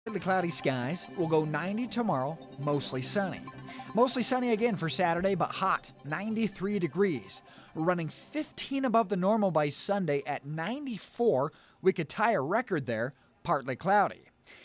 Partly cloudy skies. Will go 90 tomorrow, mostly sunny. Mostly sunny again for Saturday, but hot, 93 degrees. Running 15 above the normal by Sunday at 94. We could tie a record there, partly cloudy.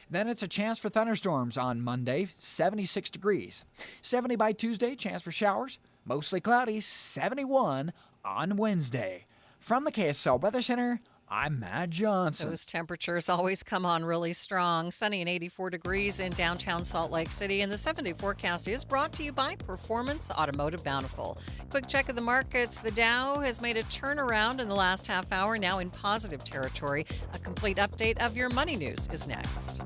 Then it's a chance for thunderstorms on Monday, 76 degrees. 70 by Tuesday, chance for showers, mostly cloudy, 71 on Wednesday. From the KSL Weather Center, I'm Matt Johnson. Those temperatures always come on really strong. Sunny and 84 degrees in downtown Salt Lake City. And the 7-day forecast is brought to you by Performance Automotive Bountiful. Quick check of the markets. The Dow has made a turnaround in the last half hour, now in positive territory. A complete update of your money news is next.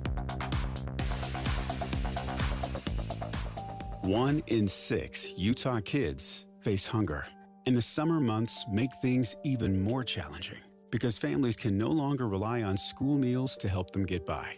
1 in 6 Utah kids face hunger. And the summer months make things even more challenging, because families can no longer rely on school meals to help them get by.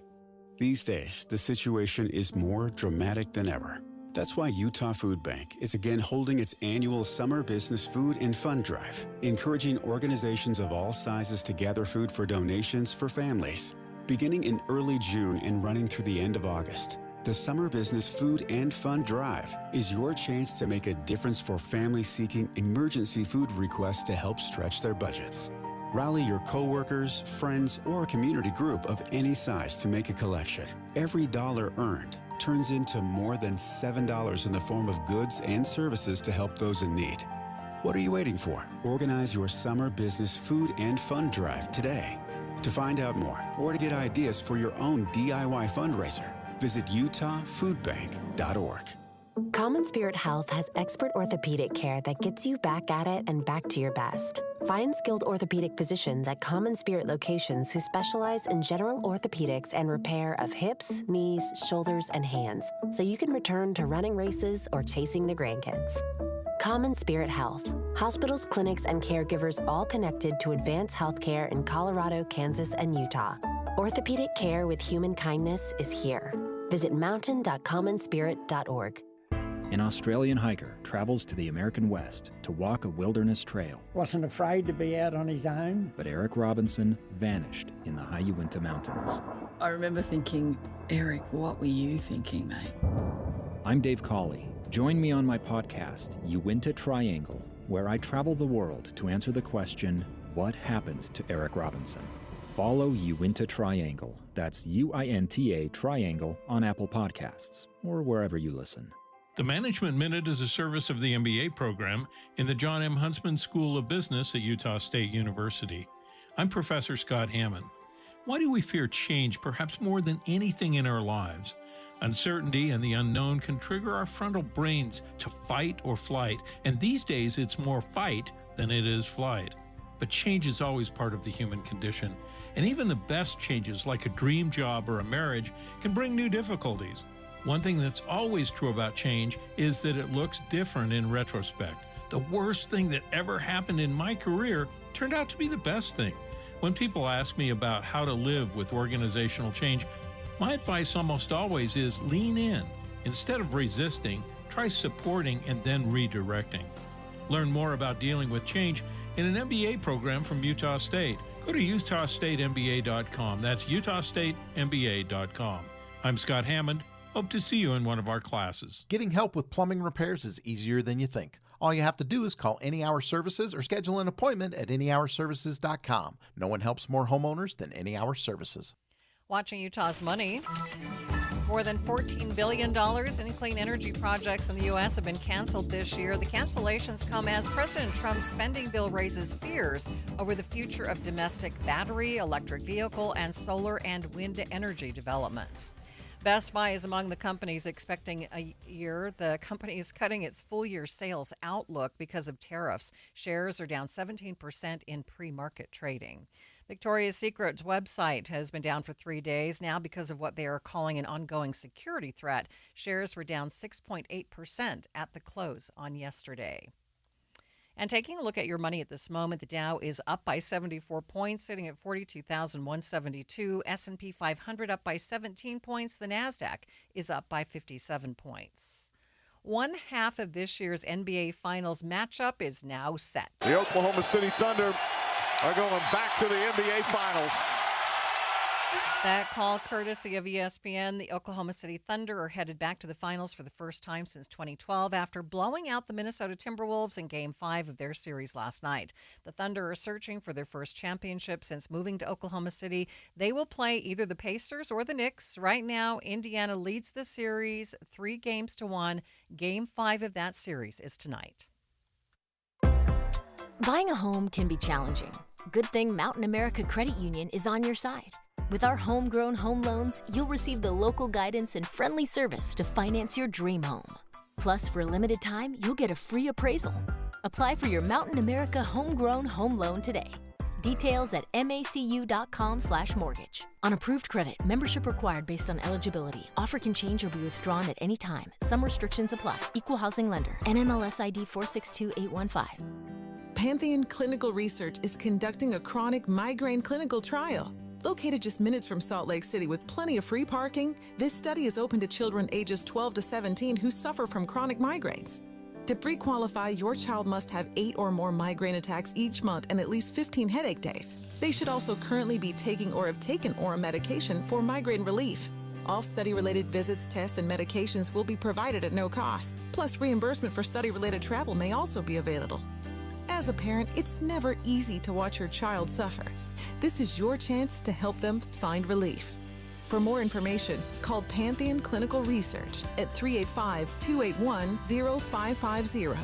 These days, the situation is more dramatic than ever. That's why Utah Food Bank is again holding its annual Summer Business Food and Fund Drive, encouraging organizations of all sizes to gather food for donations for families. Beginning in early June and running through the end of August, the Summer Business Food and Fund Drive is your chance to make a difference for families seeking emergency food requests to help stretch their budgets. Rally your coworkers, friends, or a community group of any size to make a collection. Every dollar earned turns into more than $7 in the form of goods and services to help those in need. What are you waiting for? Organize your Summer Business Food and Fund Drive today. To find out more or to get ideas for your own DIY fundraiser, visit utahfoodbank.org. Common Spirit Health has expert orthopedic care that gets you back at it and back to your best. Find skilled orthopedic physicians at Common Spirit locations who specialize in general orthopedics and repair of hips, knees, shoulders, and hands, so you can return to running races or chasing the grandkids. Common Spirit Health. Hospitals, clinics, and caregivers all connected to advance healthcare in Colorado, Kansas, and Utah. Orthopedic care with human kindness is here. Visit mountain.commonspirit.org. An Australian hiker travels to the American West to walk a wilderness trail. Wasn't afraid to be out on his own. But Eric Robinson vanished in the high Uinta Mountains. I remember thinking, Eric, what were you thinking, mate? I'm Dave Cawley. Join me on my podcast, Uinta Triangle, where I travel the world to answer the question, what happened to Eric Robinson? Follow Uinta Triangle. That's UINTA Triangle on Apple Podcasts or wherever you listen. The Management Minute is a service of the MBA program in the John M. Huntsman School of Business at Utah State University. I'm Professor Scott Hammond. Why do we fear change perhaps more than anything in our lives? Uncertainty and the unknown can trigger our frontal brains to fight or flight, and these days it's more fight than it is flight. But change is always part of the human condition, and even the best changes like a dream job or a marriage can bring new difficulties. One thing that's always true about change is that it looks different in retrospect. The worst thing that ever happened in my career turned out to be the best thing. When people ask me about how to live with organizational change, my advice almost always is lean in. Instead of resisting, try supporting and then redirecting. Learn more about dealing with change in an MBA program from Utah State. Go to utahstatemba.com. That's utahstatemba.com. I'm Scott Hammond. Hope to see you in one of our classes. Getting help with plumbing repairs is easier than you think. All you have to do is call Any Hour Services or schedule an appointment at anyhourservices.com. No one helps more homeowners than Any Hour Services. Watching Utah's money. More than $14 billion in clean energy projects in the U.S. have been canceled this year. The cancellations come as President Trump's spending bill raises fears over the future of domestic battery, electric vehicle, and solar and wind energy development. Best Buy is among the companies expecting a year. The company is cutting its full-year sales outlook because of tariffs. Shares are down 17% in pre-market trading. Victoria's Secret website has been down for 3 days now because of what they are calling an ongoing security threat. Shares were down 6.8% at the close on yesterday. And taking a look at your money at this moment, the Dow is up by 74 points, sitting at 42,172. S&P 500 up by 17 points. The NASDAQ is up by 57 points. One half of this year's NBA Finals matchup is now set. The Oklahoma City Thunder are going back to the NBA Finals. That call courtesy of ESPN. The Oklahoma City Thunder are headed back to the finals for the first time since 2012 after blowing out the Minnesota Timberwolves in Game 5 of their series last night. The Thunder are searching for their first championship since moving to Oklahoma City. They will play either the Pacers or the Knicks. Right now, Indiana leads the series 3-1. Game 5 of that series is tonight. Buying a home can be challenging. Good thing Mountain America Credit Union is on your side. With our homegrown home loans, you'll receive the local guidance and friendly service to finance your dream home. Plus, for a limited time, you'll get a free appraisal. Apply for your Mountain America homegrown home loan today. Details at macu.com/mortgage. On approved credit, membership required based on eligibility. Offer can change or be withdrawn at any time. Some restrictions apply. Equal housing lender. NMLS ID 462815. Pantheon Clinical Research is conducting a chronic migraine clinical trial. Located just minutes from Salt Lake City with plenty of free parking, this study is open to children ages 12 to 17 who suffer from chronic migraines. To pre-qualify, your child must have 8 or more migraine attacks each month and at least 15 headache days. They should also currently be taking or have taken oral medication for migraine relief. All study-related visits, tests, and medications will be provided at no cost. Plus, reimbursement for study-related travel may also be available. As a parent, it's never easy to watch your child suffer. This is your chance to help them find relief. For more information, call Pantheon Clinical Research at 385-281-0550.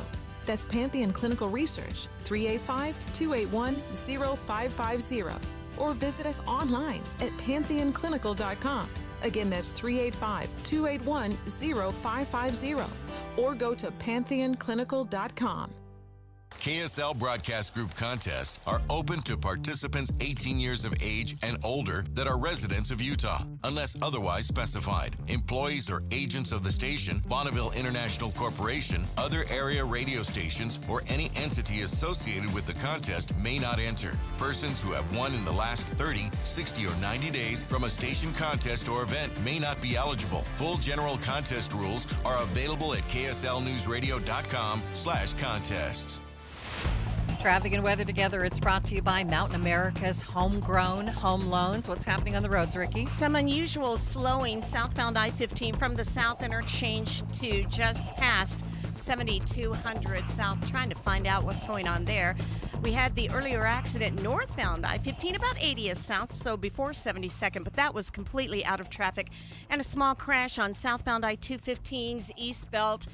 That's Pantheon Clinical Research, 385-281-0550. Or visit us online at pantheonclinical.com. Again, that's 385-281-0550. Or go to pantheonclinical.com. KSL Broadcast Group contests are open to participants 18 years of age and older that are residents of Utah, unless otherwise specified. Employees or agents of the station, Bonneville International Corporation, other area radio stations, or any entity associated with the contest may not enter. Persons who have won in the last 30, 60, or 90 days from a station contest or event may not be eligible. Full general contest rules are available at kslnewsradio.com/contests. Traffic and weather together. It's brought to you by Mountain America's homegrown home loans. What's happening on the roads, Ricky? Some unusual slowing southbound I-15 from the south interchange to just past 7200 south. Trying to find out what's going on there. We had the earlier accident northbound I-15 about 80th south, so before 72nd, but that was completely out of traffic. And a small crash on southbound I-215's east belt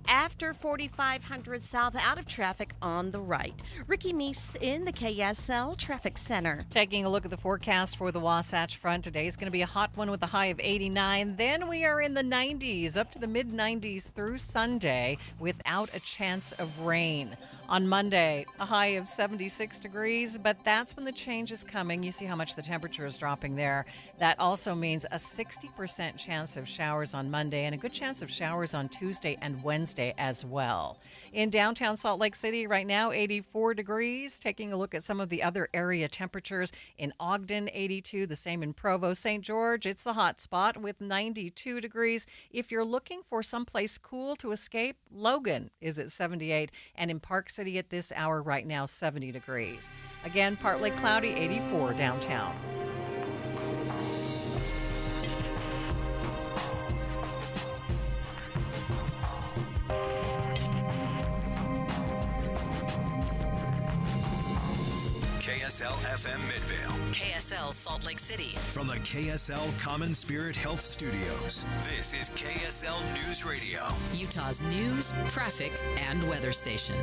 after 4500 south, out of traffic on the right. Ricky Meese in the KSL Traffic Center. Taking a look at the forecast for the Wasatch Front. Today is going to be a hot one with a high of 89. Then we are in the 90s, up to the mid-90s through Sunday without a chance of rain. On Monday, a high of 76 degrees, but that's when the change is coming. You see how much the temperature is dropping there. That also means a 60% chance of showers on Monday and a good chance of showers on Tuesday and Wednesday as well. In downtown Salt Lake City right now, 84 degrees. Taking a look at some of the other area temperatures. In Ogden, 82, the same in Provo. St. George, it's the hot spot with 92 degrees. If you're looking for someplace cool to escape, Logan is at 78, and in Park City at this hour right now, 70 degrees. Again, partly cloudy, 84 downtown. KSL FM Midvale. KSL Salt Lake City. From the KSL Common Spirit Health Studios, this is KSL News Radio. Utah's news, traffic, and weather station.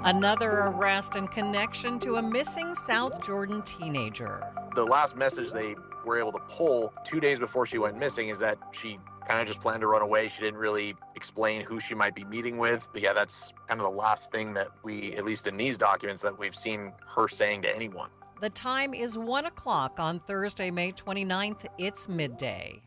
Another arrest in connection to a missing South Jordan teenager. The last message they were able to pull 2 days before she went missing is that she kind of just planned to run away. She didn't really explain who she might be meeting with. But yeah, that's kind of the last thing that we, at least in these documents, that we've seen her saying to anyone. The time is 1 o'clock on Thursday, May 29th. It's midday.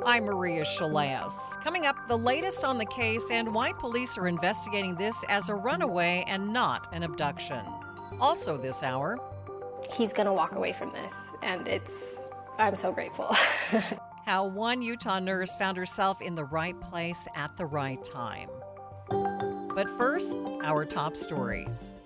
I'm Maria Shilaos. Coming up, the latest on the case and why police are investigating this as a runaway and not an abduction. Also this hour, he's going to walk away from this, and I'm so grateful. How one Utah nurse found herself in the right place at the right time. But first, our top stories.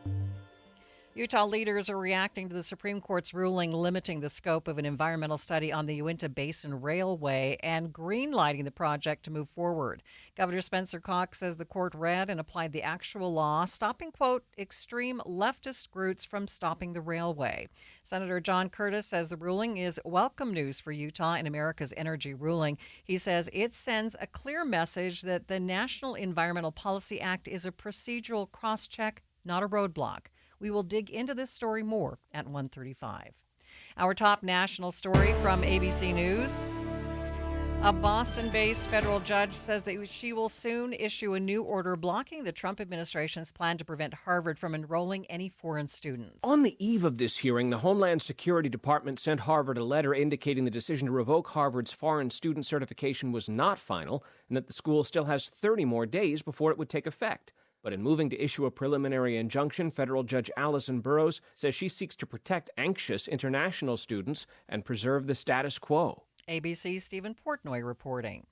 Utah leaders are reacting to the Supreme Court's ruling limiting the scope of an environmental study on the Uinta Basin Railway and greenlighting the project to move forward. Governor Spencer Cox says the court read and applied the actual law, stopping, quote, extreme leftist groups from stopping the railway. Senator John Curtis says the ruling is welcome news for Utah and America's energy ruling. He says it sends a clear message that the National Environmental Policy Act is a procedural cross-check, not a roadblock. We will dig into this story more at 1:35. Our top national story from ABC News. A Boston-based federal judge says that she will soon issue a new order blocking the Trump administration's plan to prevent Harvard from enrolling any foreign students. On the eve of this hearing, the Homeland Security Department sent Harvard a letter indicating the decision to revoke Harvard's foreign student certification was not final and that the school still has 30 more days before it would take effect. But in moving to issue a preliminary injunction, federal judge Allison Burroughs says she seeks to protect anxious international students and preserve the status quo. ABC's Stephen Portnoy reporting.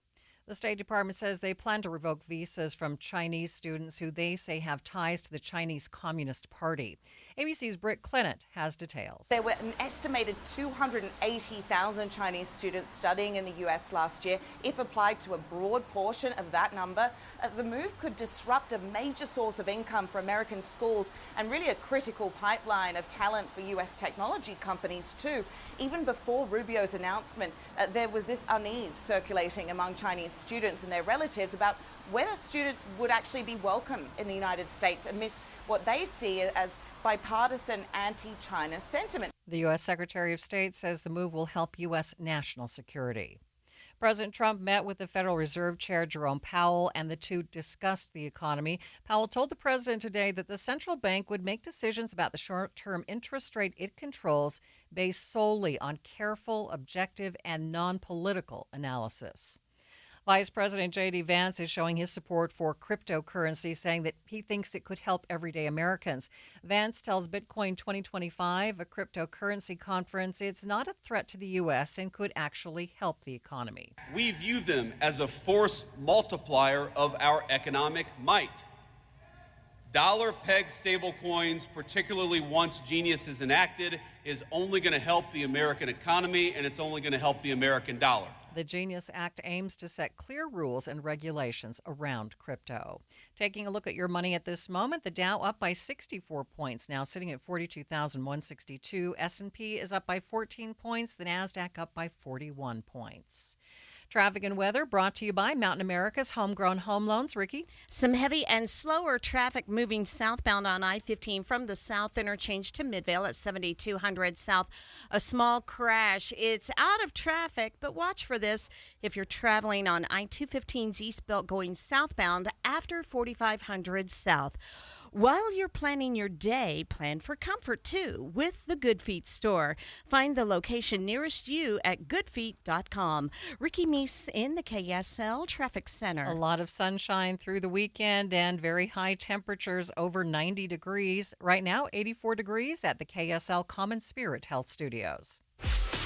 The State Department says they plan to revoke visas from Chinese students who they say have ties to the Chinese Communist Party. ABC's Britt Clinton has details. There were an estimated 280,000 Chinese students studying in the U.S. last year. If applied to a broad portion of that number, the move could disrupt a major source of income for American schools and really a critical pipeline of talent for U.S. technology companies, too. Even before Rubio's announcement, there was this unease circulating among Chinese students and their relatives about whether students would actually be welcome in the United States amidst what they see as bipartisan anti-China sentiment. The U.S. Secretary of State says the move will help U.S. national security. President Trump met with the Federal Reserve Chair Jerome Powell, and the two discussed the economy. Powell told the president today that the central bank would make decisions about the short-term interest rate it controls based solely on careful, objective, and non-political analysis. Vice President J.D. Vance is showing his support for cryptocurrency, saying that he thinks it could help everyday Americans. Vance tells Bitcoin 2025, a cryptocurrency conference, it's not a threat to the U.S. and could actually help the economy. We view them as a force multiplier of our economic might. Dollar-pegged stablecoins, particularly once Genius is enacted, is only going to help the American economy, and it's only going to help the American dollar. The Genius Act aims to set clear rules and regulations around crypto. Taking a look at your money at this moment, the Dow up by 64 points, now sitting at 42,162. S&P is up by 14 points. The NASDAQ up by 41 points. Traffic and weather brought to you by Mountain America's Homegrown Home Loans. Ricky? Some heavy and slower traffic moving southbound on I-15 from the south interchange to Midvale at 7200 South. A small crash. It's out of traffic, but watch for this if you're traveling on I-215's East Belt going southbound after 4500 South. While you're planning your day, plan for comfort, too, with the Good Feet store. Find the location nearest you at goodfeet.com. Ricky Meese in the KSL Traffic Center. A lot of sunshine through the weekend and very high temperatures, over 90 degrees. Right now, 84 degrees at the KSL Common Spirit Health Studios.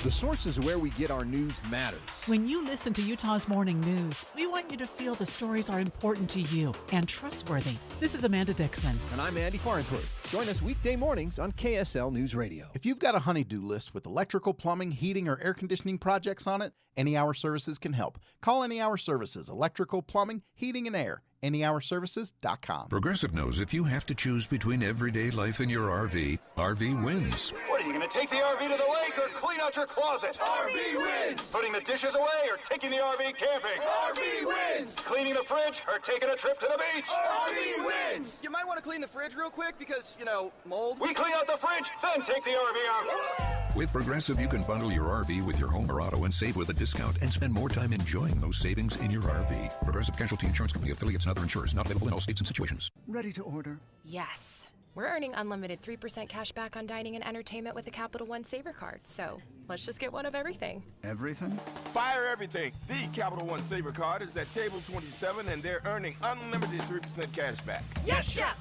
The sources where we get our news matters. When you listen to Utah's Morning News, we want you to feel the stories are important to you and trustworthy. This is Amanda Dixon. And I'm Andy Farnsworth. Join us weekday mornings on KSL News Radio. If you've got a honey-do list with electrical, plumbing, heating, or air conditioning projects on it, Any Hour Services can help. Call Any Hour Services, electrical, plumbing, heating, and air. AnyHourServices.com. Progressive knows if you have to choose between everyday life and your RV, RV wins. What, are you going to take the RV to the lake or clean out your closet? RV wins! Putting the dishes away or taking the RV camping? RV wins! Cleaning the fridge or taking a trip to the beach? RV wins! You might want to clean the fridge real quick because, mold. We clean out the fridge, then take the RV out. With Progressive, you can bundle your RV with your home or auto and save with a discount and spend more time enjoying those savings in your RV. Progressive Casualty Insurance Company, affiliates, and other insurers. Not available in all states and situations. Ready to order? Yes. We're earning unlimited 3% cash back on dining and entertainment with a Capital One Saver card. So let's just get one of everything. Everything? Fire everything. The Capital One Saver card is at table 27, and they're earning unlimited 3% cash back. Yes, Chef!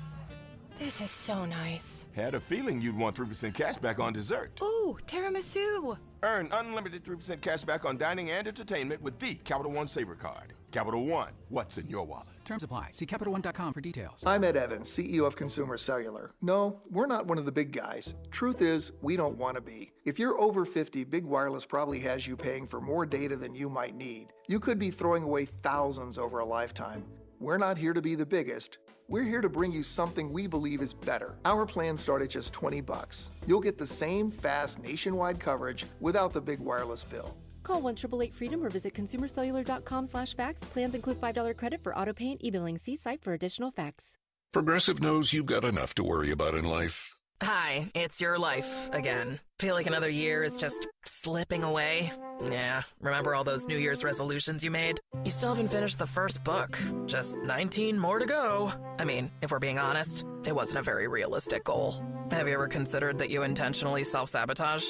This is so nice. Had a feeling you'd want 3% cash back on dessert. Ooh, tiramisu. Earn unlimited 3% cash back on dining and entertainment with the Capital One Saver Card. Capital One, what's in your wallet? Terms apply. See CapitalOne.com for details. I'm Ed Evans, CEO of Consumer Cellular. No, we're not one of the big guys. Truth is, we don't want to be. If you're over 50, Big Wireless probably has you paying for more data than you might need. You could be throwing away thousands over a lifetime. We're not here to be the biggest. We're here to bring you something we believe is better. Our plans start at just $20. You'll get the same fast nationwide coverage without the big wireless bill. Call 1-888-FREEDOM or visit consumercellular.com/facts. Plans include $5 credit for auto pay and e-billing. See site for additional facts. Progressive knows you've got enough to worry about in life. Hi, it's your life again. Feel like another year is just slipping away? Yeah, remember all those New Year's resolutions you made? You still haven't finished the first book. Just 19 more to go. I mean, if we're being honest, it wasn't a very realistic goal. Have you ever considered that you intentionally self-sabotage?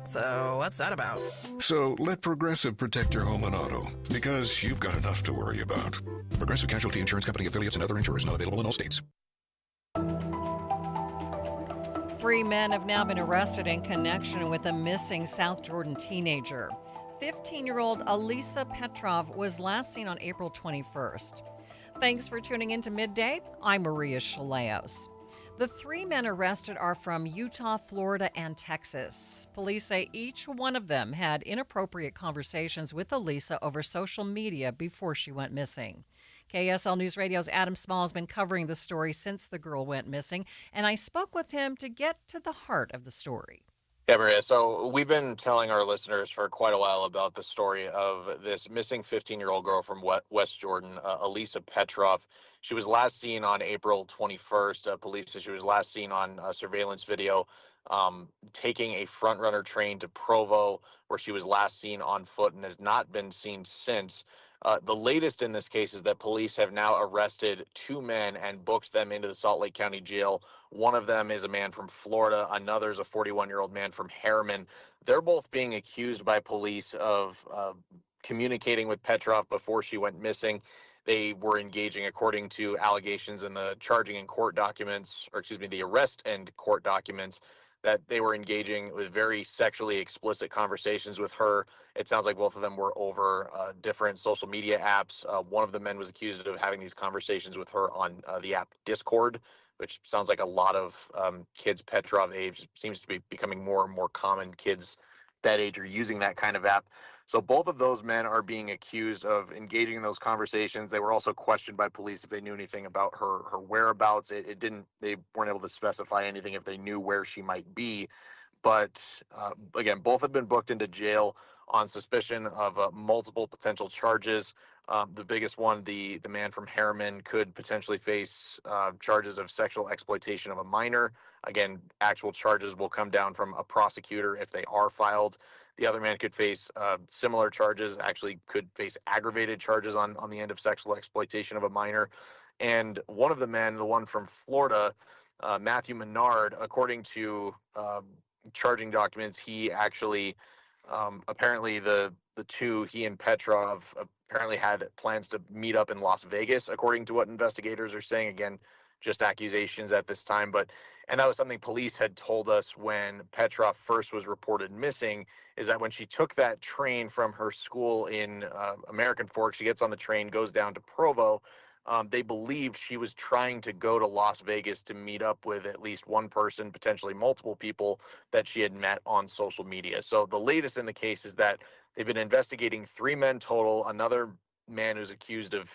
So what's that about? So let Progressive protect your home and auto, because you've got enough to worry about. Progressive Casualty Insurance Company affiliates and other insurers not available in all states. 3 men have now been arrested in connection with a missing South Jordan teenager. 15-year-old Elisa Petrov was last seen on April 21st. Thanks for tuning in to Midday. I'm Maria Shilaos. The 3 men arrested are from Utah, Florida, and Texas. Police say each one of them had inappropriate conversations with Elisa over social media before she went missing. KSL News Radio's Adam Small has been covering the story since the girl went missing, and I spoke with him to get to the heart of the story. Yeah, Maria. So we've been telling our listeners for quite a while about the story of this missing 15-year-old girl from West Jordan, Elisa Petrov. She was last seen on April 21st. Police said she was last seen on surveillance video taking a front-runner train to Provo, where she was last seen on foot and has not been seen since. The latest in this case is that police have now arrested 2 men and booked them into the Salt Lake County Jail. One of them is a man from Florida. Another is a 41-year-old man from Harriman. They're both being accused by police of communicating with Petrov before she went missing. They were engaging, according to allegations in the charging and court documents, or excuse me, the arrest and court documents, that they were engaging with very sexually explicit conversations with her. It sounds like both of them were over different social media apps. One of the men was accused of having these conversations with her on the app Discord, which sounds like a lot of kids Petrov age. Seems to be becoming more and more common. Kids that age are using that kind of app. So both of those men are being accused of engaging in those conversations. They were also questioned by police if they knew anything about her whereabouts. They weren't able to specify anything if they knew where she might be. But again, both have been booked into jail on suspicion of multiple potential charges. The biggest one, the man from Harriman, could potentially face charges of sexual exploitation of a minor. Again, actual charges will come down from a prosecutor if they are filed. The other man could face similar charges, actually could face aggravated charges on the end of sexual exploitation of a minor. And one of the men, the one from Florida, Matthew Menard, according to charging documents, he actually, apparently the two, he and Petrov, apparently had plans to meet up in Las Vegas, according to what investigators are saying. Again, just accusations at this time. And that was something police had told us when Petrov first was reported missing, is that when she took that train from her school in American Fork, she gets on the train, goes down to Provo. They believed she was trying to go to Las Vegas to meet up with at least one person, potentially multiple people that she had met on social media. So the latest in the case is that they've been investigating 3 men total. Another man who's accused of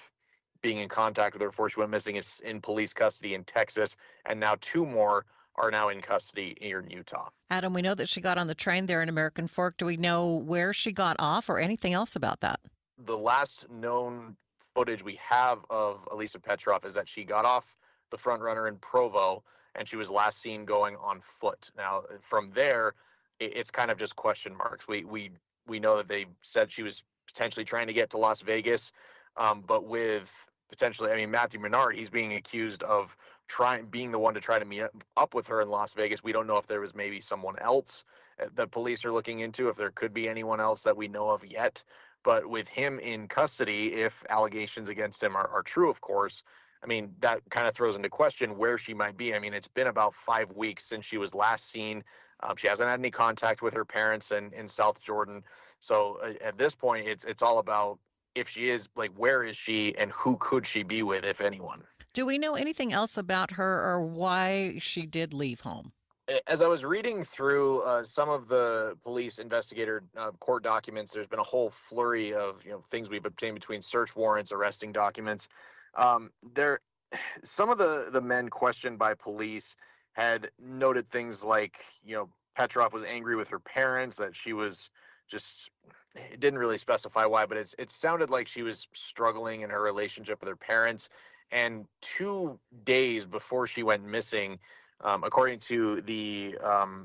being in contact with her before she went missing is in police custody in Texas, and now 2 more are now in custody here in Utah. Adam, we know that she got on the train there in American Fork. Do we know where she got off or anything else about that? The last known footage we have of Elisa Petrov is that she got off the front runner in Provo, and she was last seen going on foot. Now, from there, it's kind of just question marks. We know that they said she was potentially trying to get to Las Vegas, but with potentially, Matthew Menard, he's being accused of being the one to try to meet up with her in Las Vegas. We don't know if there was maybe someone else that police are looking into, if there could be anyone else that we know of yet. But with him in custody, if allegations against him are true, of course, I mean, that kind of throws into question where she might be. I mean, it's been about 5 weeks since she was last seen. She hasn't had any contact with her parents in South Jordan. So at this point, it's all about if she is, like, where is she and who could she be with, if anyone? Do we know anything else about her or why she did leave home? As I was reading through some of the police investigator court documents, there's been a whole flurry of things we've obtained between search warrants, arresting documents. Some of the men questioned by police had noted things like, Petrov was angry with her parents, that she was just, it didn't really specify why, but it sounded like she was struggling in her relationship with her parents. And 2 days before she went missing, according to the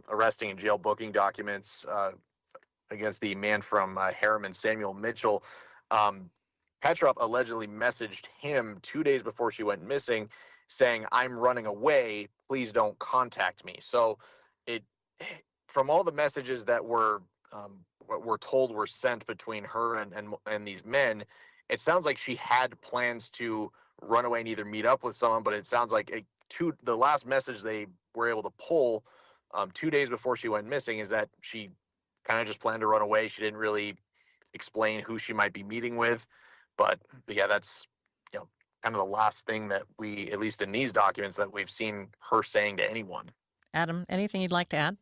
arresting and jail booking documents against the man from Harriman, Samuel Mitchell, Petrov allegedly messaged him 2 days before she went missing saying, "I'm running away, please don't contact me." So from all the messages that were told were sent between her and these men, it sounds like she had plans to run away and either meet up with someone, but it sounds like the last message they were able to pull 2 days before she went missing is that she kind of just planned to run away. She didn't really explain who she might be meeting with, but yeah, that's kind of the last thing that we, at least in these documents, that we've seen her saying to anyone. Adam, anything you'd like to add?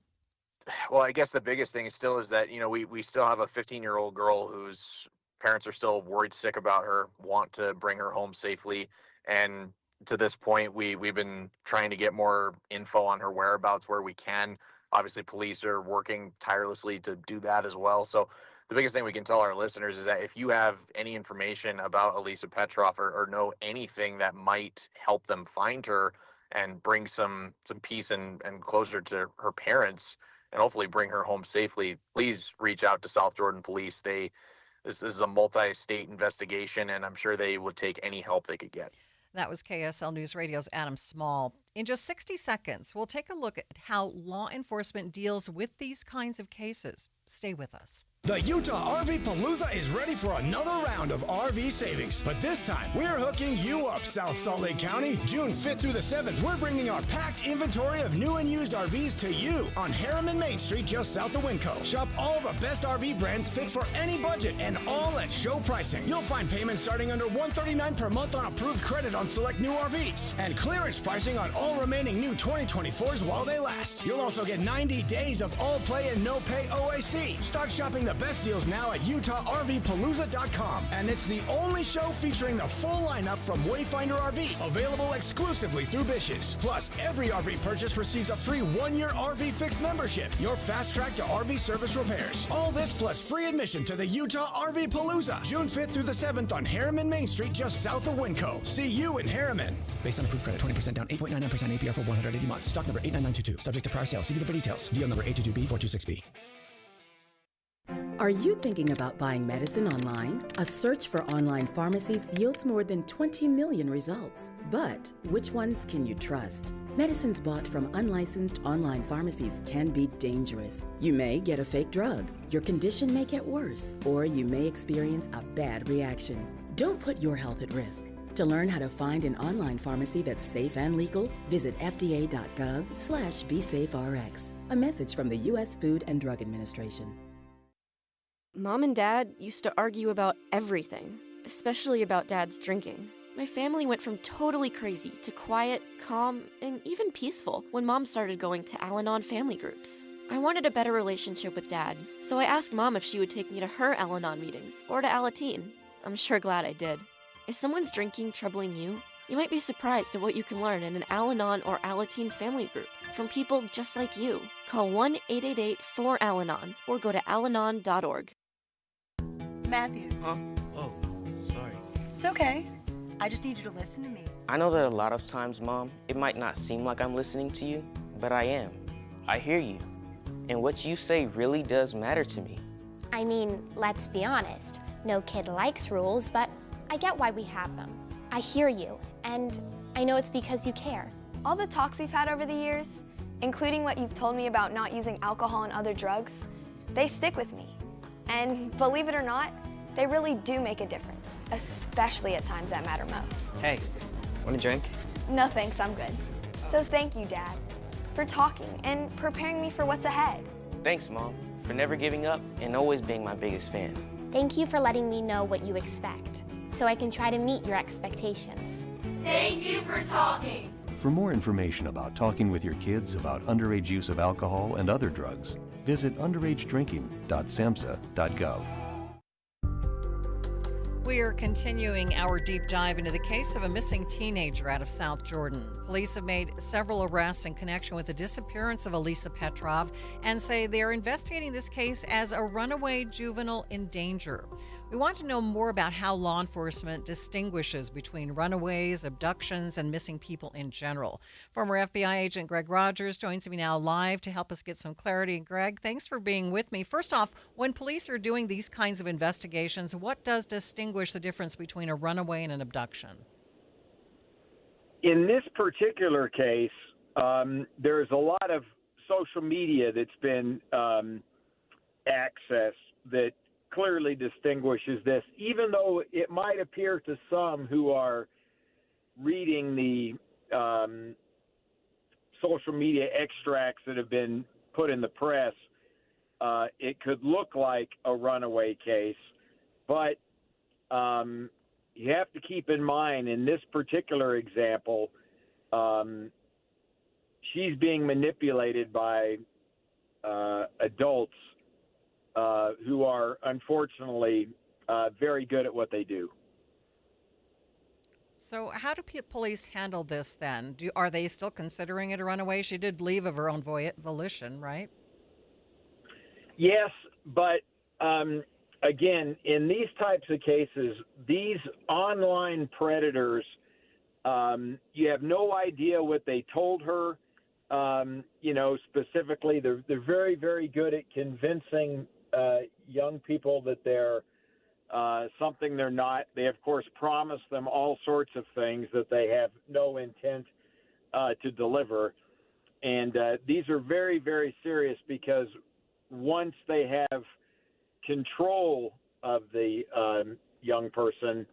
Well, I guess the biggest thing is that we still have a 15-year-old girl whose parents are still worried sick about her, want to bring her home safely, and to this point, we've been trying to get more info on her whereabouts where we can. Obviously, police are working tirelessly to do that as well. So the biggest thing we can tell our listeners is that if you have any information about Elisa Petrov or know anything that might help them find her and bring some peace and closure to her parents and hopefully bring her home safely, please reach out to South Jordan Police. This is a multi-state investigation, and I'm sure they would take any help they could get. That was KSL News Radio's Adam Small. In just 60 seconds, we'll take a look at how law enforcement deals with these kinds of cases. Stay with us. The Utah RV Palooza is ready for another round of RV savings, but this time we're hooking you up, South Salt Lake County. June 5th through the 7th, we're bringing our packed inventory of new and used RVs to you on Harriman Main Street, just south of Winco. Shop all the best RV brands fit for any budget and all at show pricing. You'll find payments starting under $139 per month on approved credit on select new RVs and clearance pricing on all remaining new 2024s while they last. You'll also get 90 days of all play and no pay OAC. Start shopping the best deals now at UtahRVPalooza.com. And it's the only show featuring the full lineup from Wayfinder RV, available exclusively through Bish's. Plus, every RV purchase receives a free 1-year RV Fix membership, your fast track to RV service repairs. All this plus free admission to the Utah RV Palooza, June 5th through the 7th on Harriman Main Street, just south of Winco. See you in Harriman. Based on approved credit, 20% down, 8.99% APR for 180 months. Stock number 89922. Subject to prior sale. See dealer for details. Deal number 822B426B. Are you thinking about buying medicine online? A search for online pharmacies yields more than 20 million results. But which ones can you trust? Medicines bought from unlicensed online pharmacies can be dangerous. You may get a fake drug, your condition may get worse, or you may experience a bad reaction. Don't put your health at risk. To learn how to find an online pharmacy that's safe and legal, visit fda.gov/BeSafeRx. A message from the U.S. Food and Drug Administration. Mom and Dad used to argue about everything, especially about Dad's drinking. My family went from totally crazy to quiet, calm, and even peaceful when Mom started going to Al-Anon family groups. I wanted a better relationship with Dad, so I asked Mom if she would take me to her Al-Anon meetings or to Alateen. I'm sure glad I did. Is someone's drinking troubling you? You might be surprised at what you can learn in an Al-Anon or Alateen family group from people just like you. Call 1-888-4-ALANON or go to alanon.org. Matthew. Huh? Oh, sorry. It's okay. I just need you to listen to me. I know that a lot of times, Mom, it might not seem like I'm listening to you, but I am. I hear you. And what you say really does matter to me. I mean, let's be honest. No kid likes rules, but I get why we have them. I hear you, and I know it's because you care. All the talks we've had over the years, including what you've told me about not using alcohol and other drugs, they stick with me. And believe it or not, they really do make a difference, especially at times that matter most. Hey, Want a drink? No thanks, I'm good. So thank you, Dad, for talking and preparing me for what's ahead. Thanks, Mom, for never giving up and always being my biggest fan. Thank you for letting me know what you expect, so I can try to meet your expectations. Thank you for talking. For more information about talking with your kids about underage use of alcohol and other drugs, visit underagedrinking.samhsa.gov. We are continuing our deep dive into the case of a missing teenager out of South Jordan. Police have made several arrests in connection with the disappearance of Elisa Petrov and say they are investigating this case as a runaway juvenile in danger. We want to know more about how law enforcement distinguishes between runaways, abductions, and missing people in general. Former FBI agent Greg Rogers joins me now live to help us get some clarity. Greg, thanks for being with me. First off, when police are doing these kinds of investigations, what does distinguish the difference between a runaway and an abduction? In this particular case, there's a lot of social media that's been accessed that clearly distinguishes this, even though it might appear to some who are reading the social media extracts that have been put in the press, it could look like a runaway case. But you have to keep in mind, in this particular example, she's being manipulated by adults who are unfortunately very good at what they do. So how do police handle this then? Are they still considering it a runaway? She did leave of her own volition, right? Yes, but again, in these types of cases, these online predators, you have no idea what they told her. Specifically, they're very, very good at convincing young people that they're something they're not. They, of course, promise them all sorts of things that they have no intent to deliver. And these are very, very serious because once they have control of the young person,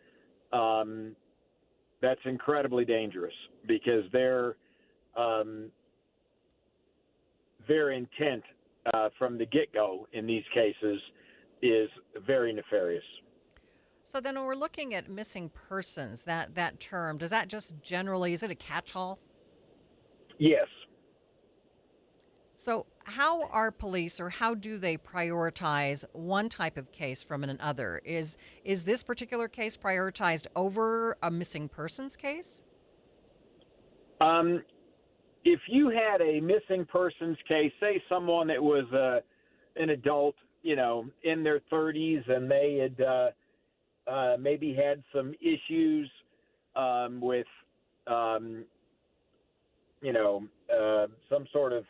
that's incredibly dangerous because their intent from the get-go in these cases is very nefarious. So then when we're looking at missing persons, that term, does that just generally, is it a catch-all? Yes. So how are police, or how do they prioritize one type of case from another? Is this particular case prioritized over a missing persons case? If you had a missing persons case, say someone that was an adult, in their 30s, and they had maybe had some issues with, some sort of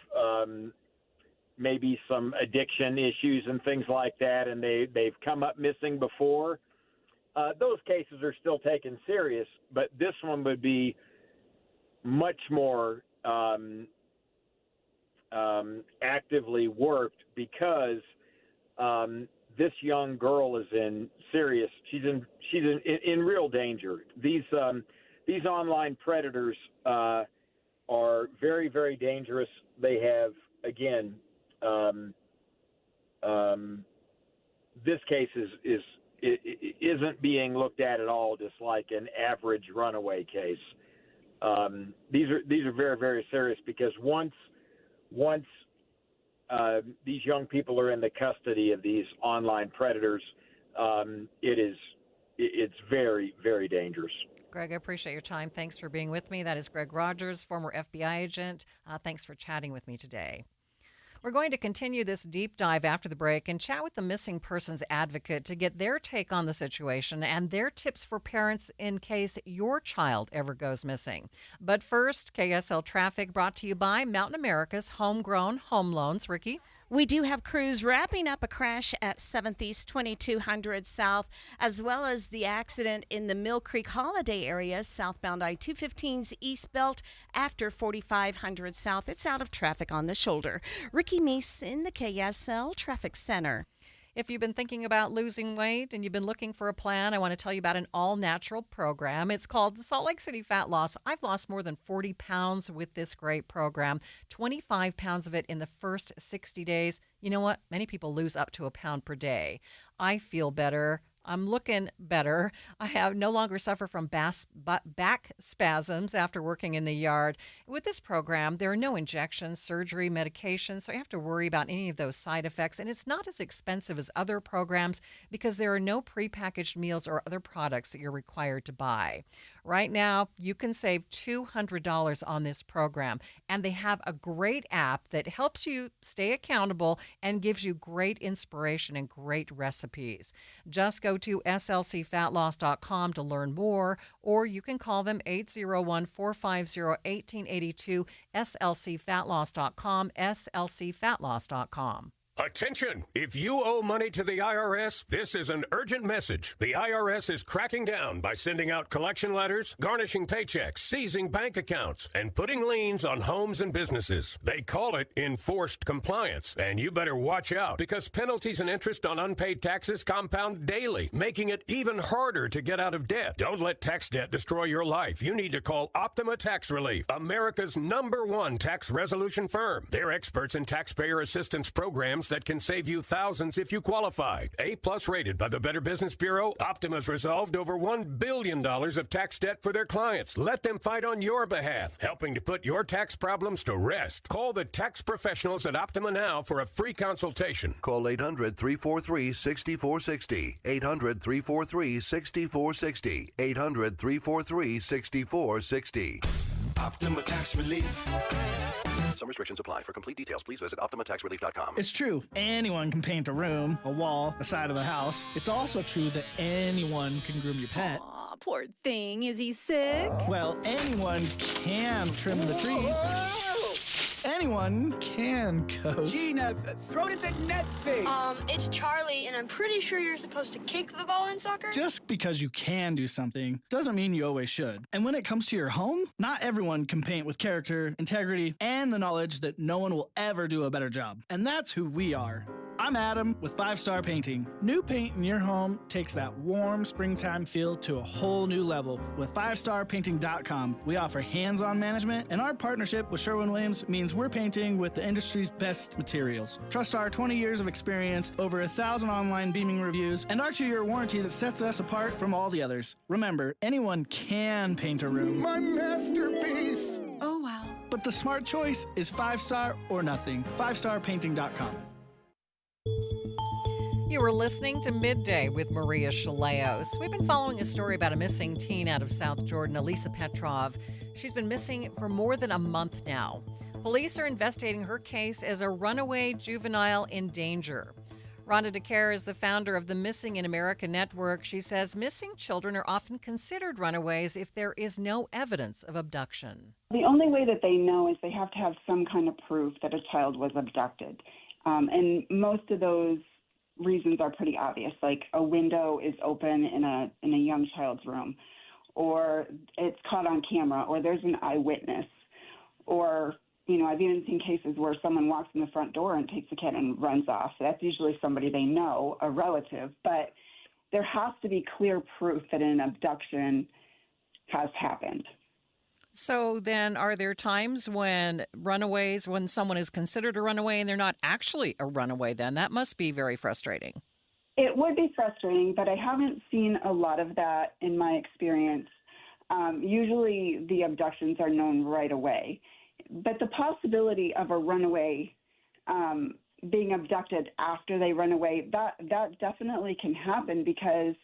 maybe some addiction issues and things like that, and they've come up missing before, those cases are still taken serious. But this one would be much more actively worked because this young girl is in serious. She's in real danger. These online predators are very, very dangerous. They have, again, this case isn't being looked at all just like an average runaway case. These are very, very serious because once these young people are in the custody of these online predators, it's very, very dangerous. Greg, I appreciate your time. Thanks for being with me. That is Greg Rogers, former FBI agent. Thanks for chatting with me today. We're going to continue this deep dive after the break and chat with the missing persons advocate to get their take on the situation and their tips for parents in case your child ever goes missing. But first, KSL Traffic brought to you by Mountain America's Homegrown Home Loans. Ricky? We do have crews wrapping up a crash at 7th East 2200 South, as well as the accident in the Mill Creek Holiday area, southbound I-215's East Belt after 4500 South. It's out of traffic on the shoulder. Ricky Meese in the KSL Traffic Center. If you've been thinking about losing weight and you've been looking for a plan, I want to tell you about an all-natural program. It's called Salt Lake City Fat Loss. I've lost more than 40 pounds with this great program, 25 pounds of it in the first 60 days. You know what? Many people lose up to a pound per day. I feel better. I'm looking better. I have no longer suffer from back spasms after working in the yard. With this program, there are no injections, surgery, medications, so you have to worry about any of those side effects. And it's not as expensive as other programs because there are no prepackaged meals or other products that you're required to buy. Right now, you can save $200 on this program, and they have a great app that helps you stay accountable and gives you great inspiration and great recipes. Just go to slcfatloss.com to learn more, or you can call them 801-450-1882, slcfatloss.com, slcfatloss.com. Attention! If you owe money to the IRS, this is an urgent message. The IRS is cracking down by sending out collection letters, garnishing paychecks, seizing bank accounts, and putting liens on homes and businesses. They call it enforced compliance, and you better watch out because penalties and interest on unpaid taxes compound daily, making it even harder to get out of debt. Don't let tax debt destroy your life. You need to call Optima Tax Relief, America's #1 tax resolution firm. They're experts in taxpayer assistance programs that can save you thousands if you qualify. A+ rated by the Better Business Bureau, Optima's resolved over $1 billion of tax debt for their clients. Let them fight on your behalf, helping to put your tax problems to rest. Call the tax professionals at Optima now for a free consultation. Call 800-343-6460. 800-343-6460. 800-343-6460. Optima Tax Relief. Some restrictions apply. For complete details, please visit OptimaTaxRelief.com. It's true. Anyone can paint a room, a wall, a side of a house. It's also true that anyone can groom your pet. Aw, poor thing. Is he sick? Well, anyone can trim the trees. Anyone can coach. Gina, throw it at the net thing. It's Charlie, and I'm pretty sure you're supposed to kick the ball in soccer. Just because you can do something doesn't mean you always should. And when it comes to your home, not everyone can paint with character, integrity, and the knowledge that no one will ever do a better job. And that's who we are. I'm Adam with 5 Star Painting. New paint in your home takes that warm springtime feel to a whole new level. With 5starpainting.com, we offer hands-on management, and our partnership with Sherwin-Williams means we're painting with the industry's best materials. Trust our 20 years of experience, over 1,000 online beaming reviews, and our 2-year warranty that sets us apart from all the others. Remember, anyone can paint a room. My masterpiece! Oh, wow. But the smart choice is 5 Star or nothing. 5starpainting.com. You were listening to Midday with Maria Shilaos. We've been following a story about a missing teen out of South Jordan, Elisa Petrov. She's been missing for more than a month now. Police are investigating her case as a runaway juvenile in danger. Rhonda DeCare is the founder of the Missing in America Network. She says missing children are often considered runaways if there is no evidence of abduction. The only way that they know is they have to have some kind of proof that a child was abducted. And most of those reasons are pretty obvious, like a window is open in a young child's room, or it's caught on camera, or there's an eyewitness, or, you know, I've even seen cases where someone walks in the front door and takes the kid and runs off. So that's usually somebody they know, a relative, but there has to be clear proof that an abduction has happened. So then are there times when someone is considered a runaway and they're not actually a runaway then? That must be very frustrating. It would be frustrating, but I haven't seen a lot of that in my experience. Usually the abductions are known right away. But the possibility of a runaway being abducted after they run away, that definitely can happen because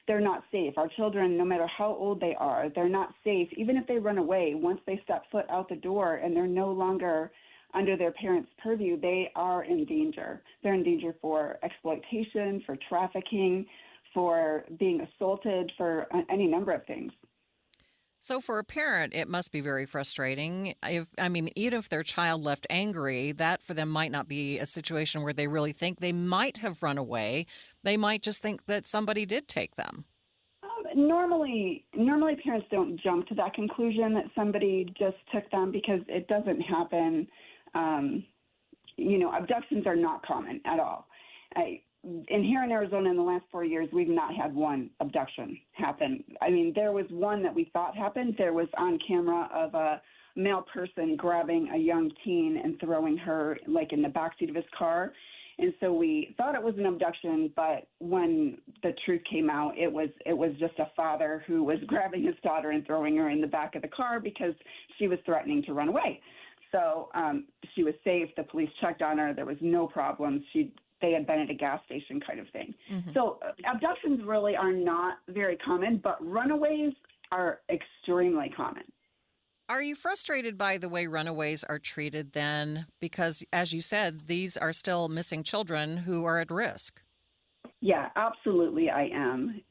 they're not safe. Our children, no matter how old they are, they're not safe. Even if they run away, once they step foot out the door and they're no longer under their parents' purview, they are in danger. They're in danger for exploitation, for trafficking, for being assaulted, for any number of things. So for a parent, it must be very frustrating. Even if their child left angry, that for them might not be a situation where they really think they might have run away. They might just think that somebody did take them. Normally parents don't jump to that conclusion that somebody just took them because it doesn't happen. Abductions are not common at all. here in Arizona in the last 4 years, we've not had one abduction happen. I mean, there was one that we thought happened. There was on camera of a male person grabbing a young teen and throwing her like in the backseat of his car. And so we thought it was an abduction, but when the truth came out, it was just a father who was grabbing his daughter and throwing her in the back of the car because she was threatening to run away. So she was safe. The police checked on her. There was no problems. They had been at a gas station kind of thing. Mm-hmm. So abductions really are not very common, but runaways are extremely common. Are you frustrated by the way runaways are treated then? Because, as you said, these are still missing children who are at risk. Yeah, absolutely I am.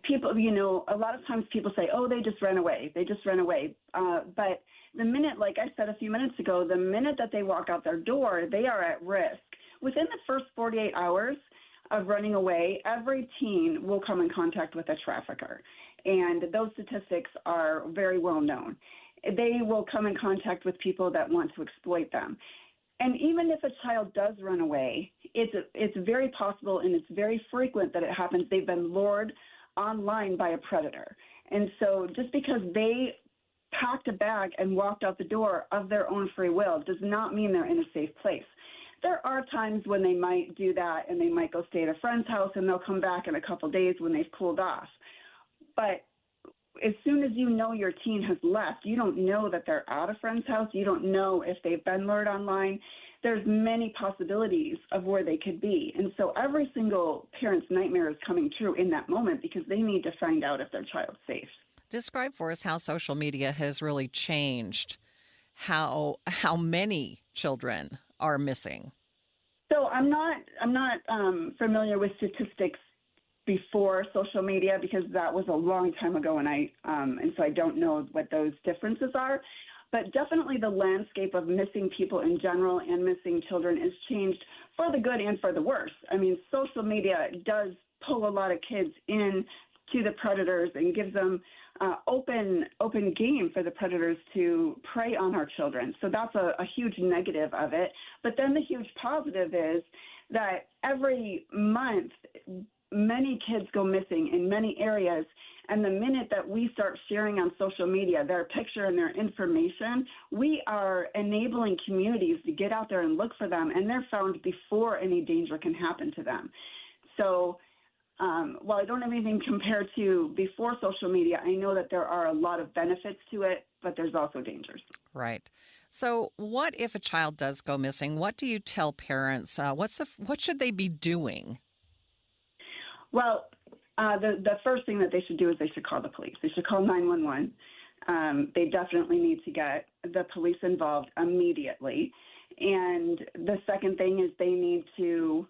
People, you know, a lot of times people say, oh, they just ran away. But the minute, like I said a few minutes ago, the minute that they walk out their door, they are at risk. Within the first 48 hours of running away, every teen will come in contact with a trafficker. And those statistics are very well known. They will come in contact with people that want to exploit them. And even if a child does run away, it's very possible and it's very frequent that it happens. They've been lured online by a predator. And so just because they packed a bag and walked out the door of their own free will does not mean they're in a safe place. There are times when they might do that and they might go stay at a friend's house and they'll come back in a couple days when they've cooled off. But as soon as you know your teen has left, you don't know that they're at a friend's house. You don't know if they've been lured online. There's many possibilities of where they could be. And so every single parent's nightmare is coming true in that moment because they need to find out if their child's safe. Describe for us how social media has really changed how many children are missing. So I'm not familiar with statistics before social media because that was a long time ago, and so I don't know what those differences are. But definitely the landscape of missing people in general and missing children has changed for the good and for the worse. I mean, social media does pull a lot of kids in to the predators and gives them open game for the predators to prey on our children. So that's a huge negative of it. But then the huge positive is that every month many kids go missing in many areas, and the minute that we start sharing on social media their picture and their information, we are enabling communities to get out there and look for them, and they're found before any danger can happen to them. So while I don't have anything compared to before social media, I know that there are a lot of benefits to it, but there's also dangers. Right. So what if a child does go missing? What do you tell parents? What should they be doing? Well, the first thing that they should do is they should call the police. They should call 911. They definitely need to get the police involved immediately. And the second thing is they need to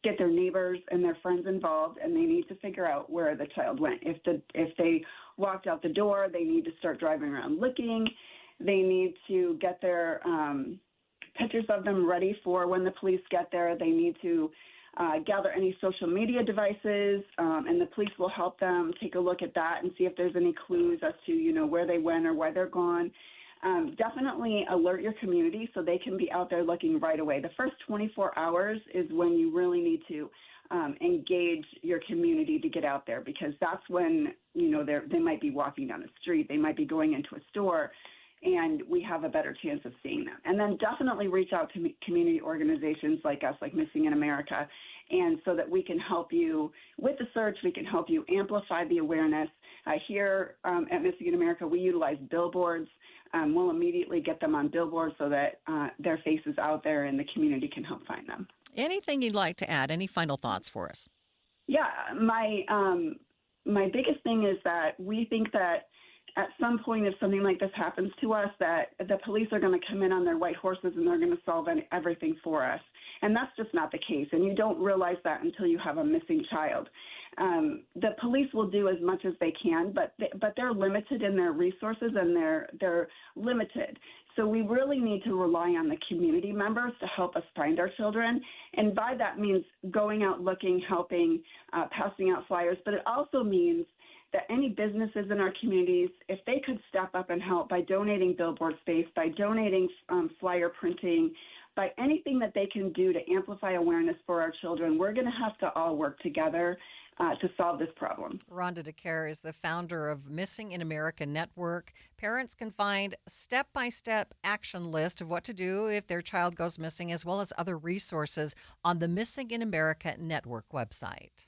get their neighbors and their friends involved, and they need to figure out where the child went. If they walked out the door, they need to start driving around looking. They need to get their pictures of them ready for when the police get there. They need to gather any social media devices, and the police will help them take a look at that and see if there's any clues as to, where they went or why they're gone. Definitely alert your community so they can be out there looking right away. The first 24 hours is when you really need to engage your community to get out there, because that's when, they might be walking down the street, they might be going into a store, and we have a better chance of seeing them. And then definitely reach out to community organizations like us, like Missing in America, and so that we can help you with the search, we can help you amplify the awareness. Here at Missing in America, we utilize billboards. We'll immediately get them on billboards so that their face is out there and the community can help find them. Anything you'd like to add? Any final thoughts for us? Yeah, my biggest thing is that we think that at some point, if something like this happens to us, that the police are going to come in on their white horses and they're going to solve everything for us. And that's just not the case. And you don't realize that until you have a missing child. The police will do as much as they can, but they're limited in their resources, and they're limited. So we really need to rely on the community members to help us find our children. And by that means going out looking, helping, passing out flyers. But it also means that any businesses in our communities, if they could step up and help by donating billboard space, by donating flyer printing, by anything that they can do to amplify awareness for our children, we're going to have to all work together to solve this problem. Rhonda DeCare is the founder of Missing in America Network. Parents can find step-by-step action list of what to do if their child goes missing, as well as other resources on the Missing in America Network website.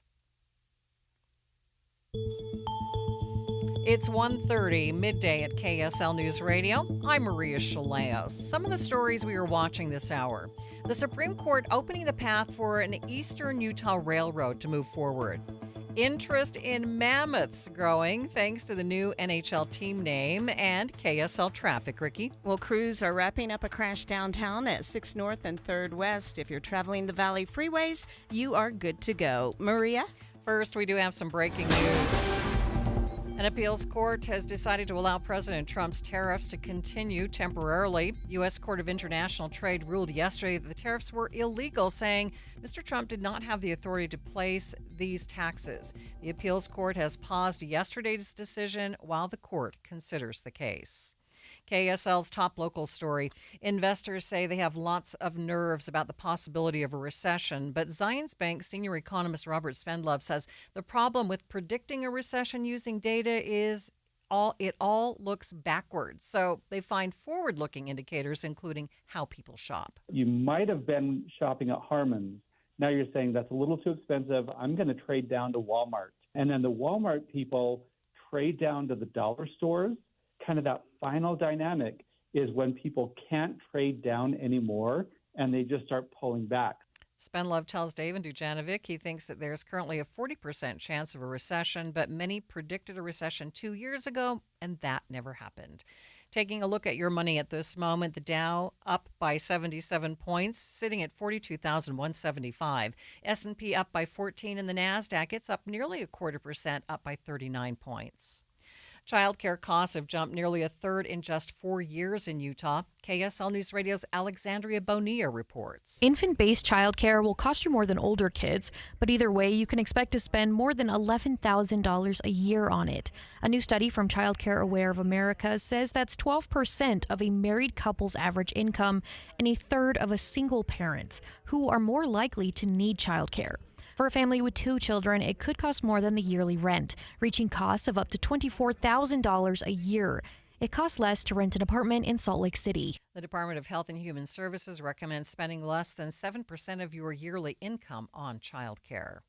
It's 1:30, midday at KSL News Radio. I'm Maria Shilaos. Some of the stories we are watching this hour. The Supreme Court opening the path for an Eastern Utah railroad to move forward. Interest in Mammoths growing thanks to the new NHL team name and KSL traffic. Ricky? Well, crews are wrapping up a crash downtown at 6 North and 3rd West. If you're traveling the Valley freeways, you are good to go. Maria? First, we do have some breaking news. An appeals court has decided to allow President Trump's tariffs to continue temporarily. U.S. Court of International Trade ruled yesterday that the tariffs were illegal, saying Mr. Trump did not have the authority to place these taxes. The appeals court has paused yesterday's decision while the court considers the case. KSL's top local story. Investors say they have lots of nerves about the possibility of a recession, but Zions Bank senior economist Robert Spendlove says the problem with predicting a recession using data is it all looks backwards. So they find forward-looking indicators, including how people shop. You might have been shopping at Harmon's. Now you're saying that's a little too expensive. I'm going to trade down to Walmart. And then the Walmart people trade down to the dollar stores. Kind of that final dynamic is when people can't trade down anymore and they just start pulling back. Spendlove tells Dave and Dujanovic he thinks that there's currently a 40% chance of a recession, but many predicted a recession 2 years ago, and that never happened. Taking a look at your money at this moment, the Dow up by 77 points, sitting at 42,175. S&P up by 14, and the NASDAQ, it's up nearly 0.25%, up by 39 points. Childcare costs have jumped nearly a third in just 4 years in Utah. KSL News Radio's Alexandria Bonilla reports. Infant-based childcare will cost you more than older kids, but either way, you can expect to spend more than $11,000 a year on it. A new study from Childcare Aware of America says that's 12% of a married couple's average income and a third of a single parent, who are more likely to need childcare. For a family with 2 children, it could cost more than the yearly rent, reaching costs of up to $24,000 a year. It costs less to rent an apartment in Salt Lake City. The Department of Health and Human Services recommends spending less than 7% of your yearly income on childcare.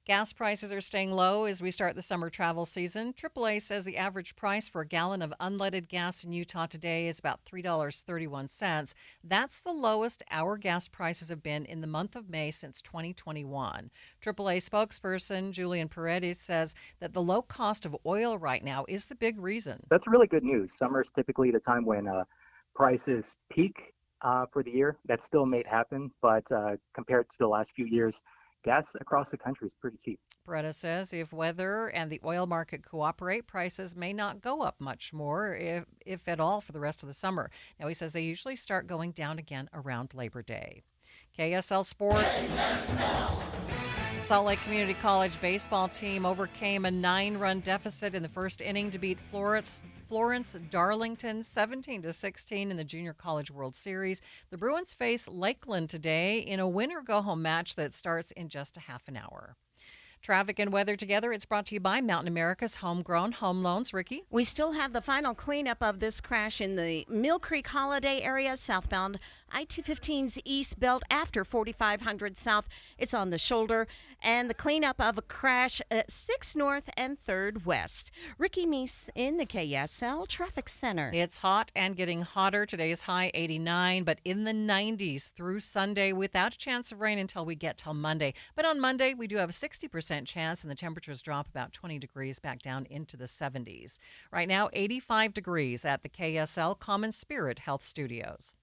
Gas prices are staying low as we start the summer travel season. AAA says the average price for a gallon of unleaded gas in Utah today is about $3.31. That's the lowest our gas prices have been in the month of May since 2021. AAA spokesperson Julian Paredes says that the low cost of oil right now is the big reason. That's really good news. Summer is typically the time when prices peak for the year. That still may happen, but compared to the last few years, gas across the country is pretty cheap. Paredes says if weather and the oil market cooperate, prices may not go up much more, if at all, for the rest of the summer. Now, he says they usually start going down again around Labor Day. KSL Sports. Salt Lake Community College baseball team overcame a 9-run deficit in the first inning to beat Florence Darlington 17-16 in the Junior College World Series. The Bruins face Lakeland today in a win-or-go-home match that starts in just a half an hour. Traffic and weather together. It's brought to you by Mountain America's Homegrown Home Loans. Ricky? We still have the final cleanup of this crash in the Mill Creek Holiday area, southbound I-215's East Belt after 4500 South. It's on the shoulder. And the cleanup of a crash at 6 North and 3rd West. Ricky Meese in the KSL Traffic Center. It's hot and getting hotter. Today's high 89, but in the 90s through Sunday without a chance of rain until we get till Monday. But on Monday, we do have a 60% chance, and the temperatures drop about 20 degrees back down into the 70s. Right now, 85 degrees at the KSL Common Spirit Health Studios.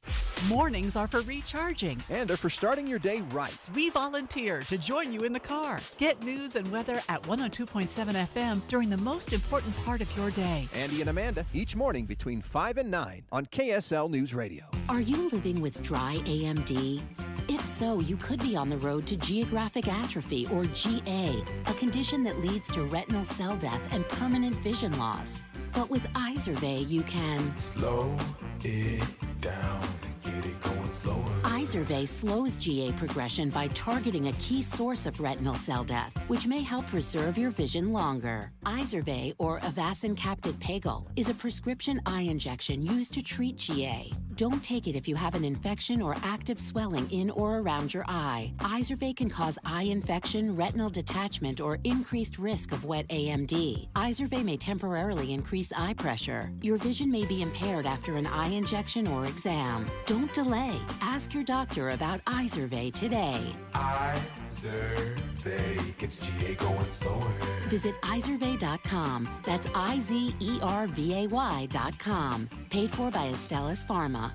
Mornings are for recharging. And they're for starting your day right. We volunteer to join you in the car. Get news and weather at 102.7 FM during the most important part of your day. Andy and Amanda, each morning between 5 and 9 on KSL News Radio. Are you living with dry AMD? If so, you could be on the road to geographic atrophy, or GA, a condition that leads to retinal cell death and permanent vision loss. But with Izervay, you can slow it down and get it going Izervay slows GA progression by targeting a key source of retinal cell death, which may help preserve your vision longer. Izervay, or Avastin Capted Pagel, is a prescription eye injection used to treat GA. Don't take it if you have an infection or active swelling in or around your eye. Izervay can cause eye infection, retinal detachment, or increased risk of wet AMD. Izervay may temporarily increase eye pressure. Your vision may be impaired after an eye injection or exam. Don't delay. Ask your doctor about Izervay today. Izervay gets GA going slower. Visit Izervay.com. That's IZERVAY.com. Paid for by Astellas Pharma.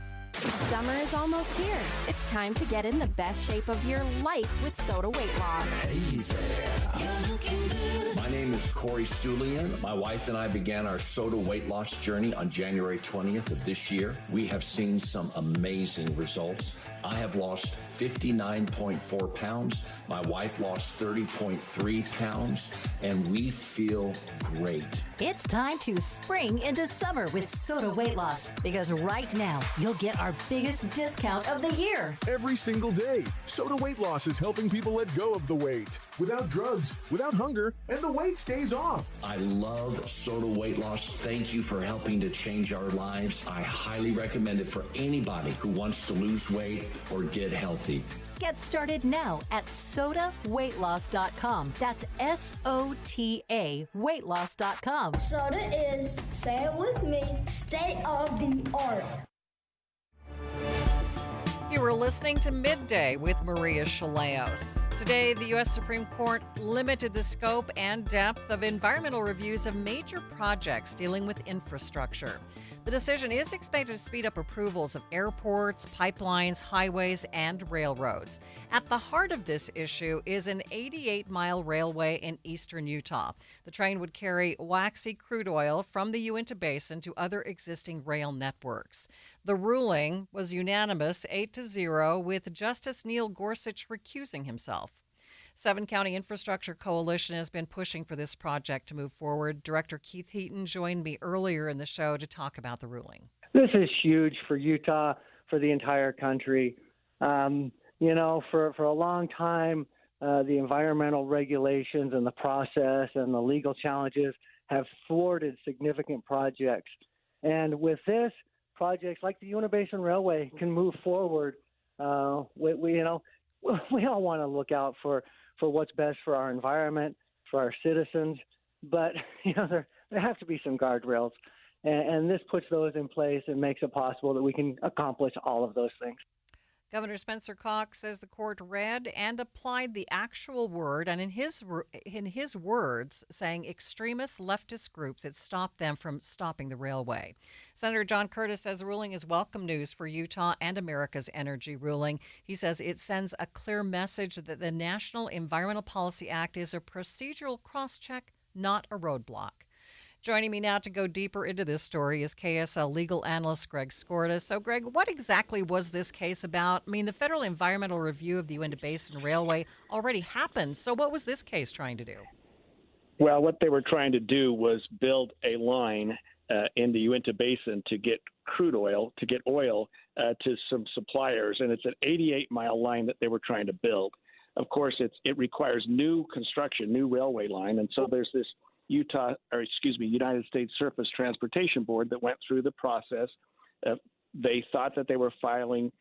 Summer is almost here. It's time to get in the best shape of your life with Soda Weight Loss. Hey there. You're looking good. My name is Corey Sulian. My wife and I began our Soda weight loss journey on January 20th of this year. We have seen some amazing results. I have lost 59.4 pounds. My wife lost 30.3 pounds, and we feel great. It's time to spring into summer with Soda Weight Loss, because right now you'll get our biggest discount of the year. Every single day, Soda Weight Loss is helping people let go of the weight without drugs, without hunger, and the weight stays off. I love Soda Weight Loss. Thank you for helping to change our lives. I highly recommend it for anybody who wants to lose weight or get healthy. Get started now at sodaweightloss.com. That's SOTA weightloss.com. Soda is, say it with me, state of the art. You were listening to Midday with Maria Shilaos. Today, the U.S. Supreme Court limited the scope and depth of environmental reviews of major projects dealing with infrastructure. The decision is expected to speed up approvals of airports, pipelines, highways, and railroads. At the heart of this issue is an 88-mile railway in eastern Utah. The train would carry waxy crude oil from the Uinta Basin to other existing rail networks. The ruling was unanimous, 8-0, with Justice Neil Gorsuch recusing himself. Seven County Infrastructure Coalition has been pushing for this project to move forward. Director Keith Heaton joined me earlier in the show to talk about the ruling. This is huge for Utah, for the entire country. For a long time, the environmental regulations and the process and the legal challenges have thwarted significant projects. And with this, projects like the Uinta Basin Railway can move forward. We all want to look out for what's best for our environment, for our citizens, but there have to be some guardrails, and this puts those in place and makes it possible that we can accomplish all of those things. Governor Spencer Cox says the court read and applied the actual word, and in his words, saying extremist leftist groups, it stopped them from stopping the railway. Senator John Curtis says the ruling is welcome news for Utah and America's energy ruling. He says it sends a clear message that the National Environmental Policy Act is a procedural cross-check, not a roadblock. Joining me now to go deeper into this story is KSL legal analyst Greg Skorda. So, Greg, what exactly was this case about? I mean, the federal environmental review of the Uinta Basin Railway already happened. So what was this case trying to do? Well, what they were trying to do was build a line in the Uinta Basin to get crude oil, to some suppliers. And it's an 88-mile line that they were trying to build. Of course, it requires new construction, new railway line. And so there's this United States Surface Transportation Board that went through the process. They thought that they were following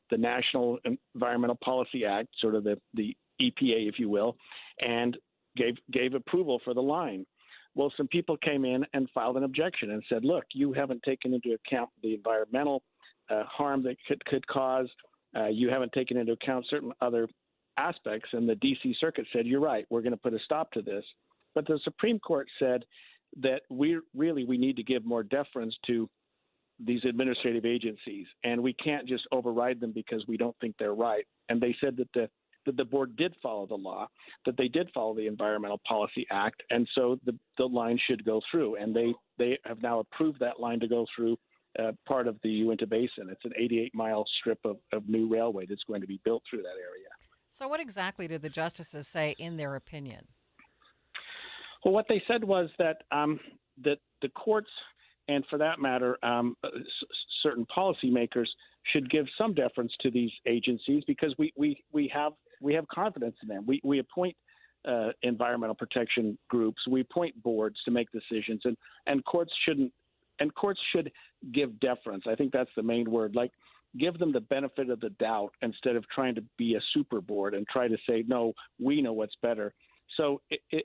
the National Environmental Policy Act, sort of the EPA, if you will, and gave approval for the line. Well, some people came in and filed an objection and said, look, you haven't taken into account the environmental harm that could cause. You haven't taken into account certain other aspects. And the D.C. Circuit said, you're right, we're going to put a stop to this. But the Supreme Court said that we need to give more deference to these administrative agencies, and we can't just override them because we don't think they're right. And they said that the board did follow the law, that they did follow the Environmental Policy Act, and so the line should go through. And they have now approved that line to go through part of the Uinta Basin. It's an 88-mile strip of new railway that's going to be built through that area. So what exactly did the justices say in their opinion? Well, what they said was that that the courts, and for that matter, certain policymakers should give some deference to these agencies because we have confidence in them. We appoint environmental protection groups. We appoint boards to make decisions, and courts should give deference. I think that's the main word. Like, give them the benefit of the doubt instead of trying to be a super board and try to say, no, we know what's better. So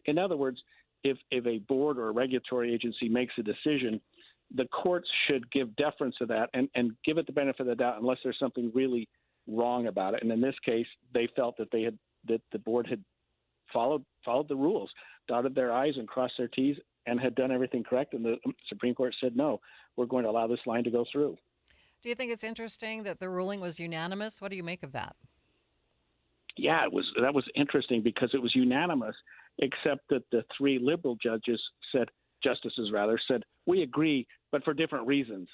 in other words, if a board or a regulatory agency makes a decision, the courts should give deference to that and give it the benefit of the doubt unless there's something really wrong about it. And in this case, they felt that that the board had followed the rules, dotted their I's and crossed their T's, and had done everything correct. And the Supreme Court said, no, we're going to allow this line to go through. Do you think it's interesting that the ruling was unanimous? What do you make of that? Yeah, that was interesting because it was unanimous, except that the three liberal justices said, we agree, but for different reasons.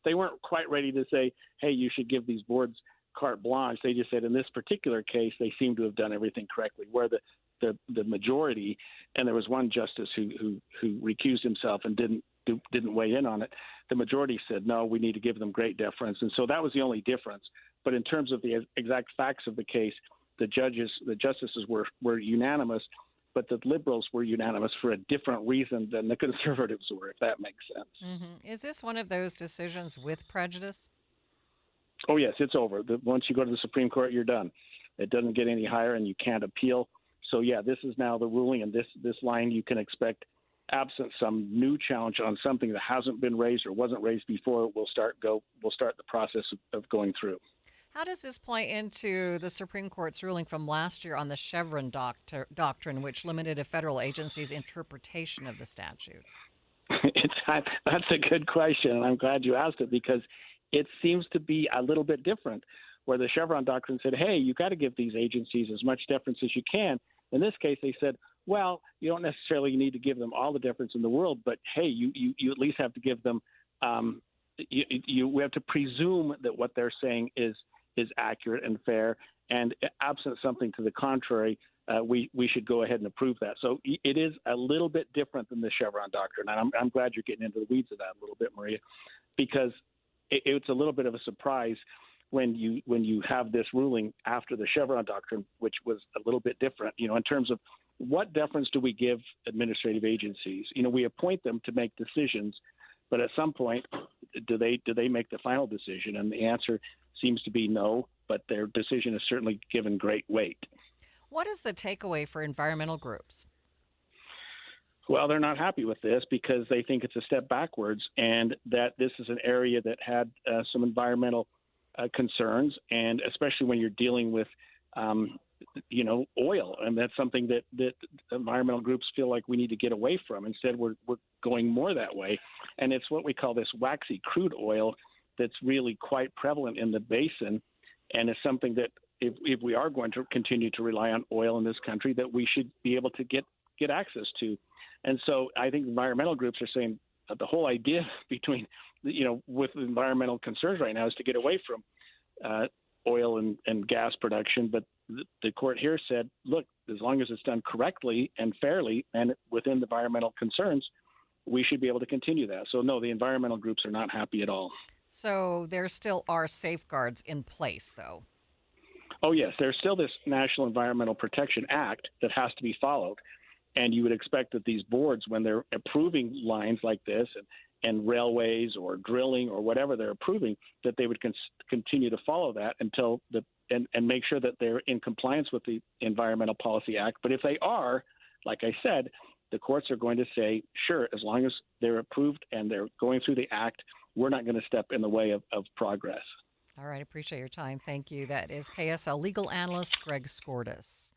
They weren't quite ready to say, hey, you should give these boards carte blanche. They just said in this particular case, they seem to have done everything correctly, where the majority, and there was one justice who recused himself and didn't weigh in on it. The majority said, no, we need to give them great deference. And so that was the only difference. But in terms of the exact facts of the case, the justices were unanimous, but the liberals were unanimous for a different reason than the conservatives were, if that makes sense. Mm-hmm. Is this one of those decisions with prejudice? Oh, yes, it's over. Once you go to the Supreme Court, you're done. It doesn't get any higher, and you can't appeal. So, yeah, this is now the ruling, and this line you can expect, absent some new challenge on something that hasn't been raised or wasn't raised before, we'll start the process of going through. How does this play into the Supreme Court's ruling from last year on the Chevron doctrine, which limited a federal agency's interpretation of the statute? That's a good question, and I'm glad you asked it because it seems to be a little bit different, where the Chevron doctrine said, hey, you got to give these agencies as much deference as you can. In this case, they said, well, you don't necessarily need to give them all the deference in the world, but hey, you at least have to give them we have to presume that what they're saying is accurate and fair, and absent something to the contrary, we should go ahead and approve that. So it is a little bit different than the Chevron doctrine, and I'm glad you're getting into the weeds of that a little bit, Maria, because it's a little bit of a surprise when you have this ruling after the Chevron doctrine, which was a little bit different, in terms of what deference do we give administrative agencies? We appoint them to make decisions, but at some point, do they make the final decision? And the answer seems to be no, but their decision is certainly given great weight. What is the takeaway for environmental groups? Well, they're not happy with this because they think it's a step backwards, and that this is an area that had some environmental concerns, and especially when you're dealing with, oil, and that's something that environmental groups feel like we need to get away from. Instead, we're going more that way, and it's what we call this waxy crude oil that's really quite prevalent in the basin, and it's something that if we are going to continue to rely on oil in this country, that we should be able to get access to. And so I think environmental groups are saying the whole idea with environmental concerns right now is to get away from oil and gas production. But the court here said, look, as long as it's done correctly and fairly and within the environmental concerns, we should be able to continue that. So, no, the environmental groups are not happy at all. So there still are safeguards in place, though. Oh, yes. There's still this National Environmental Protection Act that has to be followed. And you would expect that these boards, when they're approving lines like this and railways or drilling or whatever they're approving, that they would continue to follow that until and make sure that they're in compliance with the Environmental Policy Act. But if they are, like I said, the courts are going to say, sure, as long as they're approved and they're going through the act, we're not going to step in the way of progress. All right. Appreciate your time. Thank you. That is KSL legal analyst Greg Skordas.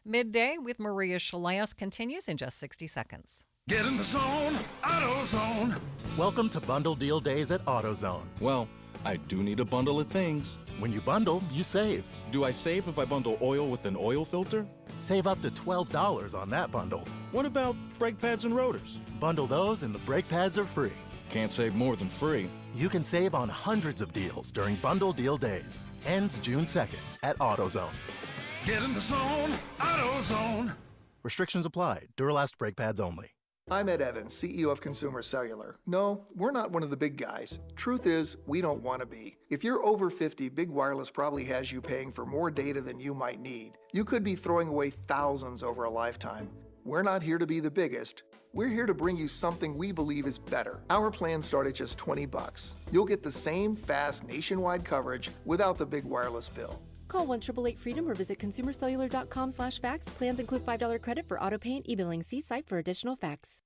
Midday with Maria Shilaos continues in just 60 seconds. Get in the zone, AutoZone. Welcome to Bundle Deal Days at AutoZone. Well, I do need a bundle of things. When you bundle, you save. Do I save if I bundle oil with an oil filter? Save up to $12 on that bundle. What about brake pads and rotors? Bundle those and the brake pads are free. Can't save more than free. You can save on hundreds of deals during Bundle Deal Days. Ends June 2nd at AutoZone. Get in the zone, AutoZone. Restrictions apply. Duralast brake pads only. I'm Ed Evans, CEO of Consumer Cellular. No, we're not one of the big guys. Truth is, we don't want to be. If you're over 50, Big Wireless probably has you paying for more data than you might need. You could be throwing away thousands over a lifetime. We're not here to be the biggest. We're here to bring you something we believe is better. Our plans start at just $20. You'll get the same fast nationwide coverage without the big wireless bill. Call 1-888-FREEDOM or visit consumercellular.com/facts. Plans include $5 credit for auto pay and e-billing. See site for additional facts.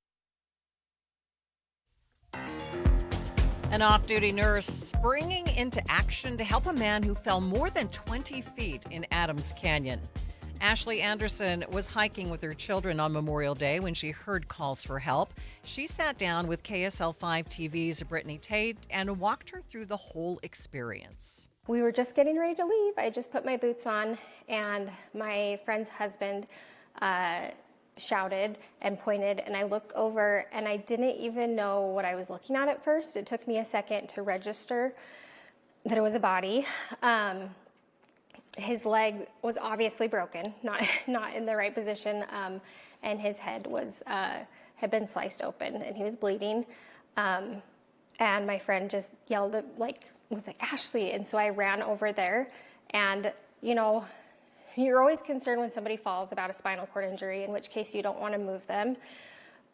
An off-duty nurse springing into action to help a man who fell more than 20 feet in Adams Canyon. Ashley Anderson was hiking with her children on Memorial Day when she heard calls for help. She sat down with KSL5 TV's Brittany Tate and walked her through the whole experience. We were just getting ready to leave. I just put my boots on, and my friend's husband shouted and pointed, and I looked over, and I didn't even know what I was looking at first. It took me a second to register that it was a body. His leg was obviously broken, not in the right position, and his head was had been sliced open, and he was bleeding. And my friend just yelled, was like, Ashley. And so I ran over there. And, you're always concerned when somebody falls about a spinal cord injury, in which case you don't want to move them.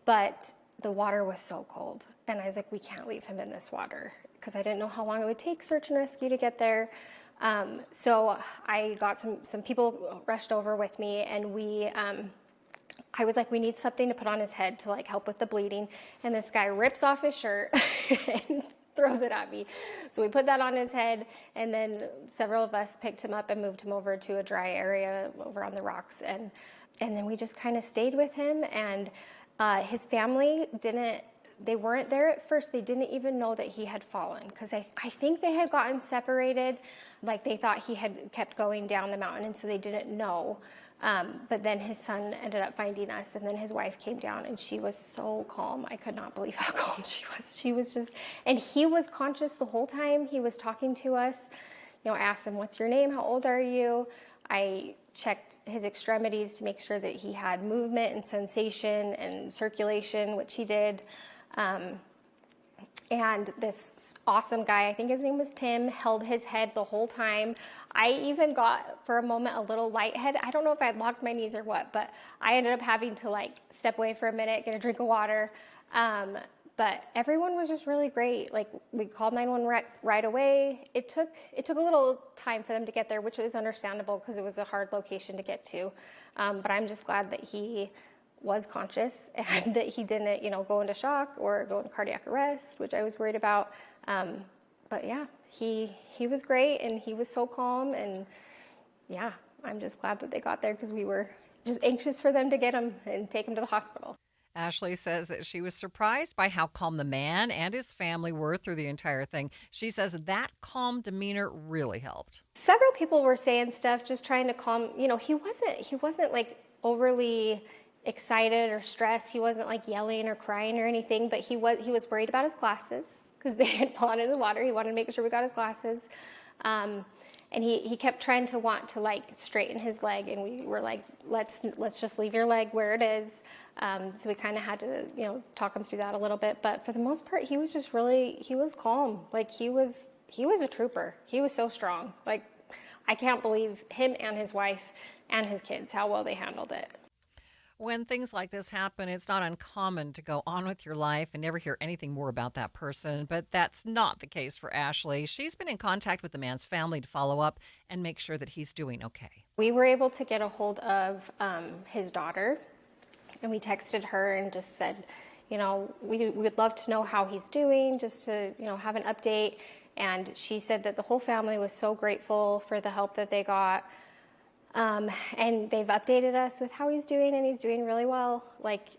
But the water was so cold. And I was like, we can't leave him in this water, because I didn't know how long it would take search and rescue to get there. So I got some people rushed over with me, and I was like, we need something to put on his head to help with the bleeding. And this guy rips off his shirt and throws it at me. So we put that on his head, and then several of us picked him up and moved him over to a dry area over on the rocks. And then we just kind of stayed with him, and his family they weren't there at first. They didn't even know that he had fallen, because I think they had gotten separated. They thought he had kept going down the mountain, and so they didn't know. But then his son ended up finding us, and then his wife came down, and she was so calm. I could not believe how calm she was. She was just, and he was conscious the whole time. He was talking to us. I asked him, what's your name? How old are you? I checked his extremities to make sure that he had movement and sensation and circulation, which he did. And this awesome guy, I think his name was Tim, held his head the whole time. I even got, for a moment, a little lightheaded. I don't know if I had locked my knees or what, but I ended up having to step away for a minute, get a drink of water. But everyone was just really great. We called 911 right away. It took a little time for them to get there, which was understandable because it was a hard location to get to. But I'm just glad that he was conscious and that he didn't, go into shock or go into cardiac arrest, which I was worried about. But yeah, he was great, and he was so calm, and yeah, I'm just glad that they got there, because we were just anxious for them to get him and take him to the hospital. Ashley says that she was surprised by how calm the man and his family were through the entire thing. She says that calm demeanor really helped. Several people were saying stuff, just trying to calm. He wasn't overly excited or stressed. He wasn't yelling or crying or anything, but he was worried about his glasses, because they had fallen in the water. He wanted to make sure we got his glasses. And he kept trying to want to straighten his leg, and we were like, let's just leave your leg where it is. So we kind of had to, talk him through that a little bit. But for the most part, he was just he was calm. He was a trooper. He was so strong. I can't believe him and his wife and his kids, how well they handled it. When things like this happen, it's not uncommon to go on with your life and never hear anything more about that person, but that's not the case for Ashley. She's been in contact with the man's family to follow up and make sure that he's doing okay. We were able to get a hold of his daughter, and we texted her and just said, we would love to know how he's doing, just to, have an update. And she said that the whole family was so grateful for the help that they got. And they've updated us with how he's doing, and he's doing really well.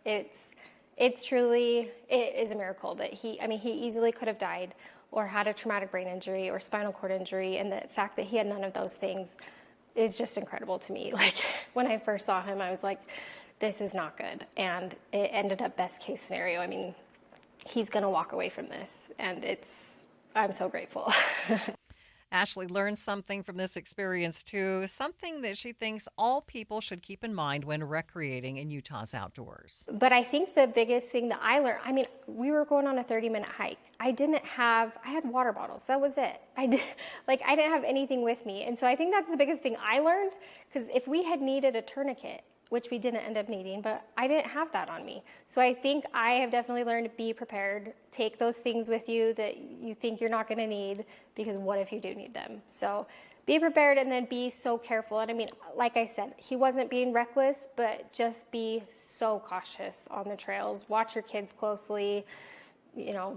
It's truly, it is a miracle that he easily could have died or had a traumatic brain injury or spinal cord injury. And the fact that he had none of those things is just incredible to me. When I first saw him, I was like, this is not good. And it ended up best case scenario. He's going to walk away from this, and I'm so grateful. Ashley learned something from this experience, too, something that she thinks all people should keep in mind when recreating in Utah's outdoors. But I think the biggest thing that I learned, we were going on a 30-minute hike. I had water bottles. That was it. I didn't have anything with me. And so I think that's the biggest thing I learned, because if we had needed a tourniquet, which we didn't end up needing, but I didn't have that on me. So I think I have definitely learned to be prepared. Take those things with you that you think you're not going to need, because what if you do need them? So be prepared, and then be so careful. And like I said, he wasn't being reckless, but just be so cautious on the trails. Watch your kids closely.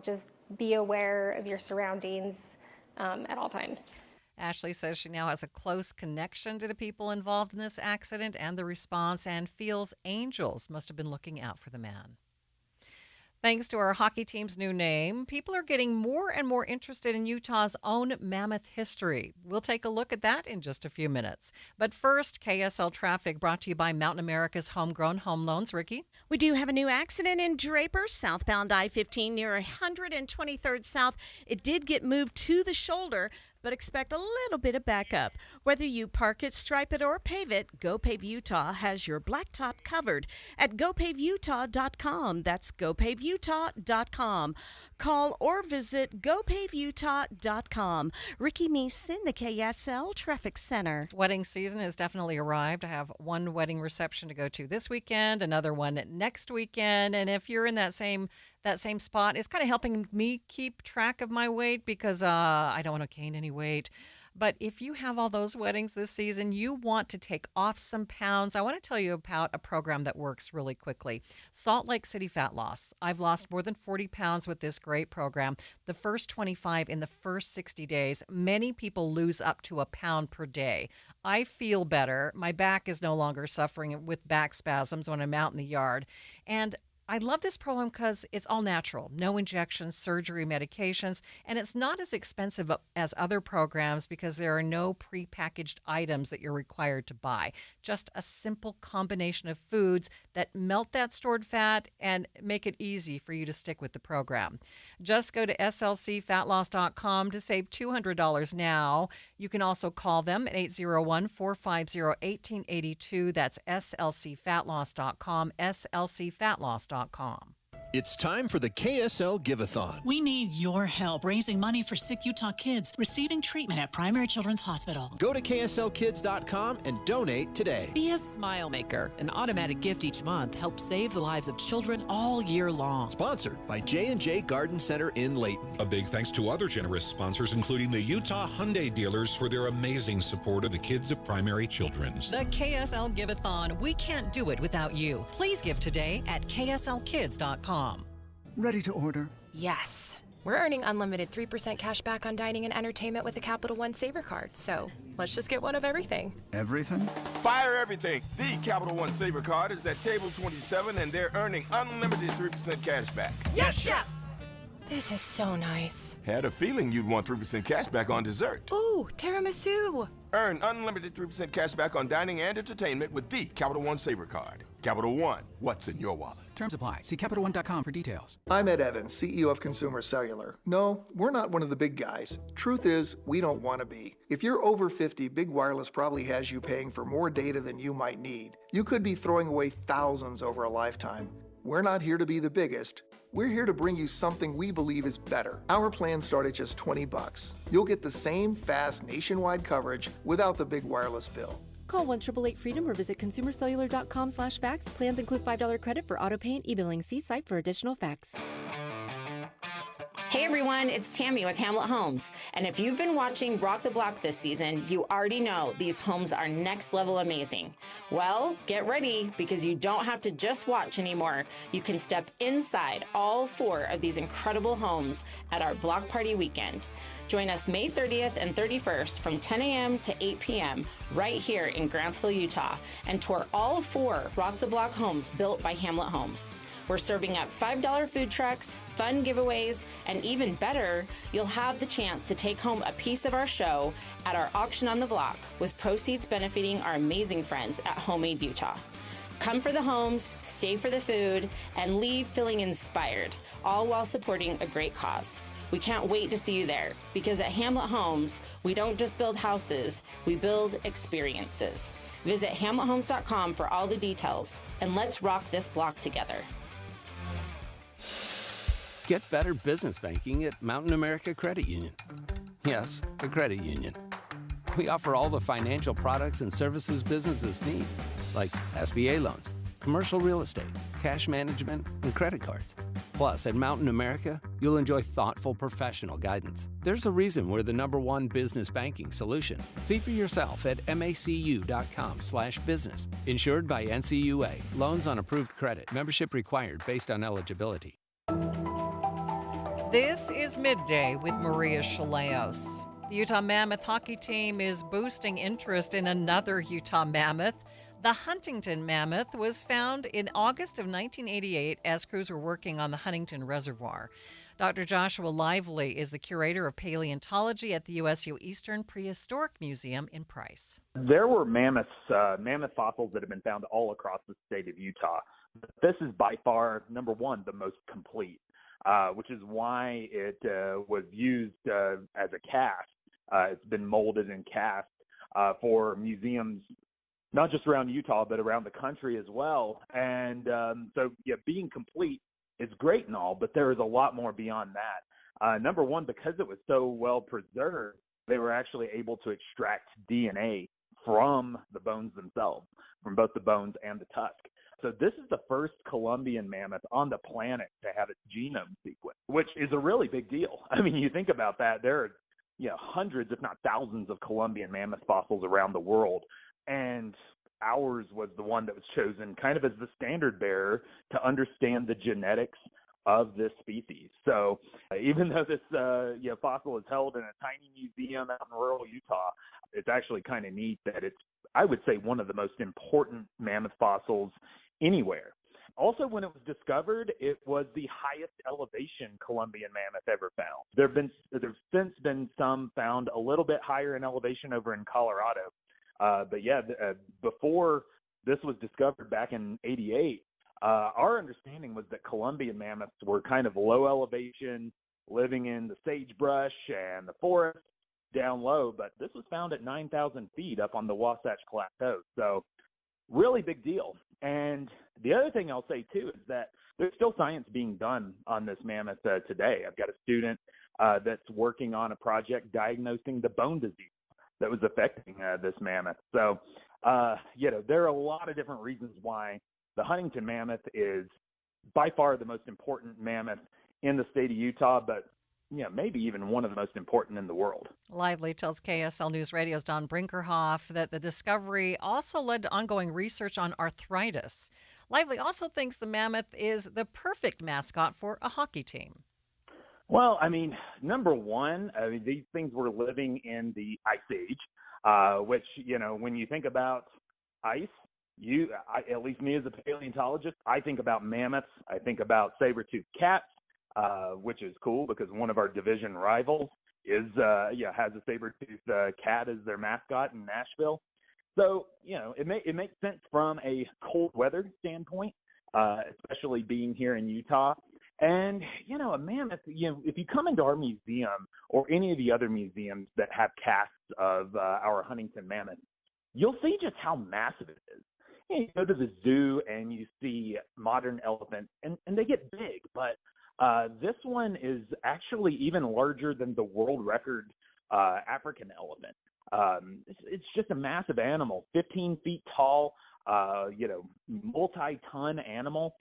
Just be aware of your surroundings at all times. Ashley says she now has a close connection to the people involved in this accident and the response, and feels angels must have been looking out for the man. Thanks to our hockey team's new name, people are getting more and more interested in Utah's own Mammoth history. We'll take a look at that in just a few minutes. But first, KSL Traffic, brought to you by Mountain America's Homegrown Home Loans. Ricky? We do have a new accident in Draper, southbound I-15 near 123rd South. It did get moved to the shoulder, but expect a little bit of backup. Whether you park it, stripe it, or pave it, GoPave Utah has your blacktop covered at GoPaveUtah.com. That's GoPaveUtah.com. Call or visit GoPaveUtah.com. Ricky Meese in the KSL Traffic Center. Wedding season has definitely arrived. I have one wedding reception to go to this weekend, another one next weekend, and if you're in that same spot, it's kind of helping me keep track of my weight, because I don't want to gain any weight. But if you have all those weddings this season, you want to take off some pounds. I want to tell you about a program that works really quickly. Salt Lake City Fat Loss. I've lost more than 40 pounds with this great program. The first 25 in the first 60 days. Many people lose up to a pound per day. I feel better. My back is no longer suffering with back spasms when I'm out in the yard. And I love this program because it's all natural, no injections, surgery, medications, and it's not as expensive as other programs because there are no prepackaged items that you're required to buy. Just a simple combination of foods that melt that stored fat and make it easy for you to stick with the program. Just go to slcfatloss.com to save $200 now. You can also call them at 801-450-1882. That's slcfatloss.com, slcfatloss.com. It's time for the KSL Give-a-thon. We need your help raising money for sick Utah kids receiving treatment at Primary Children's Hospital. Go to KSLkids.com and donate today. Be a smile maker. An automatic gift each month helps save the lives of children all year long. Sponsored by J&J Garden Center in Layton. A big thanks to other generous sponsors, including the Utah Hyundai dealers, for their amazing support of the kids at Primary Children's. The KSL Give-a-thon. We can't do it without you. Please give today at KSLkids.com. Ready to order? Yes. We're earning unlimited 3% cash back on dining and entertainment with a Capital One Saver card, so let's just get one of everything. Everything? Fire everything. The Capital One Saver card is at table 27, and they're earning unlimited 3% cash back. Yes, Chef! This is so nice. Had a feeling you'd want 3% cash back on dessert. Ooh, tiramisu. Earn unlimited 3% cash back on dining and entertainment with the Capital One Saver card. Capital One, what's in your wallet? Terms apply. See CapitalOne.com for details. I'm Ed Evans, CEO of Consumer Cellular. No, we're not one of the big guys. Truth is, we don't want to be. If you're over 50, Big Wireless probably has you paying for more data than you might need. You could be throwing away thousands over a lifetime. We're not here to be the biggest. We're here to bring you something we believe is better. Our plans start at just $20. You'll get the same fast nationwide coverage without the big wireless bill. Call 1-888-FREEDOM or visit consumercellular.com/facts. Plans include $5 credit for auto pay and e-billing. See site for additional facts. Hey everyone, it's Tammy with Hamlet Homes. And if you've been watching Rock the Block this season, you already know these homes are next level amazing. Well, get ready because you don't have to just watch anymore. You can step inside all 4 of these incredible homes at our block party weekend. Join us May 30th and 31st from 10 a.m. to 8 p.m. right here in Grantsville, Utah, and tour all 4 Rock the Block homes built by Hamlet Homes. We're serving up $5 food trucks, fun giveaways, and even better, you'll have the chance to take home a piece of our show at our auction on the block, with proceeds benefiting our amazing friends at Homemade Utah. Come for the homes, stay for the food, and leave feeling inspired, all while supporting a great cause. We can't wait to see you there, because at Hamlet Homes, we don't just build houses, we build experiences. Visit hamlethomes.com for all the details, and let's rock this block together. Get better business banking at Mountain America Credit Union. Yes, a credit union. We offer all the financial products and services businesses need, like SBA loans, commercial real estate, cash management, and credit cards. Plus, at Mountain America, you'll enjoy thoughtful professional guidance. There's a reason we're the #1 business banking solution. See for yourself at macu.com/business. Insured by NCUA. Loans on approved credit. Membership required based on eligibility. This is Midday with Maria Shilaos. The Utah Mammoth hockey team is boosting interest in another Utah Mammoth. The Huntington Mammoth was found in August of 1988 as crews were working on the Huntington Reservoir. Dr. Joshua Lively is the curator of paleontology at the USU Eastern Prehistoric Museum in Price. There were mammoth fossils that have been found all across the state of Utah. This is by far, number one, the most complete, which is why it was used as a cast. It's been molded and cast for museums, not just around Utah, but around the country as well. And so, being complete is great and all, but there is a lot more beyond that. Number one, because it was so well preserved, they were actually able to extract DNA from the bones themselves, from both the bones and the tusk. So this is the first Columbian mammoth on the planet to have its genome sequenced, which is a really big deal. I mean, you think about that, there are hundreds, if not thousands, of Columbian mammoth fossils around the world. And ours was the one that was chosen kind of as the standard bearer to understand the genetics of this species. So even though this fossil is held in a tiny museum out in rural Utah, it's actually kind of neat that it's, I would say, one of the most important mammoth fossils anywhere. Also, when it was discovered, it was the highest elevation Columbian mammoth ever found. There've since been some found a little bit higher in elevation over in Colorado. Before this was discovered back in '88, our understanding was that Columbian mammoths were kind of low elevation, living in the sagebrush and the forest down low, but this was found at 9,000 feet up on the Wasatch Plateau. So really big deal. And the other thing I'll say, too, is that there's still science being done on this mammoth today. I've got a student that's working on a project diagnosing the bone disease that was affecting this mammoth. So, there are a lot of different reasons why the Huntington mammoth is by far the most important mammoth in the state of Utah, but maybe even one of the most important in the world. Lively tells KSL News Radio's Don Brinkerhoff that the discovery also led to ongoing research on arthritis. Lively also thinks the mammoth is the perfect mascot for a hockey team. Well, I mean, number one, these things were living in the Ice Age, which, when you think about ice, at least me as a paleontologist, I think about mammoths. I think about saber-toothed cats, which is cool because one of our division rivals has a saber-toothed cat as their mascot in Nashville. So, it makes sense from a cold weather standpoint, especially being here in Utah. And, a mammoth, if you come into our museum or any of the other museums that have casts of our Huntington mammoth, you'll see just how massive it is. You go to the zoo and you see modern elephants, and they get big, but this one is actually even larger than the world record African elephant. It's just a massive animal, 15 feet tall, multi-ton animal.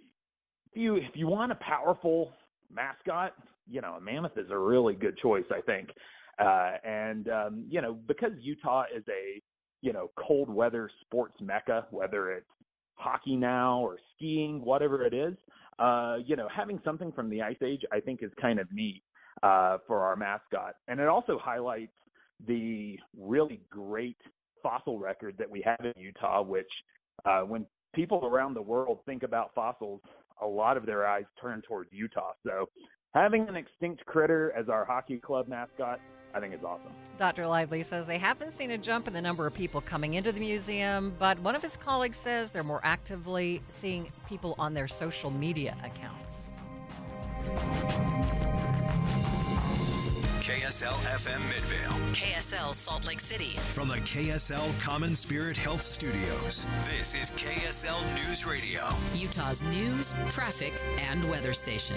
If you want a powerful mascot, a mammoth is a really good choice, I think. Because Utah is a, cold weather sports mecca, whether it's hockey now or skiing, whatever it is, having something from the Ice Age, I think, is kind of neat for our mascot. And it also highlights the really great fossil record that we have in Utah, which when people around the world think about fossils, a lot of their eyes turn towards Utah. So having an extinct critter as our hockey club mascot, I think is awesome. Dr. Lively says they haven't seen a jump in the number of people coming into the museum, but one of his colleagues says they're more actively seeing people on their social media accounts. KSL FM Midvale. KSL Salt Lake City. From the KSL Common Spirit Health Studios, this is KSL News Radio. Utah's news, traffic, and weather station.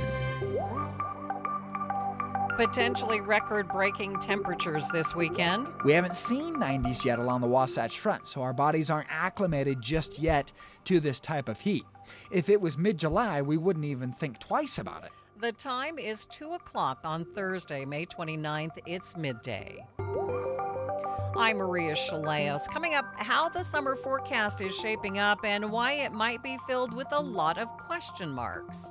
Potentially record-breaking temperatures this weekend. We haven't seen 90s yet along the Wasatch Front, so our bodies aren't acclimated just yet to this type of heat. If it was mid-July, we wouldn't even think twice about it. The time is 2 o'clock on Thursday, May 29th. It's midday. I'm Maria Shilaos. Coming up, how the summer forecast is shaping up and why it might be filled with a lot of question marks.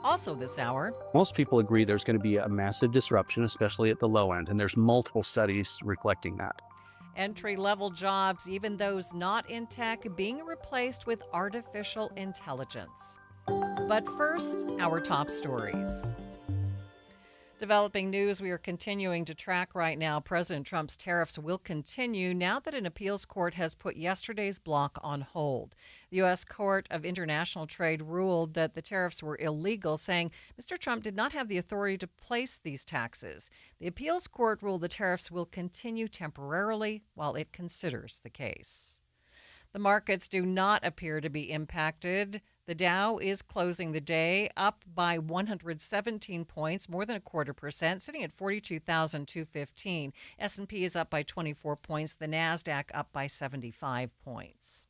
Also this hour, most people agree there's going to be a massive disruption, especially at the low end, and there's multiple studies reflecting that. Entry-level jobs, even those not in tech, being replaced with artificial intelligence. But first, our top stories. Developing news we are continuing to track right now. President Trump's tariffs will continue now that an appeals court has put yesterday's block on hold. The U.S. Court of International Trade ruled that the tariffs were illegal, saying Mr. Trump did not have the authority to place these taxes. The appeals court ruled the tariffs will continue temporarily while it considers the case. The markets do not appear to be impacted. The Dow is closing the day up by 117 points, more than 0.25%, sitting at 42,215. S&P is up by 24 points. The Nasdaq up by 75 points.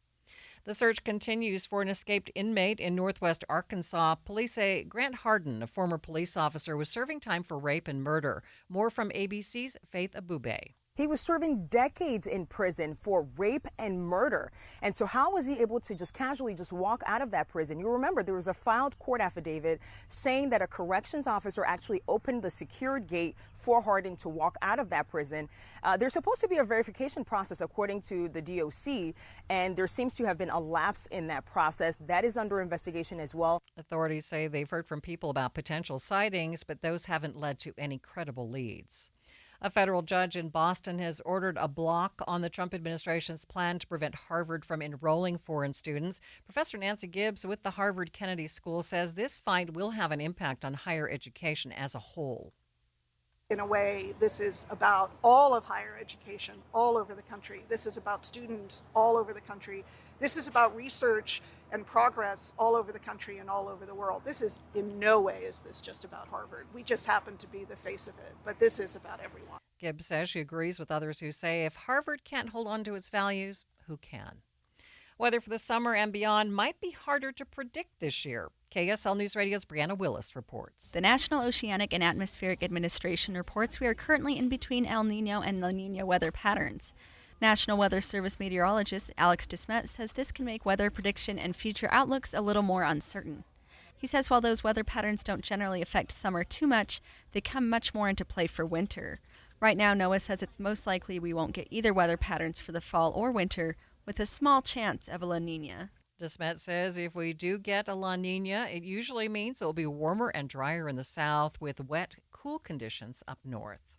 The search continues for an escaped inmate in northwest Arkansas. Police say Grant Harden, a former police officer, was serving time for rape and murder. More from ABC's Faith Abube. He was serving decades in prison for rape and murder. And so how was he able to just casually just walk out of that prison? You remember there was a filed court affidavit saying that a corrections officer actually opened the secured gate for Harden to walk out of that prison. There's supposed to be a verification process according to the DOC, and there seems to have been a lapse in that process. That is under investigation as well. Authorities say they've heard from people about potential sightings, but those haven't led to any credible leads. A federal judge in Boston has ordered a block on the Trump administration's plan to prevent Harvard from enrolling foreign students. Professor Nancy Gibbs with the Harvard Kennedy School says this fight will have an impact on higher education as a whole. In a way, this is about all of higher education all over the country. This is about students all over the country. This is about research and progress all over the country and all over the world. This is in no way is this just about Harvard. We just happen to be the face of it, but this is about everyone. Gibbs says she agrees with others who say if Harvard can't hold on to its values, who can? Weather for the summer and beyond might be harder to predict this year. KSL News Radio's Brianna Willis reports. The National Oceanic and Atmospheric Administration reports we are currently in between El Nino and La Nina weather patterns. National Weather Service meteorologist Alex Desmet says this can make weather prediction and future outlooks a little more uncertain. He says while those weather patterns don't generally affect summer too much, they come much more into play for winter. Right now, NOAA says it's most likely we won't get either weather patterns for the fall or winter, with a small chance of a La Nina. Desmet says if we do get a La Nina, it usually means it will be warmer and drier in the south with wet, cool conditions up north.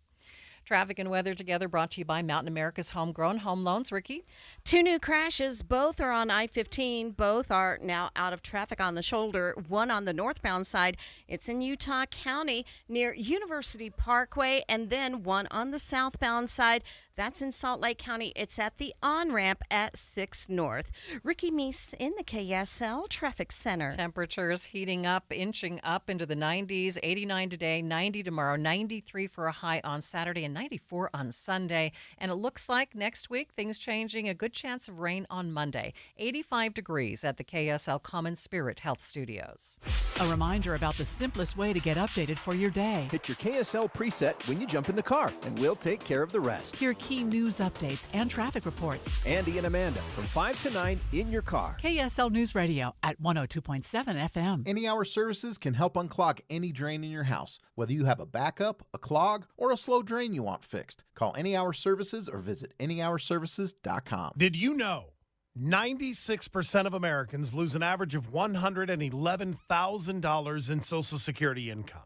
Traffic and weather together brought to you by Mountain America's Homegrown Home Loans. Ricky? 2 new crashes. Both are on I-15. Both are now out of traffic on the shoulder. One on the northbound side. It's in Utah County near University Parkway. And then one on the southbound side. That's in Salt Lake County. It's at the on-ramp at 6 North. Ricky Meese in the KSL Traffic Center. Temperatures heating up, inching up into the 90s. 89 today, 90 tomorrow, 93 for a high on Saturday, and 94 on Sunday. And it looks like next week, things changing. A good chance of rain on Monday. 85 degrees at the KSL Common Spirit Health Studios. A reminder about the simplest way to get updated for your day. Hit your KSL preset when you jump in the car, and we'll take care of the rest. Hear key news updates and traffic reports. Andy and Amanda from 5 to 9 in your car. KSL News Radio at 102.7 FM. Any Hour Services can help unclog any drain in your house. Whether you have a backup, a clog, or a slow drain you want fixed, call Any Hour Services or visit anyhourservices.com. Did you know 96% of Americans lose an average of $111,000 in Social Security income?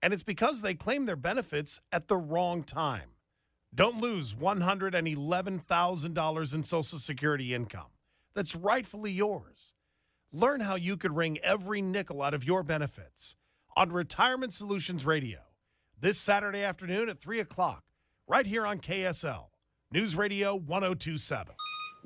And it's because they claim their benefits at the wrong time. Don't lose $111,000 in Social Security income that's rightfully yours. Learn how you could wring every nickel out of your benefits on Retirement Solutions Radio. this Saturday afternoon at 3 o'clock, right here on KSL, News Radio 1027.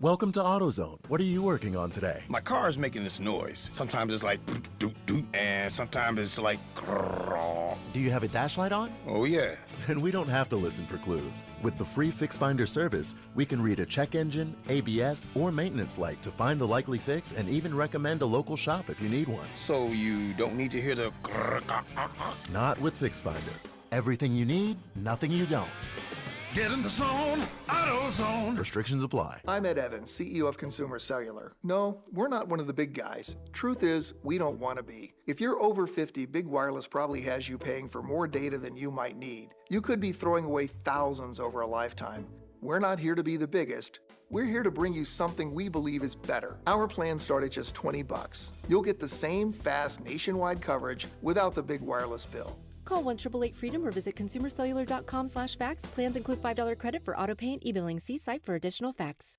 Welcome to AutoZone. What are you working on today? My car is making this noise. Sometimes it's like doot doot, and sometimes it's like grrr. Do you have a dash light on? Oh yeah. Then we don't have to listen for clues. With the free Fix Finder service, we can read a check engine, ABS, or maintenance light to find the likely fix and even recommend a local shop if you need one. So you don't need to hear the grrr. Not with Fix Finder. Everything you need, nothing you don't. Get in the zone, AutoZone. Restrictions apply. I'm Ed Evans, CEO of Consumer Cellular. No, we're not one of the big guys. Truth is, we don't want to be. If you're over 50, Big Wireless probably has you paying for more data than you might need. You could be throwing away thousands over a lifetime. We're not here to be the biggest. We're here to bring you something we believe is better. Our plans start at just $20. You'll get the same fast nationwide coverage without the big wireless bill. Call 1-888-FREEDOM or visit consumercellular.com/facts. Plans include $5 credit for auto pay and e-billing. See site for additional facts.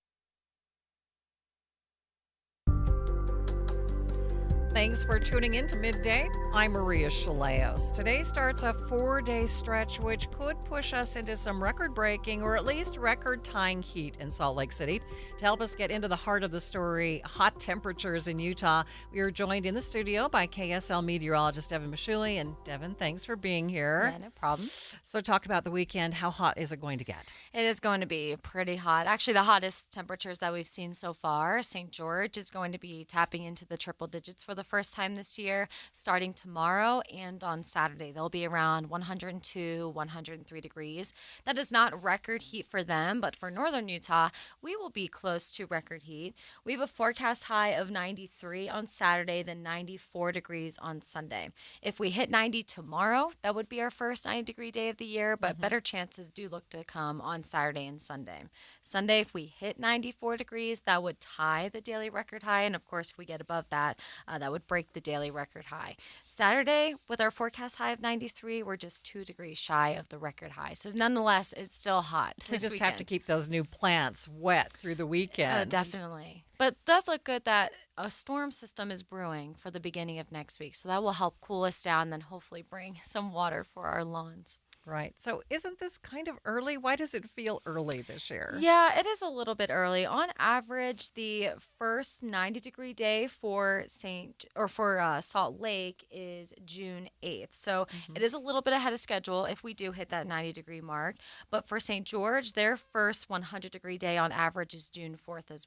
Thanks for tuning in to Midday. I'm Maria Shilaos. Today starts a 4-day stretch which could push us into some record-breaking or at least record-tying heat in Salt Lake City. To help us get into the heart of the story, hot temperatures in Utah, we are joined in the studio by KSL meteorologist Devin Mashuli. And Devin, thanks for being here. Yeah, no problem. So talk about the weekend. How hot is it going to get? It is going to be pretty hot. Actually, the hottest temperatures that we've seen so far. St. George is going to be tapping into the triple digits for the first time this year, starting tomorrow and on Saturday. They'll be around 102, 103 degrees. That is not record heat for them, but for northern Utah, we will be close to record heat. We have a forecast high of 93 on Saturday, then 94 degrees on Sunday. If we hit 90 tomorrow, that would be our first 90-degree day of the year, but better chances do look to come on Saturday and Sunday. Sunday, if we hit 94 degrees, that would tie the daily record high, and of course, if we get above that, that would break the daily record high. Saturday, with our forecast high of 93, we're just 2 degrees shy of the record high. So nonetheless, it's still hot. We just have to keep those new plants wet through the weekend. Definitely. But it does look good that a storm system is brewing for the beginning of next week. So that will help cool us down and then hopefully bring some water for our lawns. Right. So isn't this kind of early? Why does it feel early this year? Yeah, it is a little bit early. On average, the first 90-degree day for Salt Lake is June 8th. So it is a little bit ahead of schedule if we do hit that 90-degree mark. But for St. George, their first 100-degree day on average is June 4th.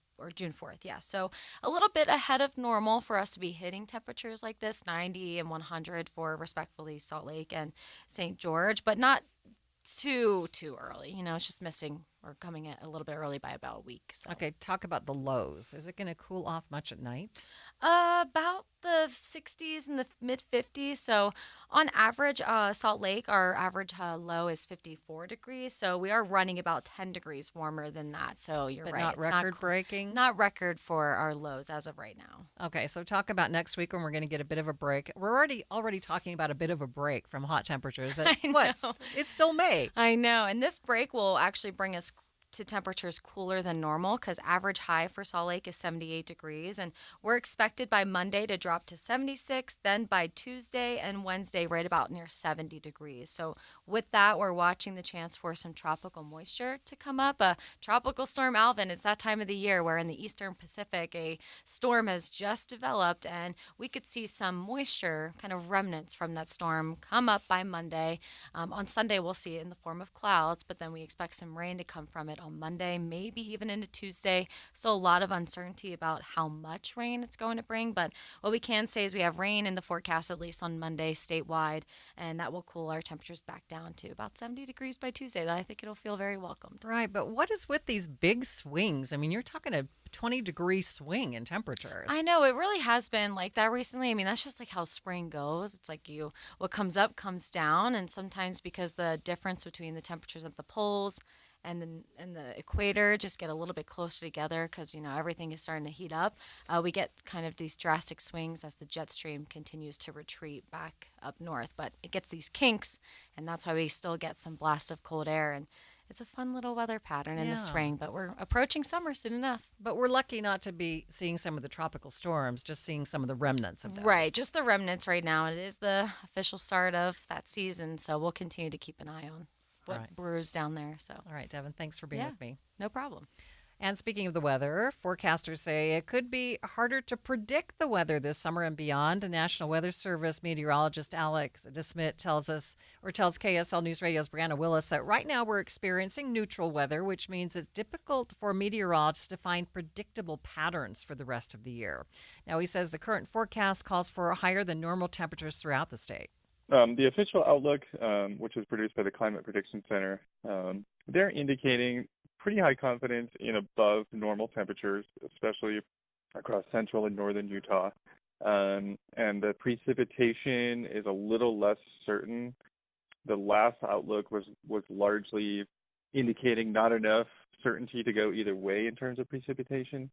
Yeah. So a little bit ahead of normal for us to be hitting temperatures like this, 90 and 100 for respectively Salt Lake and St. George, but not too early. You know, it's just missing or coming in a little bit early by about a week. So. Okay, talk about the lows. Is it going to cool off much at night? About the 60s and the mid-50s. So on average, Salt Lake, our average low is 54 degrees. So we are running about 10 degrees warmer than that. So you're but right. Not record-breaking? Not record for our lows as of right now. Okay, so talk about next week when we're going to get a bit of a break. We're already talking about a bit of a break from hot temperatures. I know. It's still May. I know. And this break will actually bring us to temperatures cooler than normal because average high for Salt Lake is 78 degrees. And we're expected by Monday to drop to 76, then by Tuesday and Wednesday right about near 70 degrees. So with that, we're watching the chance for some tropical moisture to come up. A tropical storm Alvin, it's that time of the year where in the eastern Pacific, a storm has just developed and we could see some moisture, kind of remnants from that storm come up by Monday. On Sunday, we'll see it in the form of clouds, but then we expect some rain to come from it on Monday, maybe even into Tuesday. Still a lot of uncertainty about how much rain it's going to bring, but what we can say is we have rain in the forecast at least on Monday statewide, and that will cool our temperatures back down to about 70 degrees by Tuesday. I think it'll feel very welcomed. Right, but what is with these big swings? I mean, you're talking a 20-degree swing in temperatures. I know, it really has been like that recently. I mean, that's just like how spring goes. It's like what comes up comes down, and sometimes because the difference between the temperatures at the poles and the equator just get a little bit closer together because, everything is starting to heat up. We get kind of these drastic swings as the jet stream continues to retreat back up north. But it gets these kinks, and that's why we still get some blasts of cold air. And it's a fun little weather pattern in the Yeah. spring, but we're approaching summer soon enough. But we're lucky not to be seeing some of the tropical storms, just seeing some of the remnants of those. Right, just the remnants right now. It is the official start of that season, so we'll continue to keep an eye on what right. brews down there. So, all right, Devin, thanks for being with me. No problem. And speaking of the weather, forecasters say it could be harder to predict the weather this summer and beyond. The National Weather Service meteorologist Alex DeSmit tells KSL News Radio's Brianna Willis that right now we're experiencing neutral weather, which means it's difficult for meteorologists to find predictable patterns for the rest of the year. Now, he says the current forecast calls for higher than normal temperatures throughout the state. The official outlook, which is produced by the Climate Prediction Center, they're indicating pretty high confidence in above normal temperatures, especially across central and northern Utah. And the precipitation is a little less certain. The last outlook was largely indicating not enough certainty to go either way in terms of precipitation,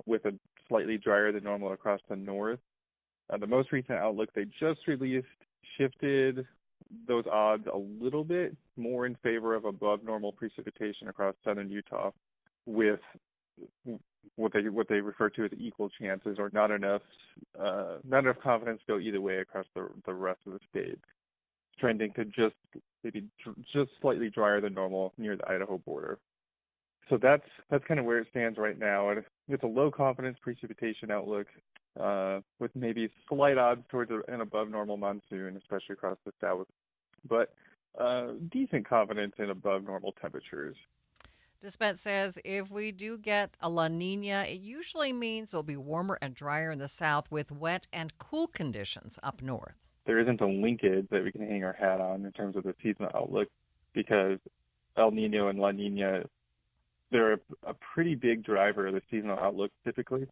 with a slightly drier than normal across the north. The most recent outlook they just released shifted those odds a little bit more in favor of above normal precipitation across southern Utah, with what they refer to as equal chances, or not enough confidence to go either way across the rest of the state, trending to just slightly drier than normal near the Idaho border. So that's kind of where it stands right now. It's a low confidence precipitation outlook, with maybe slight odds towards an above normal monsoon, especially across the south, but decent confidence in above normal temperatures. DeSmet says if we do get a La Nina, it usually means it'll be warmer and drier in the south with wet and cool conditions up north. There isn't a linkage that we can hang our hat on in terms of the seasonal outlook, because El Nino and La Nina, they're a pretty big driver of the seasonal outlook typically,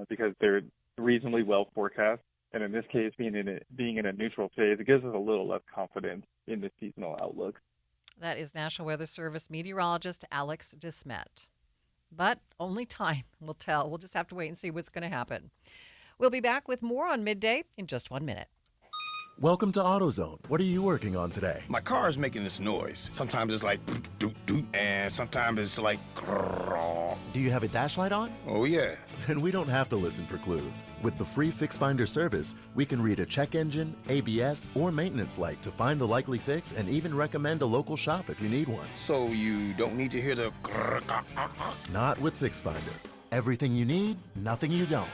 because they're reasonably well forecast. And in this case, being in a neutral phase, it gives us a little less confidence in the seasonal outlook. That is National Weather Service meteorologist Alex DeSmet. But only time will tell. We'll just have to wait and see what's going to happen. We'll be back with more on Midday in just 1 minute. Welcome to AutoZone. What are you working on today? My car is making this noise. Sometimes it's like doot doot, and sometimes it's like grrr. Do you have a dash light on? Oh yeah. Then we don't have to listen for clues. With the free Fix Finder service, we can read a check engine, ABS, or maintenance light to find the likely fix and even recommend a local shop if you need one. So you don't need to hear the grrr. Not with Fix Finder. Everything you need, nothing you don't.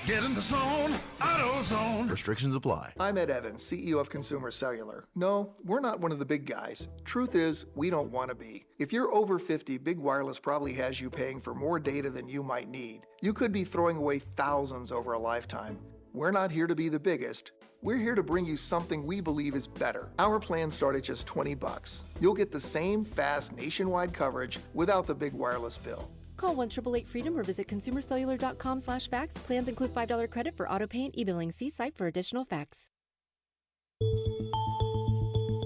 Get in the zone, AutoZone. Restrictions apply. I'm Ed Evans, CEO of Consumer Cellular. No, we're not one of the big guys. Truth is, we don't want to be. If you're over 50, Big Wireless probably has you paying for more data than you might need. You could be throwing away thousands over a lifetime. We're not here to be the biggest. We're here to bring you something we believe is better. Our plans start at just $20. You'll get the same fast nationwide coverage without the big wireless bill. Call 1-888-FREEDOM or visit consumercellular.com/facts. Plans include $5 credit for auto pay and e-billing. See site for additional facts.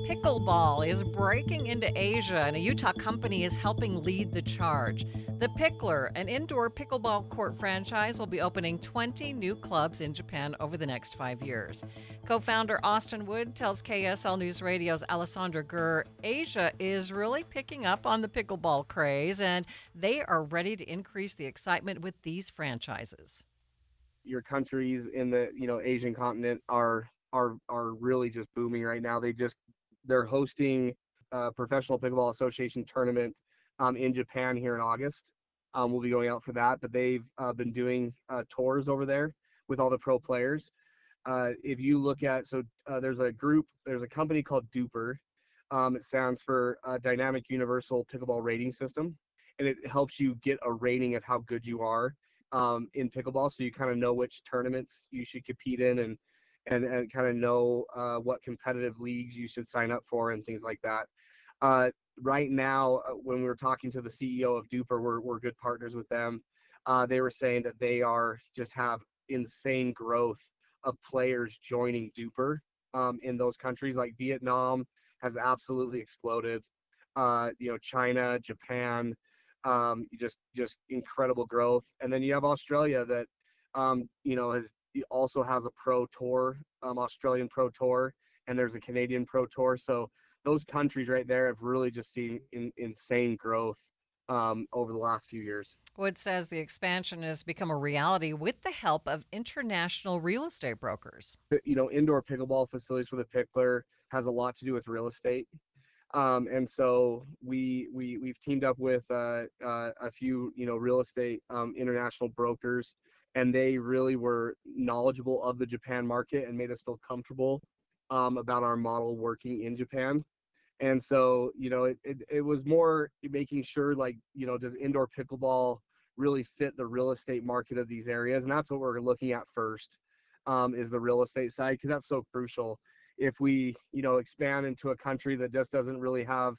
Pickleball is breaking into Asia, and a Utah company is helping lead the charge. The Pickler, an indoor pickleball court franchise, will be opening 20 new clubs in Japan over the next 5 years. Co-founder Austin Wood tells KSL News Radio's Alessandra Gurr, Asia is really picking up on the pickleball craze, and they are ready to increase the excitement with these franchises. Your countries in the Asian continent are really just booming right now. They're hosting a Professional Pickleball Association tournament in Japan here in August. We'll be going out for that, but they've been doing tours over there with all the pro players. If you look at, there's a company called Duper. It stands for Dynamic Universal Pickleball Rating System, and it helps you get a rating of how good you are in pickleball, so you kind of know which tournaments you should compete in and kind of know what competitive leagues you should sign up for and things like that. Right now, when we were talking to the CEO of Duper, we're good partners with them. They were saying that they have insane growth of players joining Duper in those countries. Like Vietnam has absolutely exploded. China, Japan, just incredible growth. And then you have Australia that also has a pro tour, Australian pro tour, and there's a Canadian pro tour. So those countries right there have really just seen insane growth over the last few years. Wood says the expansion has become a reality with the help of international real estate brokers. Indoor pickleball facilities for the Pickler has a lot to do with real estate. And so we've teamed up with a few, real estate international brokers, and they really were knowledgeable of the Japan market and made us feel comfortable about our model working in Japan. And so, it was more making sure, does indoor pickleball really fit the real estate market of these areas? And that's what we're looking at first, is the real estate side, because that's so crucial. If we, expand into a country that just doesn't really have,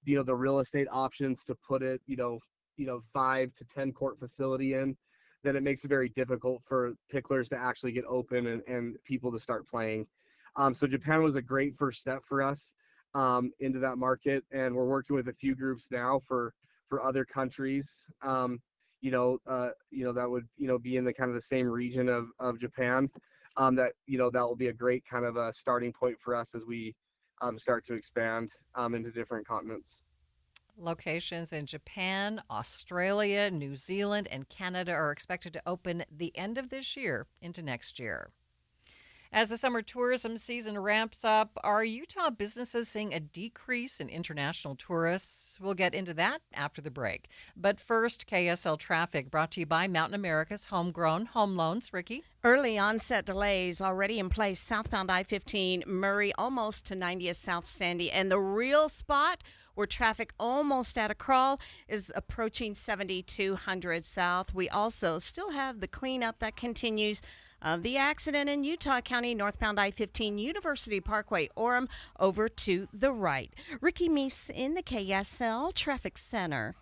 the real estate options to put it, 5 to 10 court facility in, then it makes it very difficult for picklers to actually get open and people to start playing. So Japan was a great first step for us into that market, and we're working with a few groups now for other countries. That would be in the kind of the same region of Japan. That will be a great kind of a starting point for us as we start to expand into different continents. Locations in Japan, Australia, New Zealand, and Canada are expected to open the end of this year into next year. As the summer tourism season ramps up, are Utah businesses seeing a decrease in international tourists? We'll get into that after the break. But first, KSL traffic brought to you by Mountain America's Homegrown Home Loans. Ricky? Early onset delays already in place southbound I-15 Murray almost to 90th South Sandy. And the real spot where traffic almost at a crawl is approaching 7200 South. We also still have the cleanup that continues of the accident in Utah County, northbound I-15 University Parkway, Orem, over to the right. Ricky Meese in the KSL Traffic Center.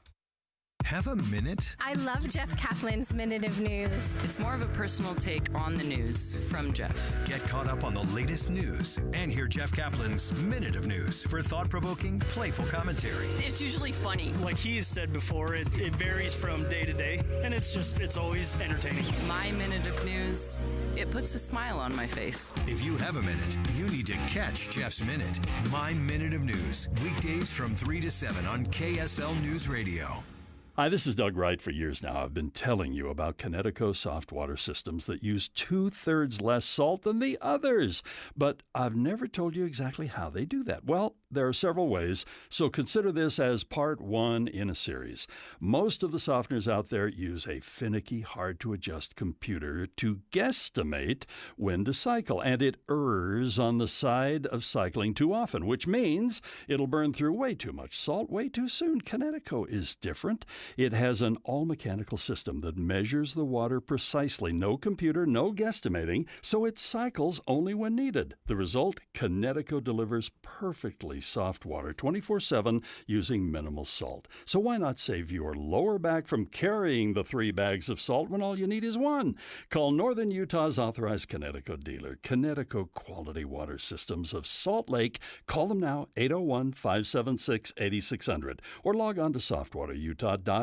Have a minute? I love Jeff Kaplan's Minute of News. It's more of a personal take on the news from Jeff. Get caught up on the latest news and hear Jeff Kaplan's Minute of News for thought-provoking, playful commentary. It's usually funny. Like he's said before, it varies from day to day, and it's always entertaining. My Minute of News, it puts a smile on my face. If you have a minute, you need to catch Jeff's Minute. My Minute of News, weekdays from 3 to 7 on KSL News Radio. Hi, this is Doug Wright. For years now, I've been telling you about Connecticut soft water systems that use 2/3 less salt than the others. But I've never told you exactly how they do that. Well, there are several ways, so consider this as part one in a series. Most of the softeners out there use a finicky, hard-to-adjust computer to guesstimate when to cycle, and it errs on the side of cycling too often, which means it'll burn through way too much salt way too soon. Connecticut is different. It has an all-mechanical system that measures the water precisely. No computer, no guesstimating, so it cycles only when needed. The result? Connecticut delivers perfectly soft water 24/7 using minimal salt. So why not save your lower back from carrying the 3 bags of salt when all you need is 1? Call Northern Utah's authorized Connecticut dealer, Connecticut Quality Water Systems of Salt Lake. Call them now, 801-576-8600, or log on to softwaterutah.com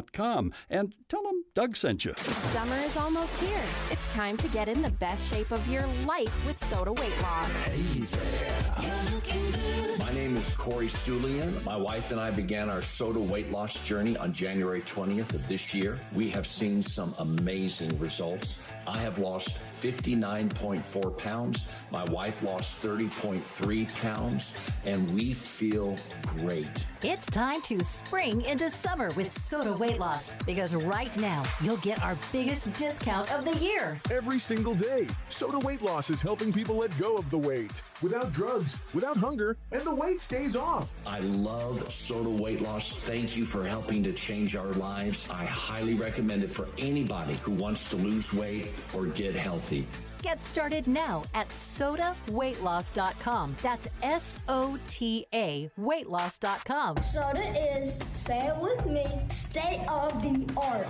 and tell them Doug sent you. Summer is almost here. It's time to get in the best shape of your life with Soda Weight Loss. Hey there. You're looking good. My name is Corey Sulian. My wife and I began our Soda weight loss journey on January 20th of this year. We have seen some amazing results. I have lost 59.4 pounds. My wife lost 30.3 pounds, and we feel great. It's time to spring into summer with Soda Weight Loss, because right now you'll get our biggest discount of the year. Every single day, Soda Weight Loss is helping people let go of the weight without drugs, without hunger, and the weight stays off. I love Soda Weight Loss. Thank you for helping to change our lives. I highly recommend it for anybody who wants to lose weight or get healthy. Get started now at sodaweightloss.com. That's SOTA weightloss.com. Soda is, say it with me, state of the art.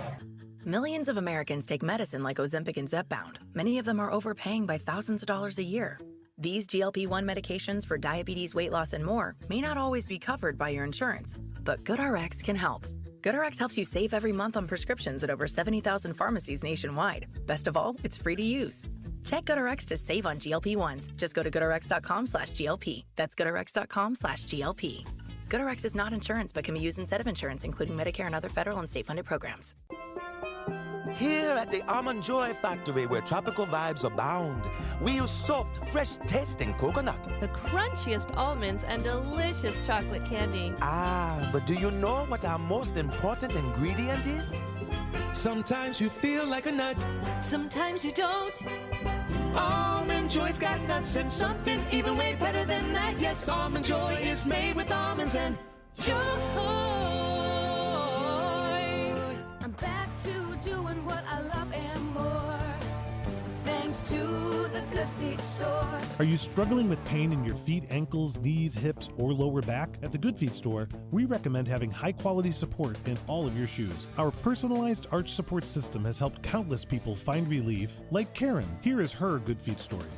Millions of Americans take medicine like Ozempic and Zepbound. Many of them are overpaying by thousands of dollars a year. These GLP-1 medications for diabetes, weight loss, and more may not always be covered by your insurance, but GoodRx can help. GoodRx helps you save every month on prescriptions at over 70,000 pharmacies nationwide. Best of all, it's free to use. Check GoodRx to save on GLP-1s. Just go to goodrx.com/GLP. That's goodrx.com/GLP. GoodRx is not insurance but can be used instead of insurance, including Medicare and other federal and state-funded programs. Here at the Almond Joy Factory, where tropical vibes abound, we use soft, fresh-tasting coconut. The crunchiest almonds and delicious chocolate candy. Ah, but do you know what our most important ingredient is? Sometimes you feel like a nut. Sometimes you don't. Almond Joy's got nuts and something even way better than that. Yes, Almond Joy is made with almonds and joy. I'm back to doing what I love and more, thanks to the Good Feet store. Are you struggling with pain in your feet, ankles, knees, hips, or lower back? At the Good Feet store, we recommend having high-quality support in all of your shoes. Our personalized arch support system has helped countless people find relief, like Karen. Here is her Good Feet story.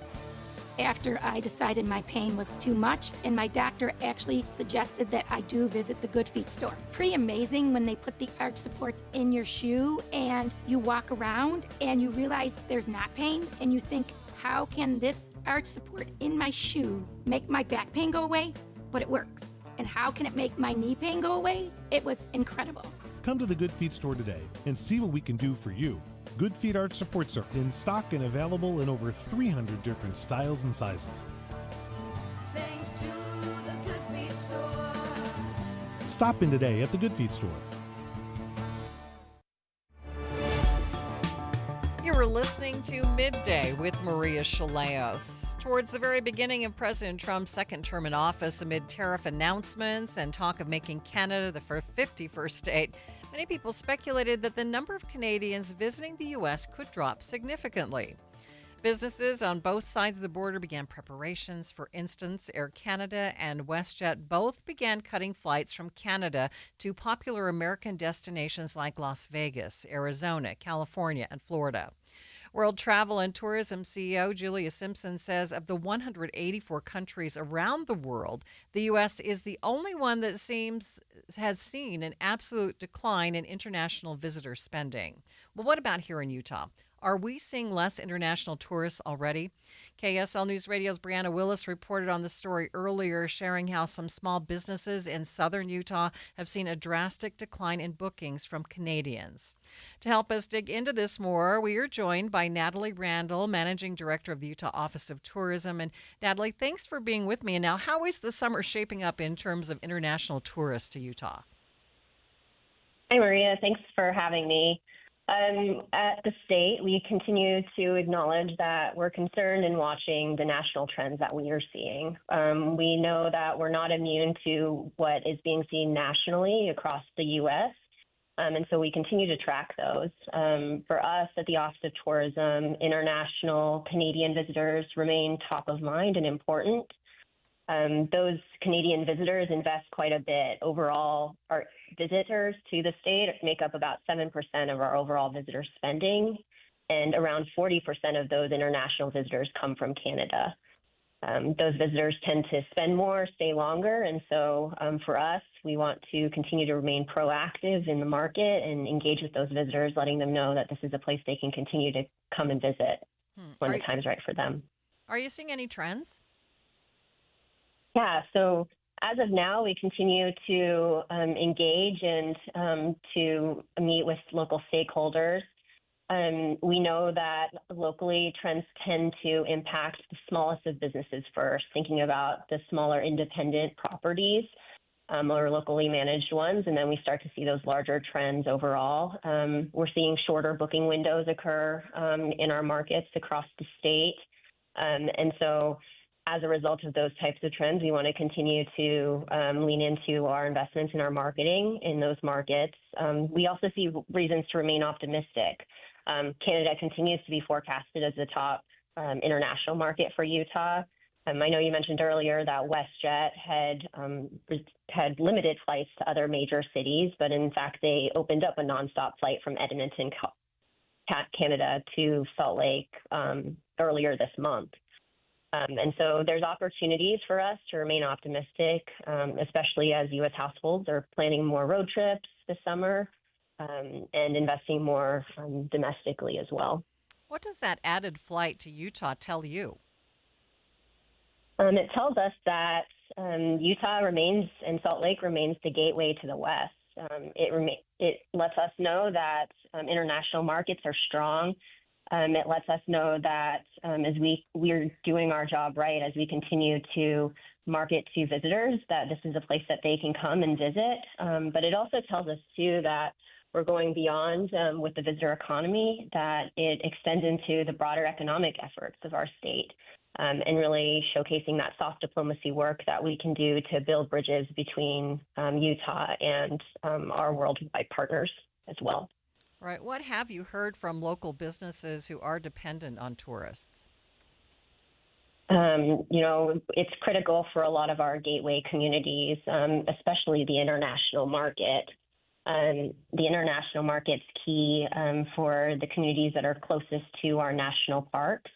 After I decided my pain was too much, and my doctor actually suggested that I do visit the Good Feet store. Pretty amazing when they put the arch supports in your shoe and you walk around and you realize there's not pain and you think, how can this arch support in my shoe make my back pain go away? But it works. And how can it make my knee pain go away? It was incredible. Come to the Good Feet store today and see what we can do for you. Good Feet arch supports are in stock and available in over 300 different styles and sizes. Thanks to the Good Feet store. Stop in today at the Good Feet store. You were listening to Midday with Maria Shilaos. Towards the very beginning of President Trump's second term in office, amid tariff announcements and talk of making Canada the 51st state, many people speculated that the number of Canadians visiting the U.S. could drop significantly. Businesses on both sides of the border began preparations. For instance, Air Canada and WestJet both began cutting flights from Canada to popular American destinations like Las Vegas, Arizona, California, and Florida. World Travel and Tourism CEO Julia Simpson says of the 184 countries around the world, the U.S. is the only one that has seen an absolute decline in international visitor spending. Well, what about here in Utah? Are we seeing less international tourists already? KSL News Radio's Brianna Willis reported on the story earlier, sharing how some small businesses in southern Utah have seen a drastic decline in bookings from Canadians. To help us dig into this more, we are joined by Natalie Randall, Managing Director of the Utah Office of Tourism. And Natalie, thanks for being with me. And now, how is the summer shaping up in terms of international tourists to Utah? Hi, Maria. Thanks for having me. At the state, we continue to acknowledge that we're concerned and watching the national trends that we are seeing. We know that we're not immune to what is being seen nationally across the U.S., and so we continue to track those. For us at the Office of Tourism, international Canadian visitors remain top of mind and important. Those Canadian visitors invest quite a bit. Overall, our visitors to the state make up about 7% of our overall visitor spending, and around 40% of those international visitors come from Canada. Those visitors tend to spend more, stay longer, and so for us, we want to continue to remain proactive in the market and engage with those visitors, letting them know that this is a place they can continue to come and visit when the time's right for them. Are you seeing any trends? Yeah, so as of now, we continue to engage and to meet with local stakeholders. We know that locally trends tend to impact the smallest of businesses first, thinking about the smaller independent properties or locally managed ones, and then we start to see those larger trends overall. We're seeing shorter booking windows occur in our markets across the state, and so as a result of those types of trends, we want to continue to lean into our investments in our marketing in those markets. We also see reasons to remain optimistic. Canada continues to be forecasted as the top international market for Utah. I know you mentioned earlier that WestJet had limited flights to other major cities, but in fact, they opened up a nonstop flight from Edmonton, Canada to Salt Lake earlier this month. And so there's opportunities for us to remain optimistic, especially as U.S. households are planning more road trips this summer and investing more domestically as well. What does that added flight to Utah tell you? It tells us that Utah remains and Salt Lake remains the gateway to the West. It lets us know that international markets are strong. It lets us know that as we're doing our job right, as we continue to market to visitors, that this is a place that they can come and visit. But it also tells us, too, that we're going beyond with the visitor economy, that it extends into the broader economic efforts of our state. And really showcasing that soft diplomacy work that we can do to build bridges between Utah and our worldwide partners as well. Right. What have you heard from local businesses who are dependent on tourists? It's critical for a lot of our gateway communities, especially the international market. The international market's key for the communities that are closest to our national parks.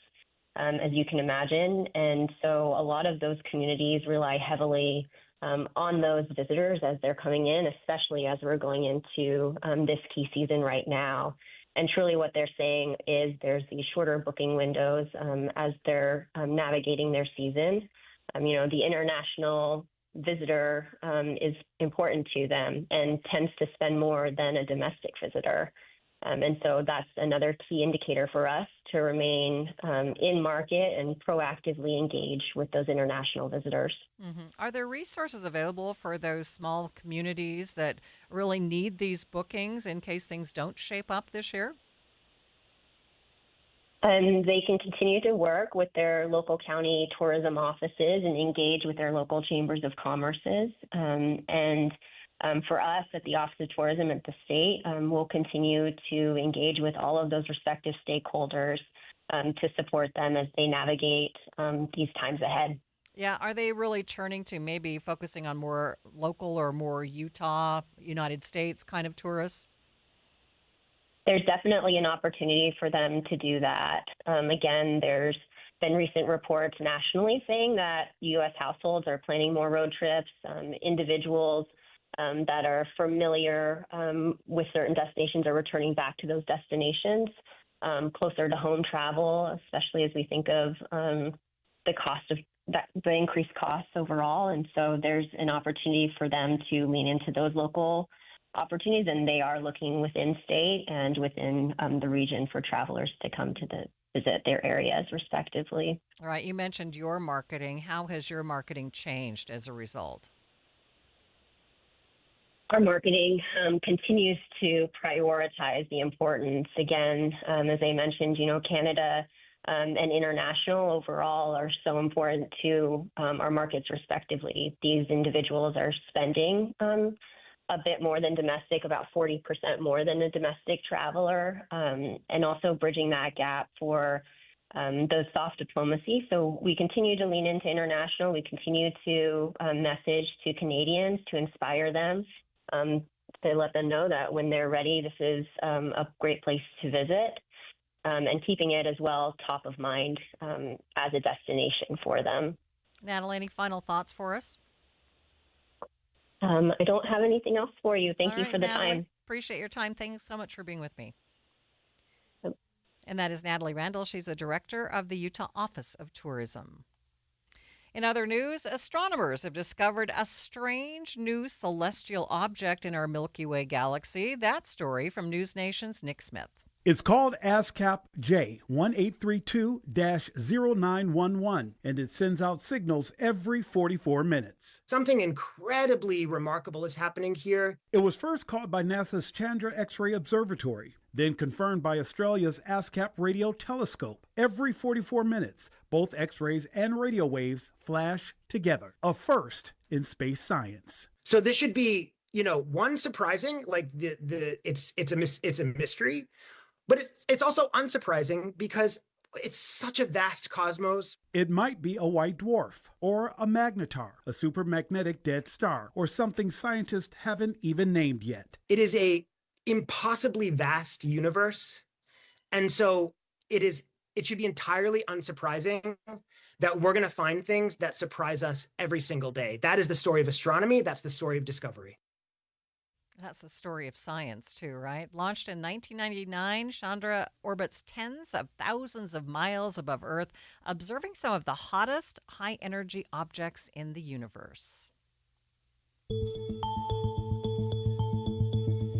As you can imagine. And so a lot of those communities rely heavily on those visitors as they're coming in, especially as we're going into this key season right now. And truly what they're saying is there's these shorter booking windows as they're navigating their season. The international visitor is important to them and tends to spend more than a domestic visitor. And so that's another key indicator for us to remain in market and proactively engage with those international visitors. Mm-hmm. Are there resources available for those small communities that really need these bookings in case things don't shape up this year? They can continue to work with their local county tourism offices and engage with their local chambers of commerces. For us at the Office of Tourism at the state, we'll continue to engage with all of those respective stakeholders to support them as they navigate these times ahead. Yeah, are they really turning to maybe focusing on more local or more Utah, United States kind of tourists? There's definitely an opportunity for them to do that. Again, there's been recent reports nationally saying that U.S. households are planning more road trips, individuals that are familiar with certain destinations are returning back to those destinations, closer to home travel, especially as we think of the cost of the increased costs overall. And so there's an opportunity for them to lean into those local opportunities, and they are looking within state and within the region for travelers to come to visit their areas respectively. All right. You mentioned your marketing. How has your marketing changed as a result? Our marketing continues to prioritize the importance. Again, as I mentioned, Canada and international overall are so important to our markets respectively. These individuals are spending a bit more than domestic, about 40% more than a domestic traveler, and also bridging that gap for those soft diplomacy. So we continue to lean into international. We continue to message to Canadians to inspire them. To let them know that when they're ready, this is a great place to visit, and keeping it as well top of mind as a destination for them. Natalie, any final thoughts for us? I don't have anything else for you. Thank you for the Natalie, time. Appreciate your time. Thanks so much for being with me. And that is Natalie Randall. She's the director of the Utah Office of Tourism. In other news, astronomers have discovered a strange new celestial object in our Milky Way galaxy. That story from News Nation's Nick Smith. It's called ASCAP J1832-0911, and it sends out signals every 44 minutes. Something incredibly remarkable is happening here. It was first caught by NASA's Chandra X-ray Observatory, then confirmed by Australia's ASCAP radio telescope. Every 44 minutes, both X-rays and radio waves flash together. A first in space science. So this should be, one, surprising, like it's a mystery, but it's also unsurprising because it's such a vast cosmos. It might be a white dwarf, or a magnetar, a supermagnetic dead star, or something scientists haven't even named yet. It is a impossibly vast universe, and so it should be entirely unsurprising that we're going to find things that surprise us every single day. That is the story of astronomy. That's the story of discovery. That's the story of science, too, right? Launched in 1999, Chandra orbits tens of thousands of miles above Earth, observing some of the hottest high-energy objects in the universe.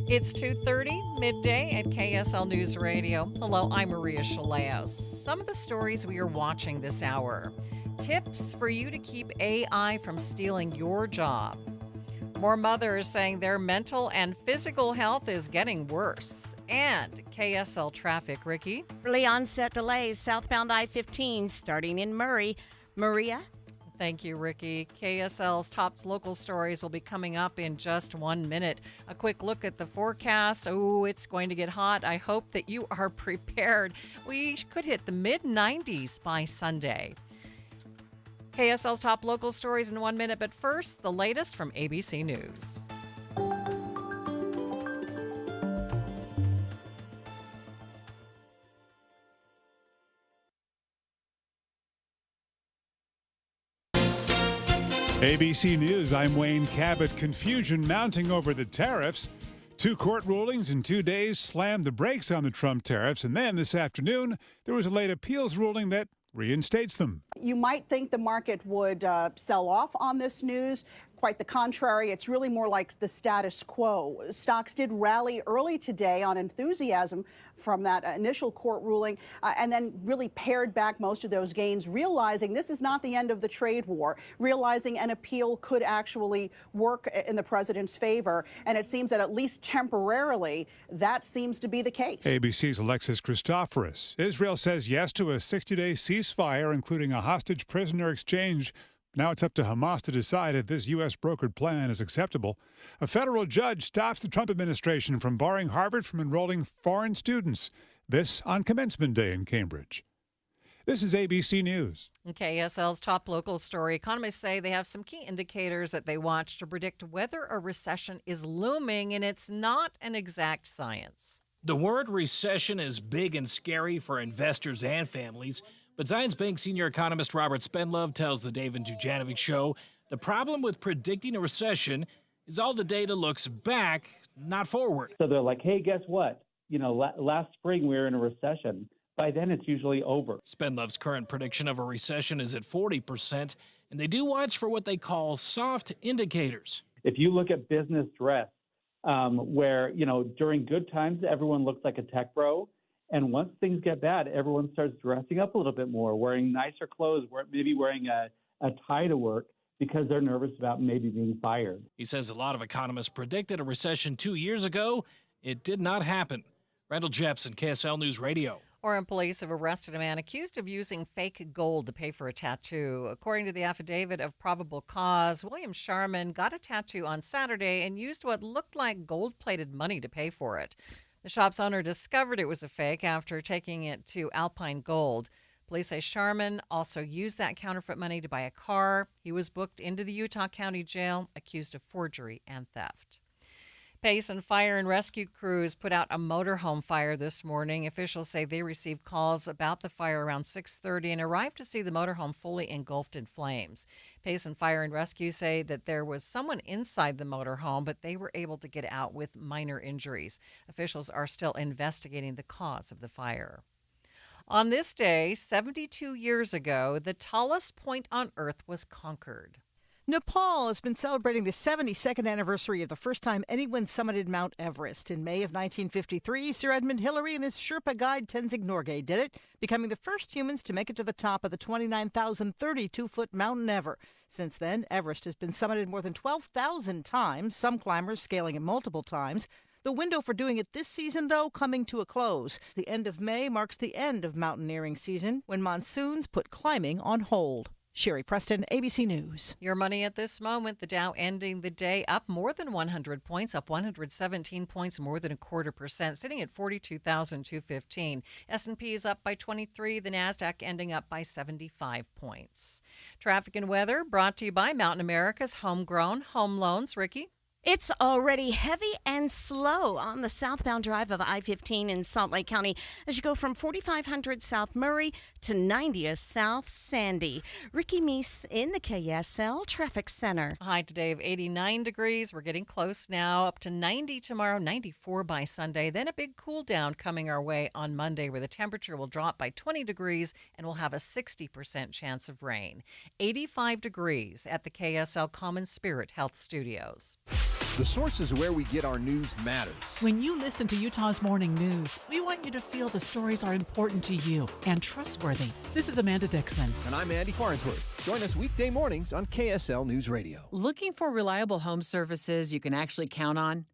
It's 2:30, midday at KSL News Radio. Hello, I'm Maria Shilaos. Some of the stories we are watching this hour. Tips for you to keep AI from stealing your job. More mothers saying their mental and physical health is getting worse. And KSL traffic, Ricky. Early onset delays southbound I-15 starting in Murray. Maria? Thank you, Ricky. KSL's top local stories will be coming up in just 1 minute. A quick look at the forecast. Oh, it's going to get hot. I hope that you are prepared. We could hit the mid-90s by Sunday. KSL's top local stories in 1 minute, but first, the latest from ABC News. ABC News, I'm Wayne Cabot. Confusion mounting over the tariffs. 2 court rulings in 2 days slammed the brakes on the Trump tariffs, and then this afternoon, there was a late appeals ruling that reinstates them. You might think the market would sell off on this news. Quite the contrary. It's really more like the status quo. Stocks did rally early today on enthusiasm from that initial court ruling and then really pared back most of those gains, realizing this is not the end of the trade war, realizing an appeal could actually work in the president's favor. And it seems that at least temporarily, that seems to be the case. ABC's Alexis Christoforous. Israel says yes to a 60-day ceasefire, including a hostage prisoner exchange. Now it's up to Hamas to decide if this U.S. brokered plan is acceptable. A federal judge stops the Trump administration from barring Harvard from enrolling foreign students. This on Commencement Day in Cambridge. This is ABC News. KSL's top local story. Economists say they have some key indicators that they watch to predict whether a recession is looming, and it's not an exact science. The word recession is big and scary for investors and families. But Zions Bank senior economist Robert Spenlove tells the David Dujanovic Show the problem with predicting a recession is all the data looks back, not forward. So they're like, hey, guess what? You know, last spring we were in a recession. By then it's usually over. Spenlove's current prediction of a recession is at 40%, and they do watch for what they call soft indicators. If you look at business dress, where, you know, during good times everyone looks like a tech bro. And once things get bad, everyone starts dressing up a little bit more, wearing nicer clothes, maybe wearing a tie to work because they're nervous about maybe being fired. He says a lot of economists predicted a recession 2 years ago. It did not happen. Randall Jepson, KSL News Radio. Orem police have arrested a man accused of using fake gold to pay for a tattoo. According to the affidavit of probable cause, William Sharman got a tattoo on Saturday and used what looked like gold-plated money to pay for it. The shop's owner discovered it was a fake after taking it to Alpine Gold. Police say Sharman also used that counterfeit money to buy a car. He was booked into the Utah County Jail, accused of forgery and theft. Payson fire and rescue crews put out a motorhome fire this morning. Officials say they received calls about the fire around 6:30 and arrived to see the motorhome fully engulfed in flames. Payson Fire and Rescue say that there was someone inside the motorhome, but they were able to get out with minor injuries. Officials are still investigating the cause of the fire. On this day, 72 years ago, the tallest point on Earth was conquered. Nepal has been celebrating the 72nd anniversary of the first time anyone summited Mount Everest. In May of 1953, Sir Edmund Hillary and his Sherpa guide Tenzing Norgay did it, becoming the first humans to make it to the top of the 29,032-foot mountain ever. Since then, Everest has been summited more than 12,000 times, some climbers scaling it multiple times. The window for doing it this season, though, coming to a close. The end of May marks the end of mountaineering season, when monsoons put climbing on hold. Sherry Preston, ABC News. Your money at this moment, the Dow ending the day up more than 100 points, up 117 points, more than 0.25%, sitting at 42,215. S&P is up by 23, the NASDAQ ending up by 75 points. Traffic and weather brought to you by Mountain America's Homegrown Home Loans. Ricky? It's already heavy and slow on the southbound drive of I-15 in Salt Lake County as you go from 4500 South Murray to 90th South Sandy. Ricky Meese in the KSL Traffic Center. High today of 89 degrees. We're getting close now, up to 90 tomorrow, 94 by Sunday. Then a big cool down coming our way on Monday where the temperature will drop by 20 degrees and we'll have a 60% chance of rain. 85 degrees at the KSL Common Spirit Health Studios. The sources where we get our news matters. When you listen to Utah's Morning News, we want you to feel the stories are important to you and trustworthy. This is Amanda Dixon. And I'm Andy Farnsworth. Join us weekday mornings on KSL News Radio. Looking for reliable home services you can actually count on?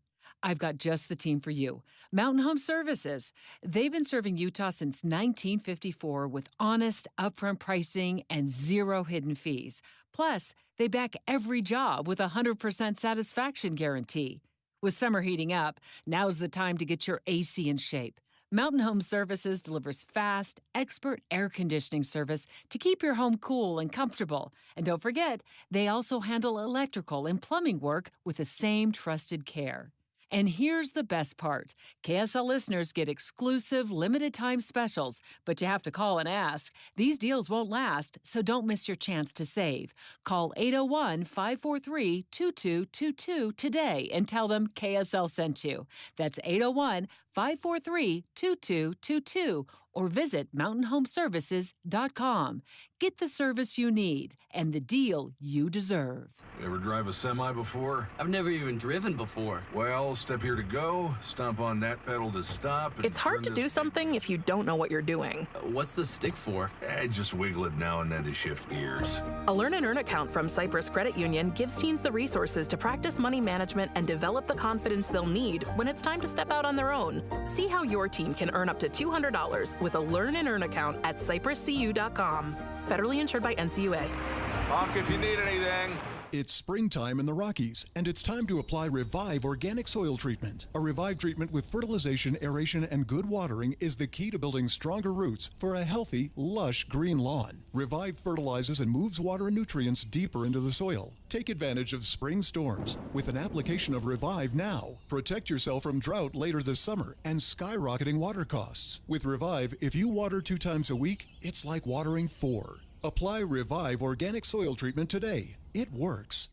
I've got just the team for you. Mountain Home Services. They've been serving Utah since 1954 with honest, upfront pricing and zero hidden fees. Plus, they back every job with a 100% satisfaction guarantee. With summer heating up, now's the time to get your AC in shape. Mountain Home Services delivers fast, expert air conditioning service to keep your home cool and comfortable. And don't forget, they also handle electrical and plumbing work with the same trusted care. And here's the best part. KSL listeners get exclusive limited-time specials, but you have to call and ask. These deals won't last, so don't miss your chance to save. Call 801-543-2222 today and tell them KSL sent you. That's 801-543-2222 or visit mountainhomeservices.com. Get the service you need and the deal you deserve. You ever drive a semi before? I've never even driven before. Well, step here to go, stomp on that pedal to stop. And it's hard to do something if you don't know what you're doing. What's the stick for? Just wiggle it now and then to shift gears. A Learn and Earn account from Cyprus Credit Union gives teens the resources to practice money management and develop the confidence they'll need when it's time to step out on their own. See how your teen can earn up to $200 with a Learn and Earn account at cypruscu.com. Federally insured by NCUA. Honk if you need anything. It's springtime in the Rockies, and it's time to apply Revive Organic Soil Treatment. A Revive treatment with fertilization, aeration, and good watering is the key to building stronger roots for a healthy, lush green lawn. Revive fertilizes and moves water and nutrients deeper into the soil. Take advantage of spring storms with an application of Revive now. Protect yourself from drought later this summer and skyrocketing water costs. With Revive, if you water 2 times a week, it's like watering 4. Apply Revive Organic Soil Treatment today. It works.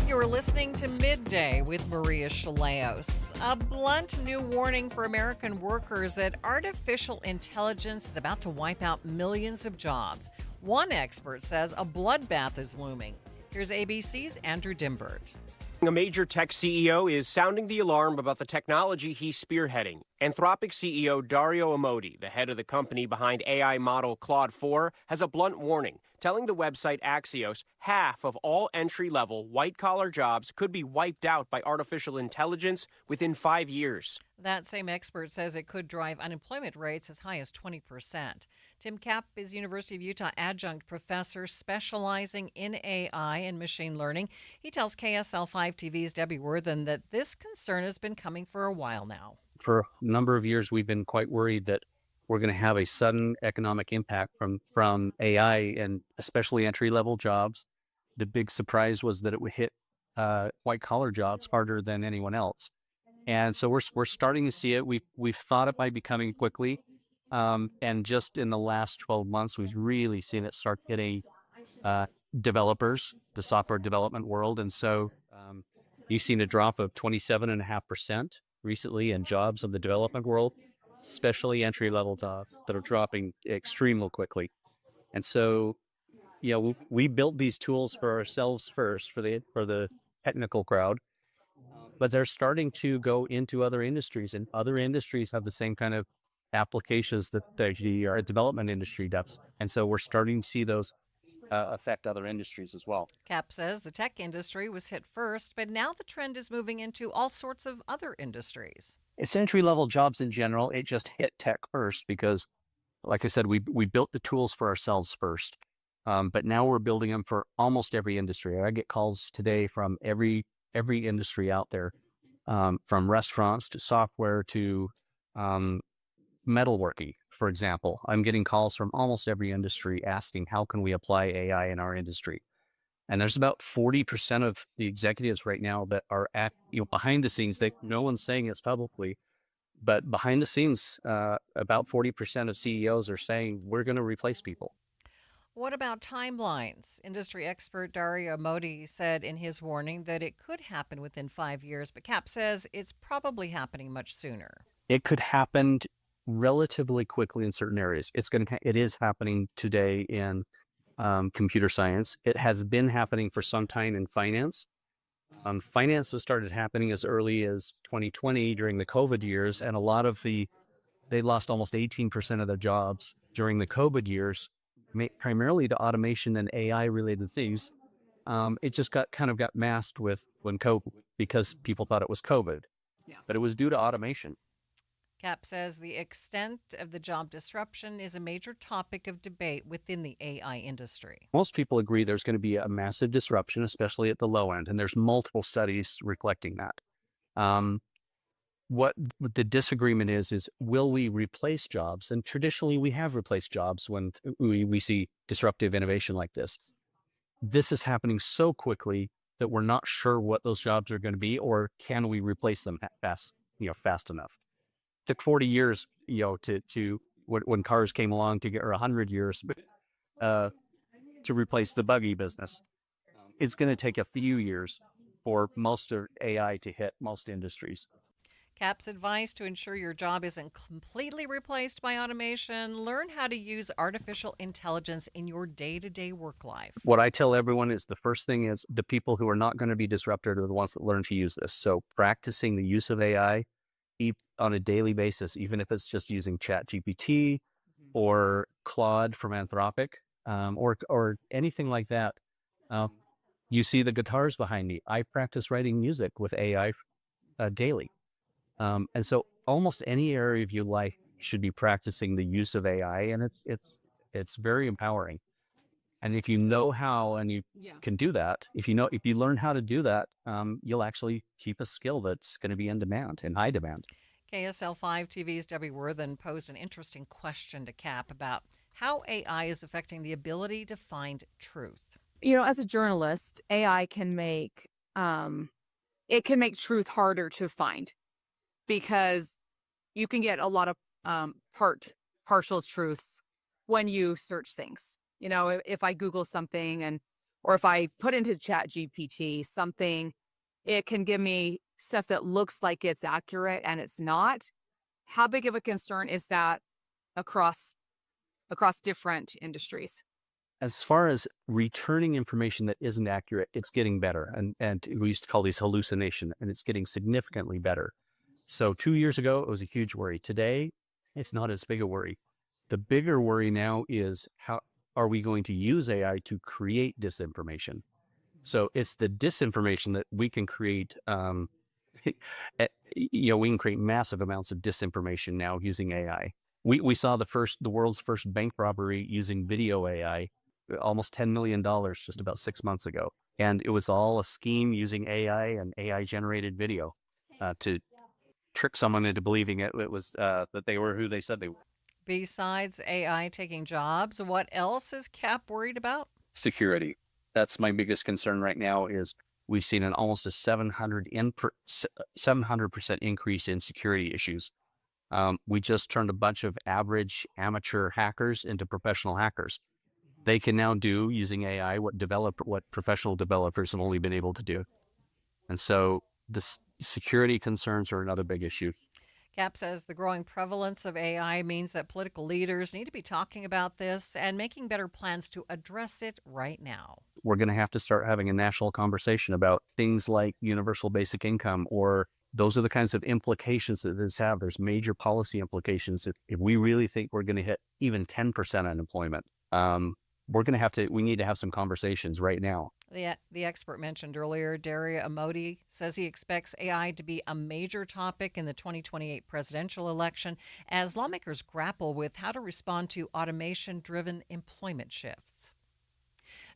You're listening to Midday with Maria Shilaos. A blunt new warning for American workers that artificial intelligence is about to wipe out millions of jobs. One expert says a bloodbath is looming. Here's ABC's Andrew Dimbert. A major tech CEO is sounding the alarm about the technology he's spearheading. Anthropic CEO Dario Amodei, the head of the company behind AI model Claude 4, has a blunt warning, telling the website Axios half of all entry-level white-collar jobs could be wiped out by artificial intelligence within 5 years. That same expert says it could drive unemployment rates as high as 20%. Tim Kapp is University of Utah adjunct professor specializing in AI and machine learning. He tells KSL 5 TV's Debbie Worthen that this concern has been coming for a while now. For a number of years, we've been quite worried that we're going to have a sudden economic impact from AI and especially entry-level jobs. The big surprise was that it would hit white-collar jobs harder than anyone else. And so we're starting to see it. We've thought it might be coming quickly. And just in the last 12 months, we've really seen it start hitting developers, the software development world. And so you've seen a drop of 27.5% recently in jobs in the development world, especially entry-level jobs that are dropping extremely quickly. And so, we built these tools for ourselves first, for the technical crowd, but they're starting to go into other industries, and other industries have the same kind of applications that the development industry does. And so we're starting to see those affect other industries as well. Kapp says the tech industry was hit first, but now the trend is moving into all sorts of other industries. It's entry-level jobs in general. It just hit tech first because, like I said, we built the tools for ourselves first. But now we're building them for almost every industry. I get calls today from every industry out there, from restaurants to software to metalworking, for example. I'm getting calls from almost every industry asking, how can we apply AI in our industry? And there's about 40% of the executives right now that are behind the scenes. No one's saying this publicly, but behind the scenes, about 40% of CEOs are saying we're going to replace people. What about timelines? Industry expert Dario Modi said in his warning that it could happen within 5 years, but Cap says it's probably happening much sooner. It could happen relatively quickly in certain areas. It is happening today in computer science. It has been happening for some time in finance. Finance has started happening as early as 2020 during the COVID years, and they lost almost 18% of their jobs during the COVID years, primarily to automation and AI related things. It just got masked when COVID, because people thought it was COVID, but it was due to automation. Cap says the extent of the job disruption is a major topic of debate within the AI industry. Most people agree there's going to be a massive disruption, especially at the low end, and there's multiple studies reflecting that. What the disagreement is will we replace jobs? And traditionally, we have replaced jobs when we see disruptive innovation like this. This is happening so quickly that we're not sure what those jobs are going to be, or can we replace them fast enough? It took 40 years, when cars came along or 100 years to replace the buggy business. It's going to take a few years for most of AI to hit most industries. Cap's advice to ensure your job isn't completely replaced by automation: learn how to use artificial intelligence in your day-to-day work life. What I tell everyone is the first thing is the people who are not going to be disrupted are the ones that learn to use this. So practicing the use of AI on a daily basis, even if it's just using ChatGPT or Claude from Anthropic, or anything like that. You see the guitars behind me. I practice writing music with AI daily. And so almost any area of your life should be practicing the use of AI, and it's very empowering. And if you know how and you can do that, if you learn how to do that, you'll actually keep a skill that's going to be in high demand. KSL5 TV's Debbie Worthen posed an interesting question to Cap about how AI is affecting the ability to find truth. As a journalist, AI can make truth harder to find, because you can get a lot of partial truths when you search things. If I Google something or if I put into ChatGPT something, it can give me stuff that looks like it's accurate and it's not. How big of a concern is that across different industries? As far as returning information that isn't accurate, it's getting better. And we used to call these hallucination, and it's getting significantly better. So 2 years ago, it was a huge worry. Today, it's not as big a worry. The bigger worry now is how are we going to use AI to create disinformation? So it's the disinformation that we can create. We can create massive amounts of disinformation now using AI. We saw the world's first bank robbery using video AI, almost $10 million just about 6 months ago. And it was all a scheme using AI and AI generated video to trick someone into believing it was that they were who they said they were. Besides AI taking jobs, what else is Cap worried about? Security. That's my biggest concern right now. Is we've seen almost a 700% increase in security issues. We just turned a bunch of average amateur hackers into professional hackers. They can now do, using AI, what professional developers have only been able to do. And so the security concerns are another big issue. Cap says the growing prevalence of AI means that political leaders need to be talking about this and making better plans to address it right now. We're going to have to start having a national conversation about things like universal basic income, or those are the kinds of implications that this have. There's major policy implications. If we really think we're going to hit even 10% unemployment, we need to have some conversations right now. The expert mentioned earlier, Dario Modi, says he expects AI to be a major topic in the 2028 presidential election as lawmakers grapple with how to respond to automation-driven employment shifts.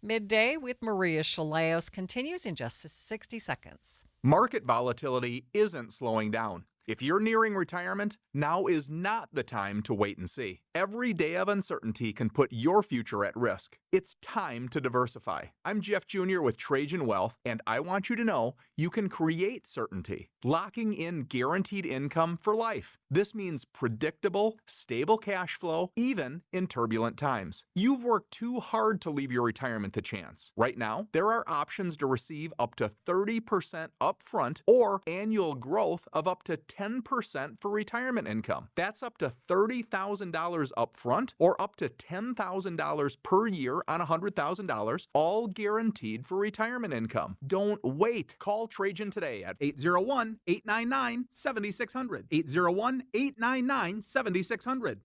Midday with Maria Shilaos continues in just 60 seconds. Market volatility isn't slowing down. If you're nearing retirement, now is not the time to wait and see. Every day of uncertainty can put your future at risk. It's time to diversify. I'm Jeff Jr. with Trajan Wealth, and I want you to know you can create certainty, locking in guaranteed income for life. This means predictable, stable cash flow, even in turbulent times. You've worked too hard to leave your retirement to chance. Right now, there are options to receive up to 30% upfront or annual growth of up to 10% for retirement income. That's up to $30,000 upfront or up to $10,000 per year on $100,000, all guaranteed for retirement income. Don't wait. Call Trajan today at 801-899-7600. 801-899-7600.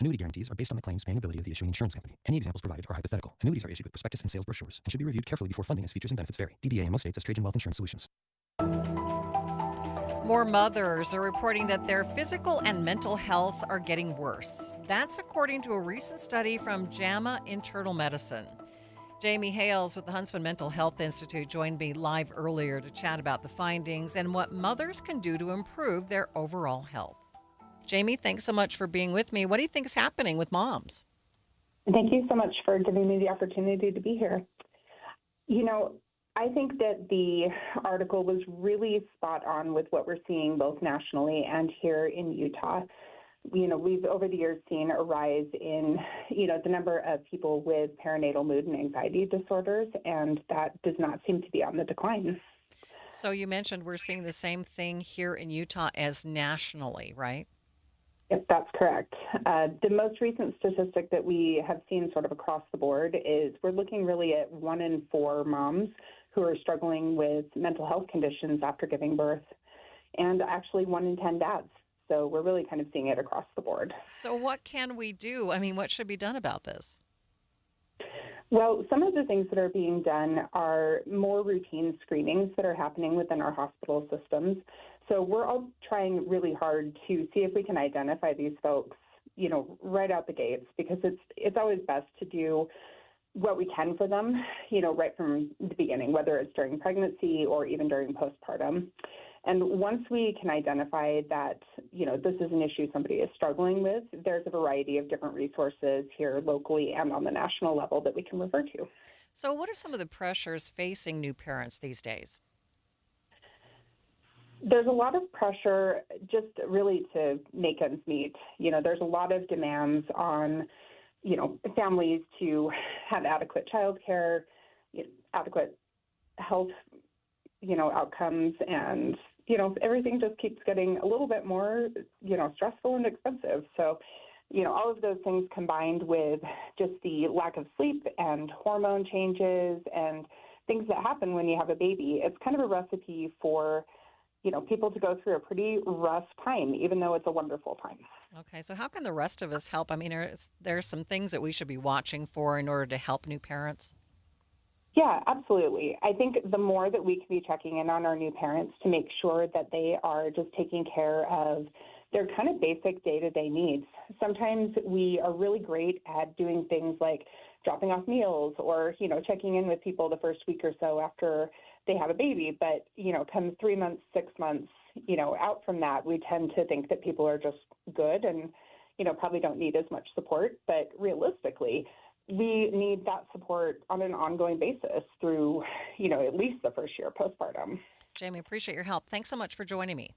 Annuity guarantees are based on the claims paying ability of the issuing insurance company. Any examples provided are hypothetical. Annuities are issued with prospectus and sales brochures and should be reviewed carefully before funding as features and benefits vary. DBA in most states as Trajan Wealth Insurance Solutions. More mothers are reporting that their physical and mental health are getting worse. That's according to a recent study from JAMA Internal Medicine. Jamie Hales with the Huntsman Mental Health Institute joined me live earlier to chat about the findings and what mothers can do to improve their overall health. Jamie, thanks so much for being with me. What do you think is happening with moms? Thank you so much for giving me the opportunity to be here. You know, I think that the article was really spot on with what we're seeing both nationally and here in Utah. You know, we've over the years seen a rise in, the number of people with perinatal mood and anxiety disorders, and that does not seem to be on the decline. So you mentioned we're seeing the same thing here in Utah as nationally, right? Yep, that's correct. The most recent statistic that we have seen sort of across the board is we're looking really at 1 in 4 moms who are struggling with mental health conditions after giving birth, and actually 1 in 10 dads. So we're really kind of seeing it across the board. So what can we do? I mean, what should be done about this? Well, some of the things that are being done are more routine screenings that are happening within our hospital systems. So we're all trying really hard to see if we can identify these folks, right out the gates, because it's always best to do what we can for them, right from the beginning, whether it's during pregnancy or even during postpartum. And once we can identify that, this is an issue somebody is struggling with, there's a variety of different resources here locally and on the national level that we can refer to. So what are some of the pressures facing new parents these days? There's a lot of pressure just really to make ends meet. There's a lot of demands on, families to have adequate childcare, adequate health, outcomes, and, everything just keeps getting a little bit more, stressful and expensive. So, all of those things combined with just the lack of sleep and hormone changes and things that happen when you have a baby, it's kind of a recipe for people to go through a pretty rough time, even though it's a wonderful time. Okay, so how can the rest of us help? I mean, are there some things that we should be watching for in order to help new parents? Yeah, absolutely. I think the more that we can be checking in on our new parents to make sure that they are just taking care of their kind of basic day-to-day needs. Sometimes we are really great at doing things like dropping off meals or, checking in with people the first week or so after they have a baby. But, come 3 months, 6 months, out from that, we tend to think that people are just good and, probably don't need as much support. But realistically, we need that support on an ongoing basis through, at least the first year postpartum. Jamie, appreciate your help. Thanks so much for joining me.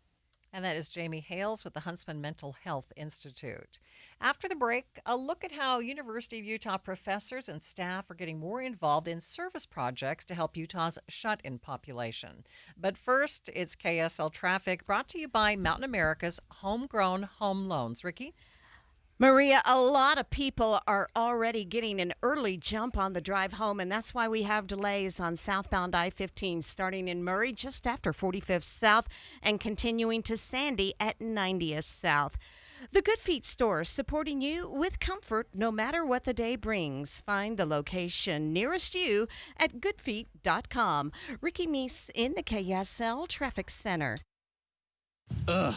And that is Jamie Hales with the Huntsman Mental Health Institute. After the break, a look at how University of Utah professors and staff are getting more involved in service projects to help Utah's shut-in population. But first, it's KSL Traffic, brought to you by Mountain America's Homegrown Home Loans. Ricky? Maria, a lot of people are already getting an early jump on the drive home, and that's why we have delays on southbound I-15 starting in Murray just after 45th South and continuing to Sandy at 90th South. The Good Feet store, supporting you with comfort no matter what the day brings. Find the location nearest you at goodfeet.com. Ricky Meese in the KSL Traffic Center. Ugh,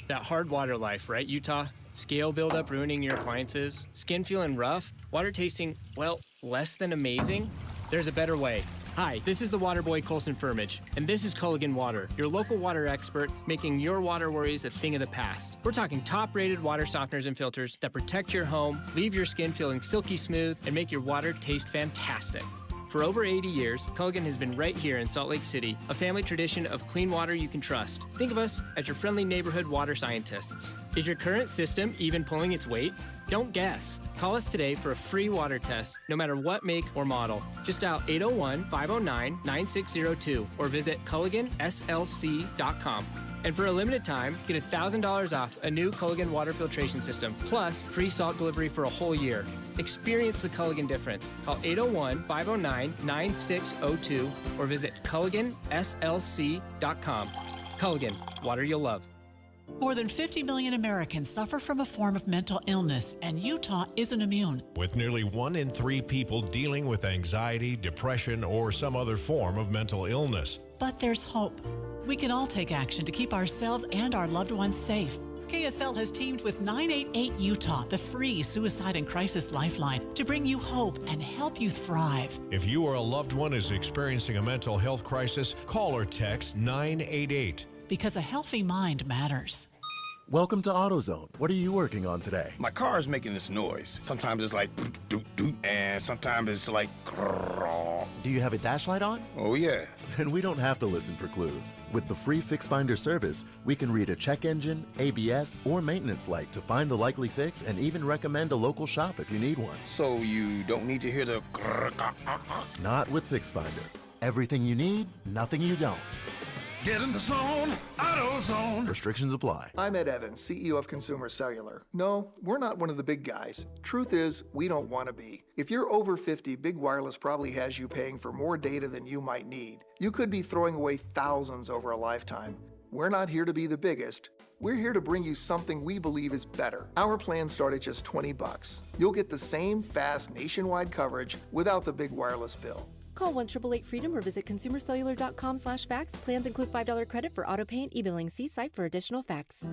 that hard water life, right, Utah? Scale buildup ruining your appliances, skin feeling rough, water tasting, well, less than amazing? There's a better way. Hi, this is the water boy Colson Firmage, and this is Culligan Water, your local water expert making your water worries a thing of the past. We're talking top-rated water softeners and filters that protect your home, leave your skin feeling silky smooth, and make your water taste fantastic. For over 80 years, Culligan has been right here in Salt Lake City, a family tradition of clean water you can trust. Think of us as your friendly neighborhood water scientists. Is your current system even pulling its weight? Don't guess. Call us today for a free water test, no matter what make or model. Just dial 801-509-9602 or visit CulliganSLC.com. And for a limited time, get $1,000 off a new Culligan water filtration system, plus free salt delivery for a whole year. Experience the Culligan difference. Call 801-509-9602 or visit CulliganSLC.com. Culligan, water you'll love. More than 50 million Americans suffer from a form of mental illness, and Utah isn't immune. With nearly 1 in 3 people dealing with anxiety, depression, or some other form of mental illness. But there's hope. We can all take action to keep ourselves and our loved ones safe. KSL has teamed with 988 Utah, the free suicide and crisis lifeline, to bring you hope and help you thrive. If you or a loved one is experiencing a mental health crisis, call or text 988. Because a healthy mind matters. Welcome to AutoZone. What are you working on today? My car is making this noise. Sometimes it's like doot doot, and sometimes it's like grrr. Do you have a dash light on? Oh yeah. Then we don't have to listen for clues. With the free Fix Finder service, we can read a check engine, ABS, or maintenance light to find the likely fix and even recommend a local shop if you need one. So you don't need to hear the grrr. Not with Fix Finder. Everything you need, nothing you don't. Get in the zone, AutoZone. Restrictions apply. I'm Ed Evans, CEO of Consumer Cellular. No, we're not one of the big guys. Truth is, we don't want to be. If you're over 50, Big Wireless probably has you paying for more data than you might need. You could be throwing away thousands over a lifetime. We're not here to be the biggest. We're here to bring you something we believe is better. Our plans start at just $20. You'll get the same fast nationwide coverage without the big wireless bill. Call 1-888-FREEDOM or visit consumercellular.com/facts. Plans include $5 credit for auto-pay and e-billing. See site for additional facts.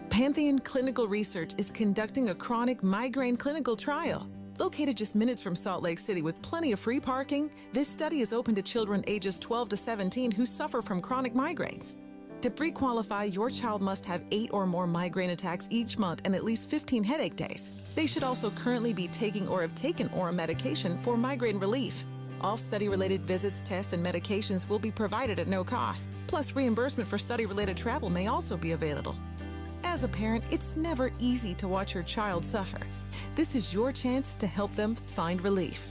Pantheon Clinical Research is conducting a chronic migraine clinical trial. Located just minutes from Salt Lake City with plenty of free parking, this study is open to children ages 12 to 17 who suffer from chronic migraines. To pre-qualify, your child must have 8 or more migraine attacks each month and at least 15 headache days. They should also currently be taking or have taken oral medication for migraine relief. All study-related visits, tests, and medications will be provided at no cost. Plus, reimbursement for study-related travel may also be available. As a parent, it's never easy to watch your child suffer. This is your chance to help them find relief.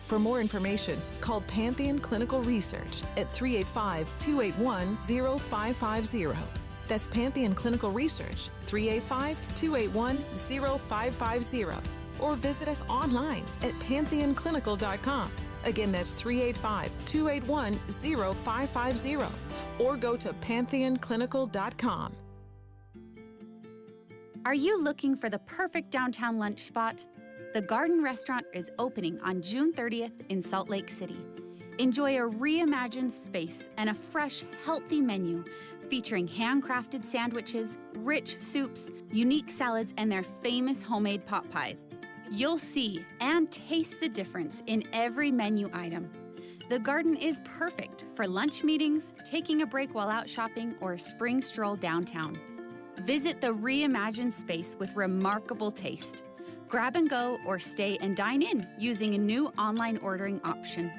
For more information, call Pantheon Clinical Research at 385-281-0550. That's Pantheon Clinical Research, 385-281-0550. Or visit us online at pantheonclinical.com. Again, that's 385-281-0550. Or go to pantheonclinical.com. Are you looking for the perfect downtown lunch spot? The Garden Restaurant is opening on June 30th in Salt Lake City. Enjoy a reimagined space and a fresh, healthy menu featuring handcrafted sandwiches, rich soups, unique salads, and their famous homemade pot pies. You'll see and taste the difference in every menu item. The Garden is perfect for lunch meetings, taking a break while out shopping, or a spring stroll downtown. Visit the reimagined space with remarkable taste. Grab and go or stay and dine in using a new online ordering option.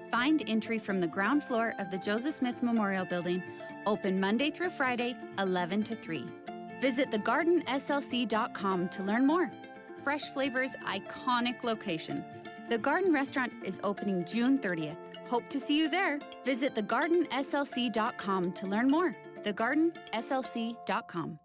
Find entry from the ground floor of the Joseph Smith Memorial Building, open Monday through Friday, 11 to 3. Visit thegardenslc.com to learn more. Fresh flavors, iconic location. The Garden Restaurant is opening June 30th. Hope to see you there. Visit thegardenslc.com to learn more. thegardenslc.com.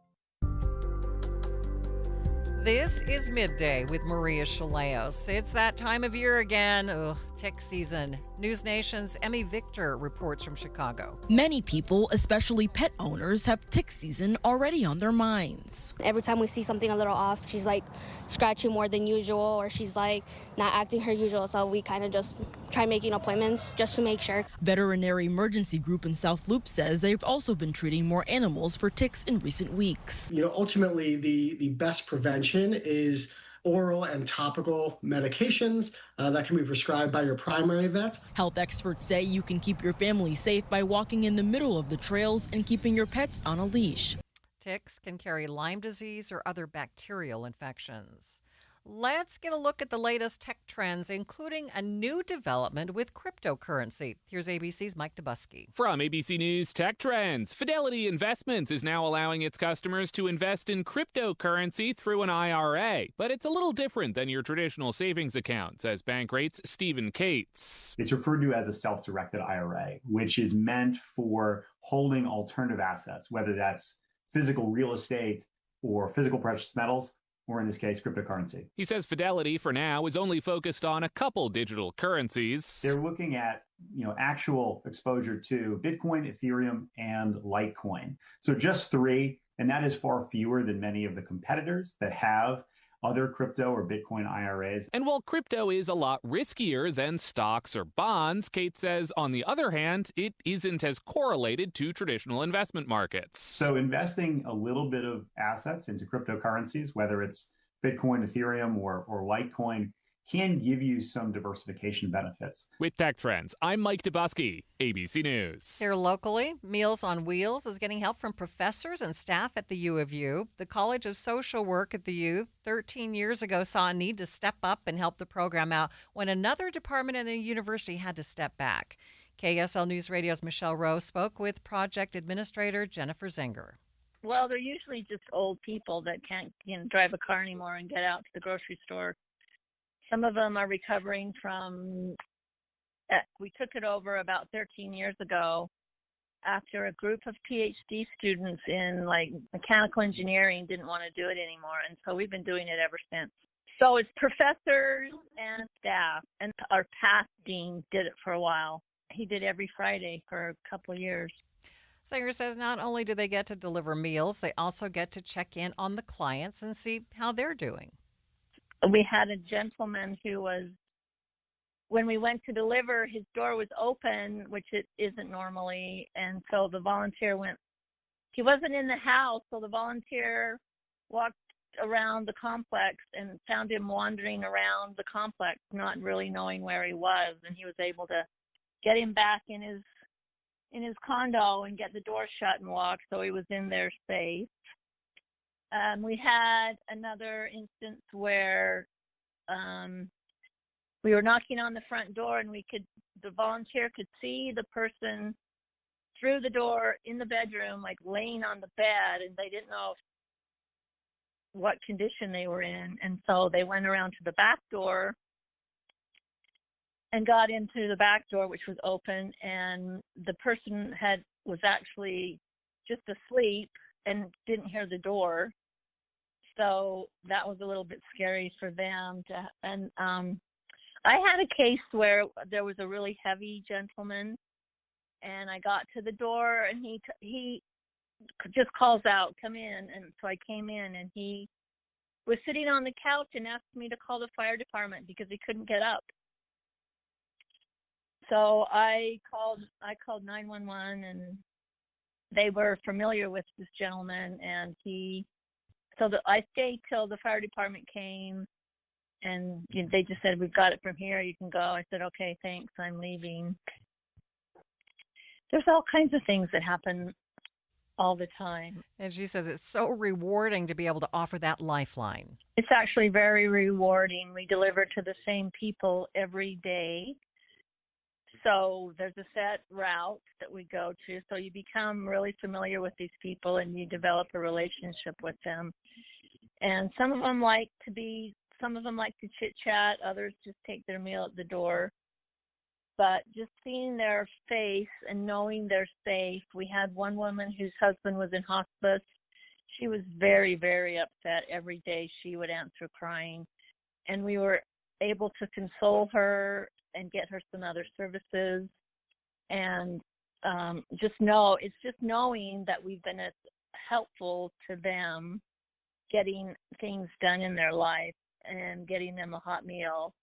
This is Midday with Maria Shilaos. It's that time of year again. Tick season. News Nation's Emmy Victor reports from Chicago. Many people, especially pet owners, have tick season already on their minds. Every time we see something a little off, she's like scratching more than usual, or she's like not acting her usual. So we kind of just try making appointments just to make sure. Veterinary Emergency Group in South Loop says they've also been treating more animals for ticks in recent weeks. Ultimately, the best prevention is oral and topical medications that can be prescribed by your primary vet. Health experts say you can keep your family safe by walking in the middle of the trails and keeping your pets on a leash. Ticks can carry Lyme disease or other bacterial infections. Let's get a look at the latest tech trends, including a new development with cryptocurrency. Here's ABC's Mike Dubusky. From ABC News Tech Trends, Fidelity Investments is now allowing its customers to invest in cryptocurrency through an IRA. But it's a little different than your traditional savings account, says Bankrate's Stephen Cates. It's referred to as a self-directed IRA, which is meant for holding alternative assets, whether that's physical real estate or physical precious metals, or in this case, cryptocurrency. He says Fidelity, for now, is only focused on a couple digital currencies. They're looking at, actual exposure to Bitcoin, Ethereum, and Litecoin. So just three, and that is far fewer than many of the competitors that have other crypto or Bitcoin IRAs. And while crypto is a lot riskier than stocks or bonds, Kate says, on the other hand, it isn't as correlated to traditional investment markets. So investing a little bit of assets into cryptocurrencies, whether it's Bitcoin, Ethereum, or Litecoin, can give you some diversification benefits. With Tech Trends, I'm Mike Dubusky, ABC News. Here locally, Meals on Wheels is getting help from professors and staff at the U of U. The College of Social Work at the U 13 years ago saw a need to step up and help the program out when another department in the university had to step back. KSL News Radio's Michelle Rowe spoke with project administrator Jennifer Zenger. Well, they're usually just old people that can't drive a car anymore and get out to the grocery store. Some of them are recovering from, we took it over about 13 years ago after a group of PhD students in mechanical engineering didn't want to do it anymore. And so we've been doing it ever since. So it's professors and staff, and our past dean did it for a while. He did every Friday for a couple of years. Singer says not only do they get to deliver meals, they also get to check in on the clients and see how they're doing. We had a gentleman who was, when we went to deliver, his door was open, which it isn't normally. And so the volunteer he wasn't in the house. So the volunteer walked around the complex and found him wandering around the complex, not really knowing where he was. And he was able to get him back in his condo and get the door shut and locked. So he was in there safe. We had another instance where we were knocking on the front door and the volunteer could see the person through the door in the bedroom, laying on the bed, and they didn't know what condition they were in. And so they went around to the back door and got into the back door, which was open, and the person was actually just asleep and didn't hear the door. So that was a little bit scary for them. I had a case where there was a really heavy gentleman, and I got to the door, and he just calls out, "Come in." And so I came in, and he was sitting on the couch and asked me to call the fire department because he couldn't get up. So I called 911, and they were familiar with this gentleman, and I stayed till the fire department came, and they just said, "We've got it from here. You can go." I said, "Okay, thanks. I'm leaving." There's all kinds of things that happen all the time. And she says it's so rewarding to be able to offer that lifeline. It's actually very rewarding. We deliver to the same people every day. So there's a set route that we go to. So you become really familiar with these people and you develop a relationship with them. And some of them like to chit chat. Others just take their meal at the door. But just seeing their face and knowing they're safe. We had one woman whose husband was in hospice. She was very, very upset. Every day she would answer crying. And we were able to console her and get her some other services, and it's just knowing that we've been as helpful to them getting things done in their life and getting them a hot meal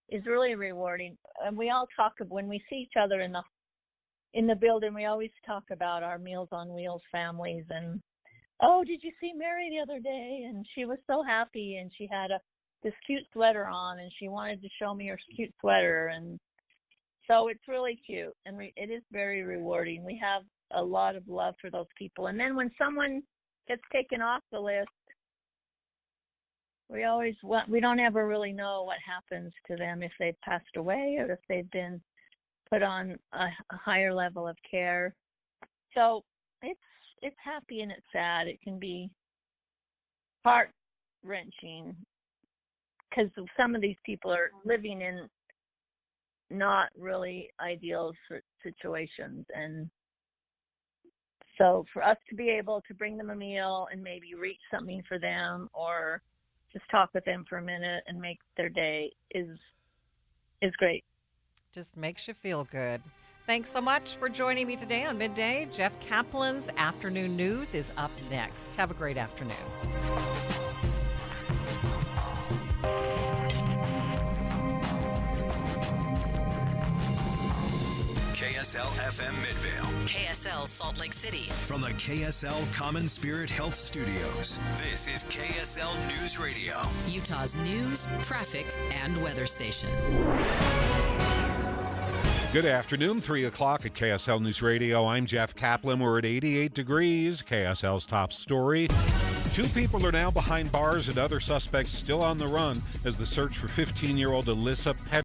is really rewarding. And we all when we see each other in the building, we always talk about our Meals on Wheels families and, "Oh, did you see Mary the other day? And she was so happy, and she had a this cute sweater on, and she wanted to show me her cute sweater. And so it's really cute, and it is very rewarding. We have a lot of love for those people. And then when someone gets taken off the list, we don't ever really know what happens to them, if they've passed away or if they've been put on a higher level of care. So it's happy and it's sad. It can be heart-wrenching because some of these people are living in not really ideal situations. And so for us to be able to bring them a meal and maybe reach something for them or just talk with them for a minute and make their day is great. Just makes you feel good. Thanks so much for joining me today on Midday. Jeff Kaplan's Afternoon News is up next. Have a great afternoon. KSL FM Midvale. KSL Salt Lake City. From the KSL Common Spirit Health Studios, this is KSL News Radio. Utah's news, traffic, and weather station. Good afternoon, 3 o'clock at KSL News Radio. I'm Jeff Kaplan. We're at 88 degrees. KSL's top story. 2 people are now behind bars and other suspects still on the run as the search for 15-year-old Alyssa Pet